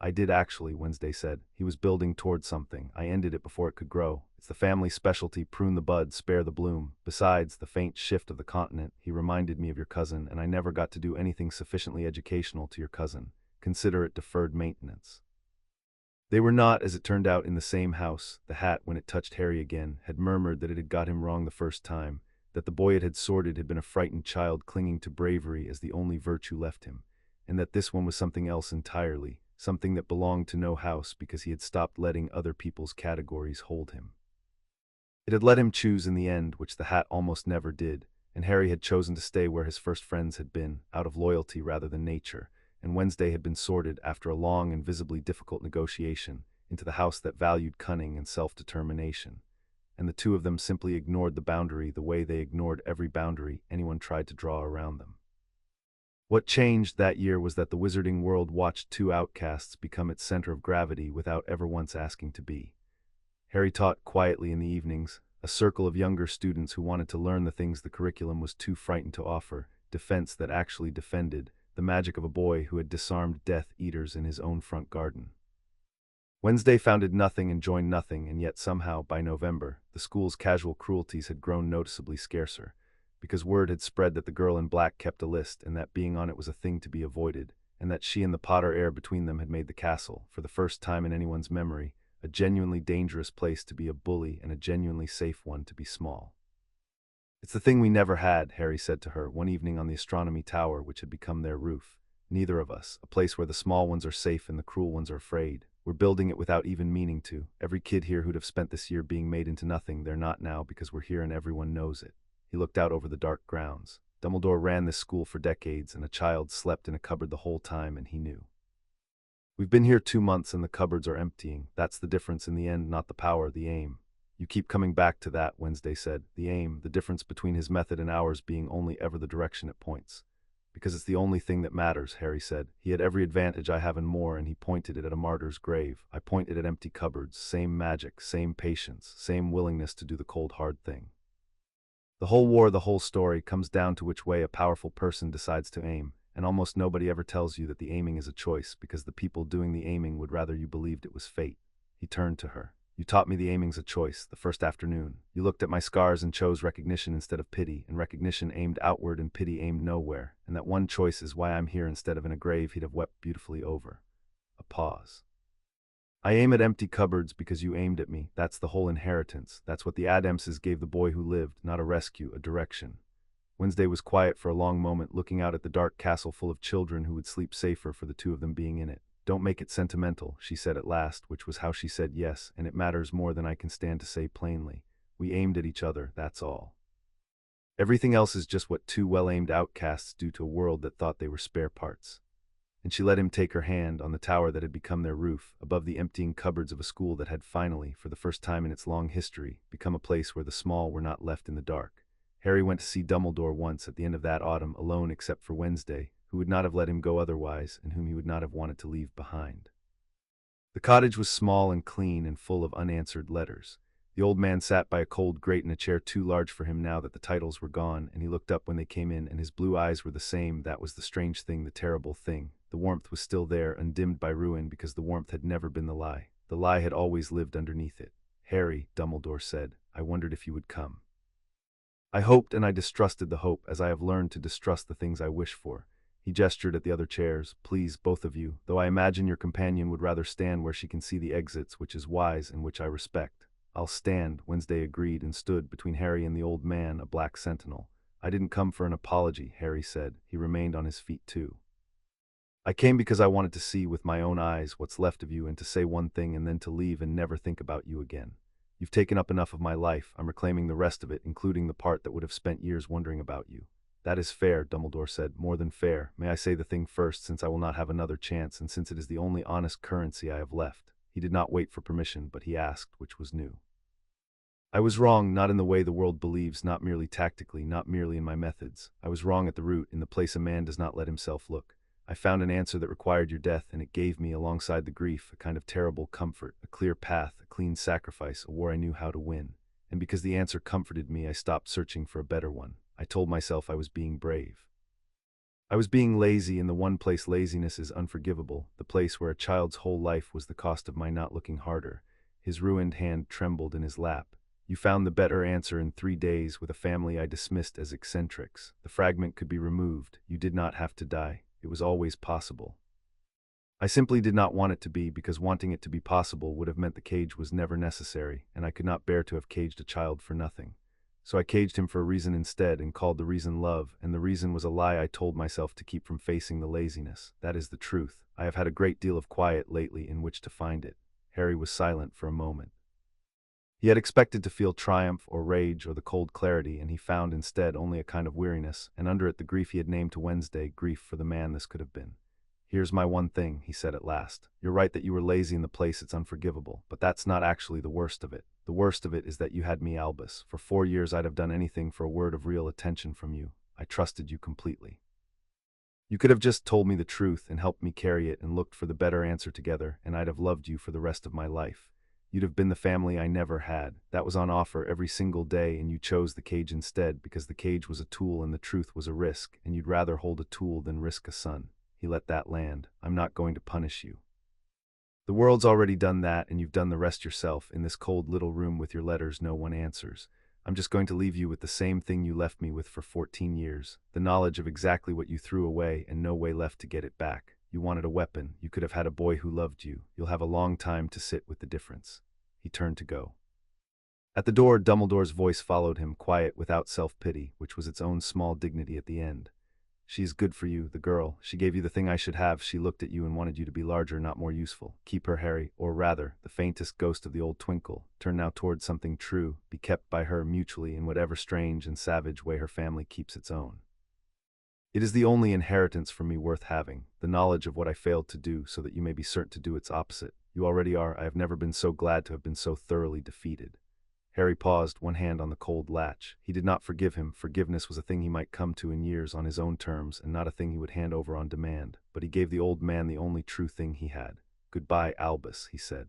"I did actually," Wednesday said. "He was building toward something. I ended it before it could grow. It's the family specialty, prune the bud, spare the bloom. Besides, the faint shift of the continent, he reminded me of your cousin, and I never got to do anything sufficiently educational to your cousin. Consider it deferred maintenance." They were not, as it turned out, in the same house. The hat, when it touched Harry again, had murmured that it had got him wrong the first time, that the boy it had sorted had been a frightened child clinging to bravery as the only virtue left him, and that this one was something else entirely, something that belonged to no house because he had stopped letting other people's categories hold him. It had let him choose in the end, which the hat almost never did, and Harry had chosen to stay where his first friends had been, out of loyalty rather than nature, and Wednesday had been sorted, after a long and visibly difficult negotiation, into the house that valued cunning and self-determination, and the two of them simply ignored the boundary the way they ignored every boundary anyone tried to draw around them. What changed that year was that the wizarding world watched two outcasts become its center of gravity without ever once asking to be. Harry taught quietly in the evenings, a circle of younger students who wanted to learn the things the curriculum was too frightened to offer, defense that actually defended, the magic of a boy who had disarmed Death Eaters in his own front garden. Wednesday founded nothing and joined nothing, and yet somehow, by November, the school's casual cruelties had grown noticeably scarcer, because word had spread that the girl in black kept a list, and that being on it was a thing to be avoided, and that she and the Potter heir between them had made the castle, for the first time in anyone's memory, a genuinely dangerous place to be a bully and a genuinely safe one to be small. "It's the thing we never had," Harry said to her one evening on the astronomy tower which had become their roof. "Neither of us, a place where the small ones are safe and the cruel ones are afraid. We're building it without even meaning to. Every kid here who'd have spent this year being made into nothing, they're not now because we're here and everyone knows it." He looked out over the dark grounds. Dumbledore ran this school for decades, and a child slept in a cupboard the whole time, and he knew. "We've been here 2 months and the cupboards are emptying. That's the difference in the end, not the power, the aim." "You keep coming back to that," Wednesday said. "The aim, the difference between his method and ours being only ever the direction it points." "Because it's the only thing that matters," Harry said. "He had every advantage I have and more, and he pointed it at a martyr's grave. I pointed at empty cupboards, same magic, same patience, same willingness to do the cold hard thing. The whole war, the whole story, comes down to which way a powerful person decides to aim, and almost nobody ever tells you that the aiming is a choice, because the people doing the aiming would rather you believed it was fate." He turned to her. "You taught me the aiming's a choice, the first afternoon. You looked at my scars and chose recognition instead of pity, and recognition aimed outward and pity aimed nowhere, and that one choice is why I'm here instead of in a grave he'd have wept beautifully over." A pause. "I aim at empty cupboards because you aimed at me. That's the whole inheritance. That's what the Addamses gave the boy who lived, not a rescue, a direction." Wednesday was quiet for a long moment, looking out at the dark castle full of children who would sleep safer for the two of them being in it. "Don't make it sentimental," she said at last, which was how she said yes, "and it matters more than I can stand to say plainly. We aimed at each other, that's all. Everything else is just what two well-aimed outcasts do to a world that thought they were spare parts." And she let him take her hand on the tower that had become their roof, above the emptying cupboards of a school that had finally, for the first time in its long history, become a place where the small were not left in the dark. Harry went to see Dumbledore once at the end of that autumn, alone except for Wednesday, who would not have let him go otherwise, and whom he would not have wanted to leave behind. The cottage was small and clean and full of unanswered letters. The old man sat by a cold grate in a chair too large for him now that the titles were gone, and he looked up when they came in, and his blue eyes were the same. That was the strange thing, the terrible thing. The warmth was still there, undimmed by ruin, because the warmth had never been the lie. The lie had always lived underneath it. "Harry," Dumbledore said, "I wondered if you would come. I hoped and I distrusted the hope, as I have learned to distrust the things I wish for." He gestured at the other chairs. "Please, both of you, though I imagine your companion would rather stand where she can see the exits, which is wise and which I respect." "I'll stand," Wednesday agreed, and stood between Harry and the old man, a black sentinel. "I didn't come for an apology," Harry said. He remained on his feet too. "I came because I wanted to see with my own eyes what's left of you, and to say one thing and then to leave and never think about you again. You've taken up enough of my life. I'm reclaiming the rest of it, including the part that would have spent years wondering about you." "That is fair," Dumbledore said. "More than fair. May I say the thing first, since I will not have another chance, and since it is the only honest currency I have left." He did not wait for permission, but he asked, which was new. "I was wrong, not in the way the world believes, not merely tactically, not merely in my methods. I was wrong at the root, in the place a man does not let himself look. I found an answer that required your death, and it gave me, alongside the grief, a kind of terrible comfort, a clear path, a clean sacrifice, a war I knew how to win. And because the answer comforted me, I stopped searching for a better one. I told myself I was being brave. I was being lazy, in the one place laziness is unforgivable, the place where a child's whole life was the cost of my not looking harder." His ruined hand trembled in his lap. "You found the better answer in 3 days with a family I dismissed as eccentrics. The fragment could be removed. You did not have to die. It was always possible. I simply did not want it to be, because wanting it to be possible would have meant the cage was never necessary, and I could not bear to have caged a child for nothing. So I caged him for a reason instead, and called the reason love, and the reason was a lie I told myself to keep from facing the laziness. That is the truth. I have had a great deal of quiet lately in which to find it." Harry was silent for a moment. He had expected to feel triumph or rage or the cold clarity, and he found instead only a kind of weariness, and under it the grief he had named to Wednesday, grief for the man this could have been. "Here's my one thing," he said at last. "You're right that you were lazy in the place it's unforgivable, but that's not actually the worst of it. The worst of it is that you had me, Albus. For 4 years I'd have done anything for a word of real attention from you. I trusted you completely. You could have just told me the truth and helped me carry it and looked for the better answer together, and I'd have loved you for the rest of my life. You'd have been the family I never had. That was on offer every single day, and you chose the cage instead because the cage was a tool and the truth was a risk, and you'd rather hold a tool than risk a son." He let that land. "I'm not going to punish you." The world's already done that, and you've done the rest yourself, in this cold little room with your letters no one answers. I'm just going to leave you with the same thing you left me with for 14 years, the knowledge of exactly what you threw away and no way left to get it back. You wanted a weapon, you could have had a boy who loved you. You'll have a long time to sit with the difference. He turned to go. At the door, Dumbledore's voice followed him, quiet, without self-pity, which was its own small dignity at the end. She's good for you, the girl. She gave you the thing I should have. She looked at you and wanted you to be larger, not more useful. Keep her, Harry, or rather, the faintest ghost of the old twinkle. Turn now towards something true. Be kept by her mutually in whatever strange and savage way her family keeps its own. It is the only inheritance from me worth having, the knowledge of what I failed to do, so that you may be certain to do its opposite. You already are. I have never been so glad to have been so thoroughly defeated. Harry paused, one hand on the cold latch. He did not forgive him. Forgiveness was a thing he might come to in years on his own terms, and not a thing he would hand over on demand. But he gave the old man the only true thing he had. "Goodbye, Albus," he said.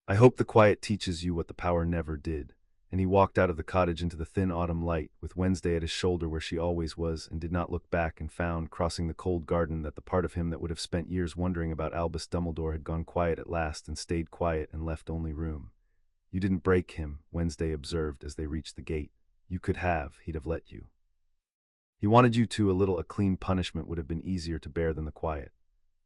"I hope the quiet teaches you what the power never did." And he walked out of the cottage into the thin autumn light, with Wednesday at his shoulder where she always was, and did not look back, and found, crossing the cold garden, that the part of him that would have spent years wondering about Albus Dumbledore had gone quiet at last, and stayed quiet, and left only room. "You didn't break him," Wednesday observed as they reached the gate. "You could have. He'd have let you. He wanted you to. A clean punishment would have been easier to bear than the quiet."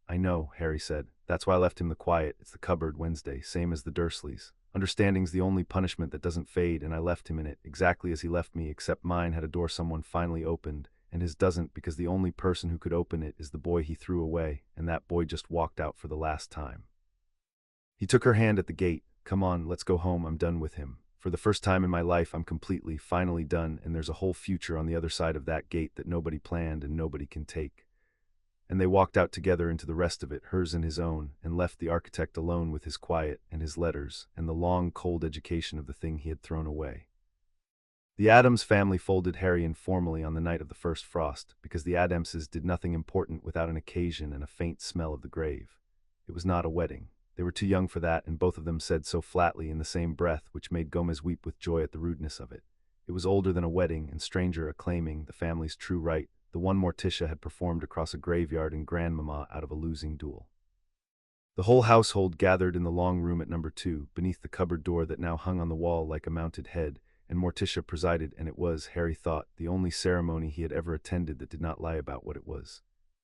"I know," Harry said. "That's why I left him the quiet. It's the cupboard, Wednesday, same as the Dursleys. Understanding's the only punishment that doesn't fade, and I left him in it, exactly as he left me, except mine had a door someone finally opened, and his doesn't, because the only person who could open it is the boy he threw away, and that boy just walked out for the last time." He took her hand at the gate. "Come on, let's go home. I'm done with him. For the first time in my life, I'm completely, finally done, and there's a whole future on the other side of that gate that nobody planned and nobody can take." And they walked out together into the rest of it, hers and his own, and left the architect alone with his quiet, and his letters, and the long, cold education of the thing he had thrown away. The Addams family folded Harry in formally on the night of the first frost, because the Addamses did nothing important without an occasion and a faint smell of the grave. It was not a wedding. They were too young for that, and both of them said so flatly in the same breath, which made Gomez weep with joy at the rudeness of it. It was older than a wedding, and stranger acclaiming the family's true right, the one Morticia had performed across a graveyard in Grandmamma out of a losing duel. The whole household gathered in the long room at number 2, beneath the cupboard door that now hung on the wall like a mounted head, and Morticia presided, and it was, Harry thought, the only ceremony he had ever attended that did not lie about what it was.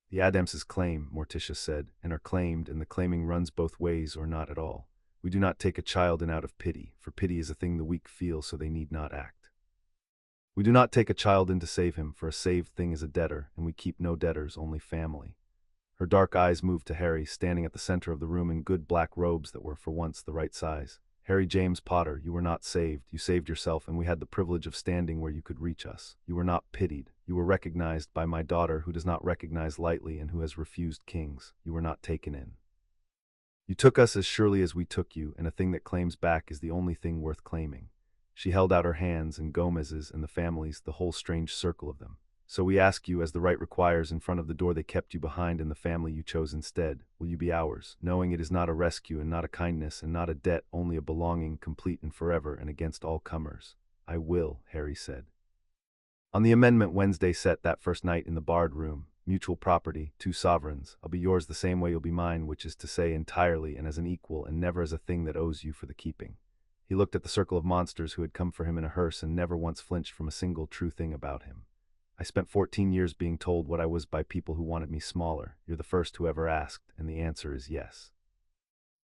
"The Addamses claim," Morticia said, "and are claimed, and the claiming runs both ways or not at all. We do not take a child in out of pity, for pity is a thing the weak feel, so they need not act. We do not take a child in to save him, for a saved thing is a debtor, and we keep no debtors, only family." Her dark eyes moved to Harry, standing at the center of the room in good black robes that were, for once, the right size. "Harry James Potter, you were not saved. You saved yourself, and we had the privilege of standing where you could reach us. You were not pitied. You were recognized by my daughter, who does not recognize lightly and who has refused kings. You were not taken in. You took us as surely as we took you, and a thing that claims back is the only thing worth claiming." She held out her hands, and Gomez's and the family's, the whole strange circle of them. "So we ask you, as the right requires, in front of the door they kept you behind and the family you chose instead, will you be ours, knowing it is not a rescue and not a kindness and not a debt, only a belonging, complete and forever and against all comers?" "I will," Harry said. On the amendment Wednesday set that first night in the barred room, mutual property, 2 sovereigns, I'll be yours the same way you'll be mine, which is to say entirely and as an equal and never as a thing that owes you for the keeping. He looked at the circle of monsters who had come for him in a hearse and never once flinched from a single true thing about him. "I spent 14 years being told what I was by people who wanted me smaller. You're the first who ever asked, and the answer is yes.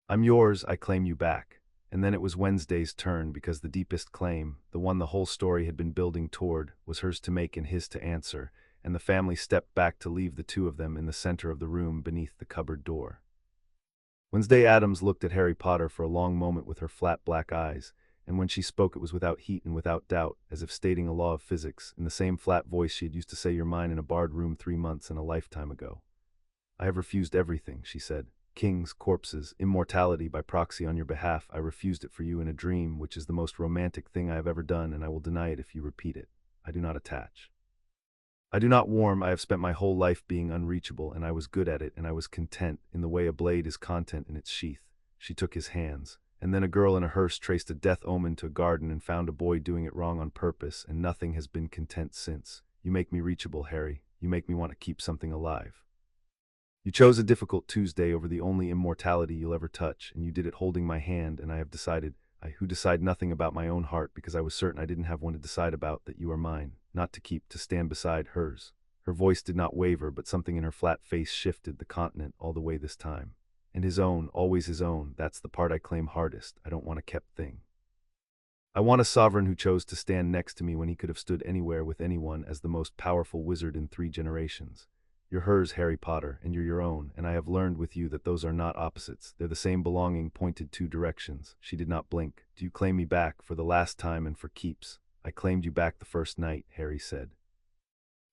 I'm yours, I claim you back." And then it was Wednesday's turn, because the deepest claim, the one the whole story had been building toward, was hers to make and his to answer, and the family stepped back to leave the two of them in the center of the room beneath the cupboard door. Wednesday Addams looked at Harry Potter for a long moment with her flat black eyes, and when she spoke it was without heat and without doubt, as if stating a law of physics, in the same flat voice she had used to say "you're mine" in a barred room 3 months and a lifetime ago. "I have refused everything," she said. "Kings, corpses, immortality by proxy on your behalf. I refused it for you in a dream, which is the most romantic thing I have ever done, and I will deny it if you repeat it. I do not attach. I do not warm. I have spent my whole life being unreachable, and I was good at it, and I was content, in the way a blade is content in its sheath." She took his hands. "And then a girl in a hearse traced a death omen to a garden and found a boy doing it wrong on purpose, and nothing has been content since. You make me reachable, Harry. You make me want to keep something alive. You chose a difficult Tuesday over the only immortality you'll ever touch, and you did it holding my hand, and I have decided, I who decide nothing about my own heart because I was certain I didn't have one to decide about, that you are mine, not to keep, to stand beside hers. Her voice did not waver, but something in her flat face shifted the continent all the way this time. And his own, always his own, that's the part I claim hardest. I don't want a kept thing. I want a sovereign who chose to stand next to me when he could have stood anywhere with anyone as the most powerful wizard in 3 generations. You're hers, Harry Potter, and you're your own, and I have learned with you that those are not opposites. They're the same belonging pointed 2 directions. She did not blink. Do you claim me back for the last time and for keeps? I claimed you back the first night, Harry said.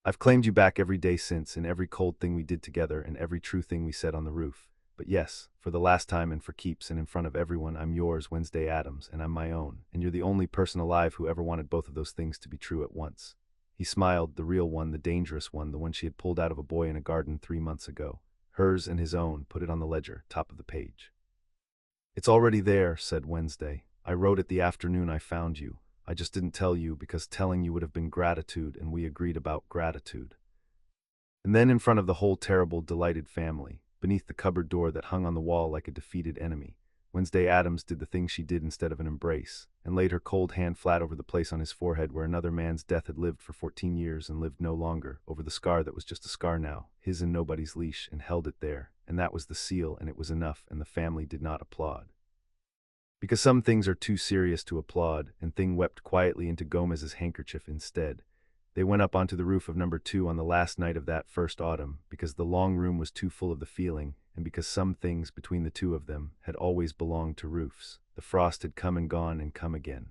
I've claimed you back every day since, in every cold thing we did together and every true thing we said on the roof. But yes, for the last time and for keeps and in front of everyone, I'm yours, Wednesday Addams, and I'm my own, and you're the only person alive who ever wanted both of those things to be true at once. He smiled, the real one, the dangerous one, the one she had pulled out of a boy in a garden 3 months ago. Hers and his own, put it on the ledger, top of the page. It's already there, said Wednesday. I wrote it the afternoon I found you. I just didn't tell you because telling you would have been gratitude, and we agreed about gratitude. And then in front of the whole terrible, delighted family, beneath the cupboard door that hung on the wall like a defeated enemy, Wednesday Addams did the thing she did instead of an embrace, and laid her cold hand flat over the place on his forehead where another man's death had lived for 14 years and lived no longer, over the scar that was just a scar now, his and nobody's leash, and held it there, and that was the seal, and it was enough, and the family did not applaud. Because some things are too serious to applaud, and Thing wept quietly into Gomez's handkerchief instead. They went up onto the roof of number 2 on the last night of that first autumn, because the long room was too full of the feeling, and because some things between the two of them had always belonged to roofs. The frost had come and gone and come again.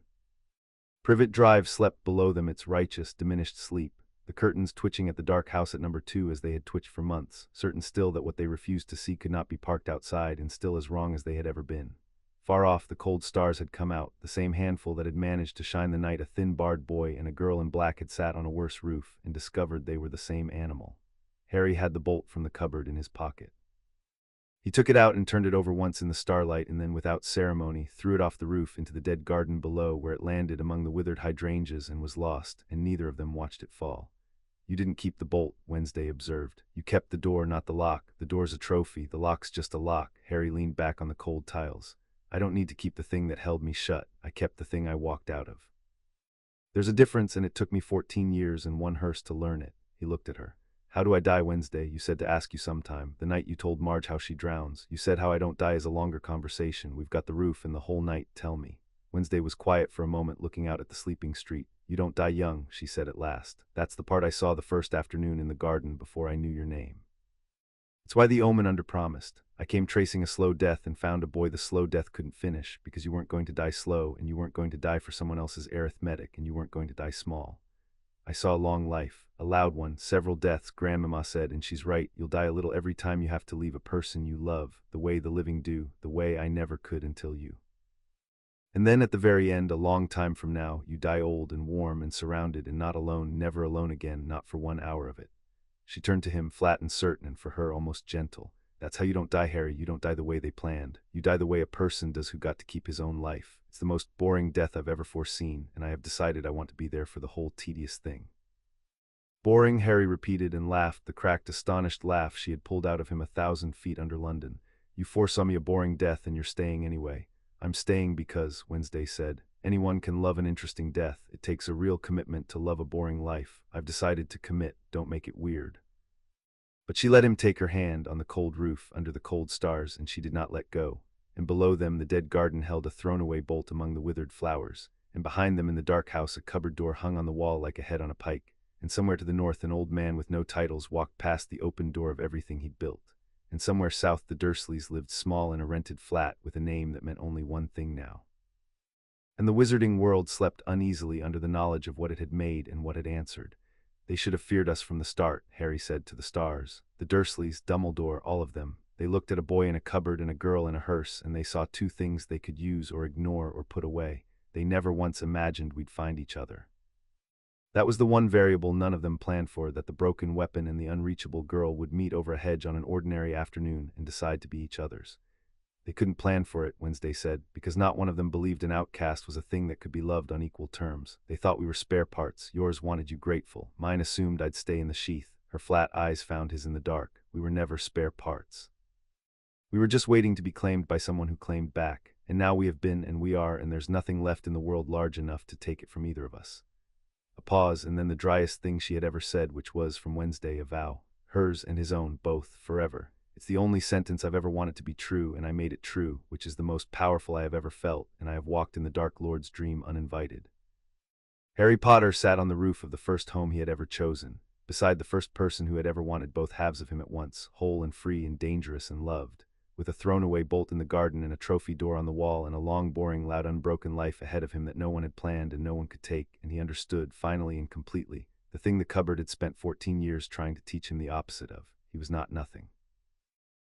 Privet Drive slept below them its righteous, diminished sleep, the curtains twitching at the dark house at number 2 as they had twitched for months, certain still that what they refused to see could not be parked outside, and still as wrong as they had ever been. Far off, the cold stars had come out, the same handful that had managed to shine the night a thin barred boy and a girl in black had sat on a worse roof, and discovered they were the same animal. Harry had the bolt from the cupboard in his pocket. He took it out and turned it over once in the starlight, and then without ceremony threw it off the roof into the dead garden below, where it landed among the withered hydrangeas and was lost, and neither of them watched it fall. You didn't keep the bolt, Wednesday observed. You kept the door, not the lock. The door's a trophy, the lock's just a lock. Harry leaned back on the cold tiles. I don't need to keep the thing that held me shut. I kept the thing I walked out of. There's a difference, and it took me 14 years and 1 hearse to learn it. He looked at her. How do I die, Wednesday? You said to ask you sometime. The night you told Marge how she drowns. You said how I don't die is a longer conversation. We've got the roof and the whole night. Tell me. Wednesday was quiet for a moment, looking out at the sleeping street. You don't die young, she said at last. That's the part I saw the first afternoon in the garden before I knew your name. It's why the omen underpromised. I came tracing a slow death and found a boy the slow death couldn't finish, because you weren't going to die slow, and you weren't going to die for someone else's arithmetic, and you weren't going to die small. I saw a long life, a loud one, several deaths, Grandmama said, and she's right. You'll die a little every time you have to leave a person you love, the way the living do, the way I never could until you. And then at the very end, a long time from now, you die old and warm and surrounded and not alone, never alone again, not for 1 hour of it. She turned to him, flat and certain, and for her almost gentle. That's how you don't die, Harry. You don't die the way they planned. You die the way a person does who got to keep his own life. It's the most boring death I've ever foreseen, and I have decided I want to be there for the whole tedious thing. Boring, Harry repeated and laughed, the cracked, astonished laugh she had pulled out of him 1,000 feet under London. You foresaw me a boring death, and you're staying anyway. I'm staying because, Wednesday said, anyone can love an interesting death. It takes a real commitment to love a boring life. I've decided to commit. Don't make it weird. But she let him take her hand on the cold roof under the cold stars, and she did not let go. And below them the dead garden held a thrown-away bolt among the withered flowers, and behind them in the dark house a cupboard door hung on the wall like a head on a pike, and somewhere to the north an old man with no titles walked past the open door of everything he'd built, and somewhere south the Dursleys lived small in a rented flat with a name that meant only one thing now. And the wizarding world slept uneasily under the knowledge of what it had made and what had answered. They should have feared us from the start, Harry said to the stars. The Dursleys, Dumbledore, all of them. They looked at a boy in a cupboard and a girl in a hearse, and they saw 2 things they could use or ignore or put away. They never once imagined we'd find each other. That was the one variable none of them planned for, that the broken weapon and the unreachable girl would meet over a hedge on an ordinary afternoon and decide to be each other's. They couldn't plan for it, Wednesday said, because not one of them believed an outcast was a thing that could be loved on equal terms. They thought we were spare parts. Yours wanted you grateful. Mine assumed I'd stay in the sheath. Her flat eyes found his in the dark. We were never spare parts. We were just waiting to be claimed by someone who claimed back, and now we have been and we are, and there's nothing left in the world large enough to take it from either of us. A pause, and then the driest thing she had ever said, which was, from Wednesday, a vow. Hers and his own, both, forever. It's the only sentence I've ever wanted to be true, and I made it true, which is the most powerful I have ever felt, and I have walked in the Dark Lord's dream uninvited. Harry Potter sat on the roof of the first home he had ever chosen, beside the first person who had ever wanted both halves of him at once, whole and free and dangerous and loved, with a thrown-away bolt in the garden and a trophy door on the wall and a long, boring, loud, unbroken life ahead of him that no one had planned and no one could take, and he understood, finally and completely, the thing the cupboard had spent 14 years trying to teach him the opposite of. He was not nothing.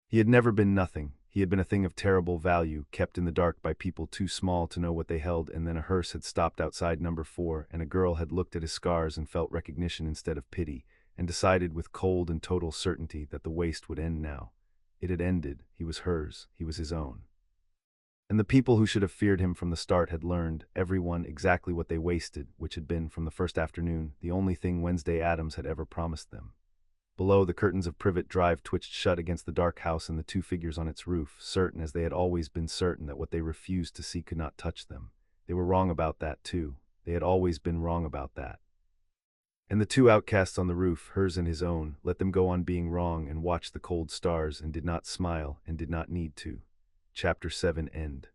He had never been nothing. He had been a thing of terrible value, kept in the dark by people too small to know what they held, and then a hearse had stopped outside number 4, and a girl had looked at his scars and felt recognition instead of pity, and decided with cold and total certainty that the waste would end now. It had ended. He was hers. He was his own. And the people who should have feared him from the start had learned, everyone, exactly what they wasted, which had been, from the first afternoon, the only thing Wednesday Addams had ever promised them. Below, the curtains of Privet Drive twitched shut against the dark house and the two figures on its roof, certain as they had always been certain that what they refused to see could not touch them. They were wrong about that, too. They had always been wrong about that. And the two outcasts on the roof, hers and his own, let them go on being wrong and watched the cold stars and did not smile and did not need to. Chapter 7 End.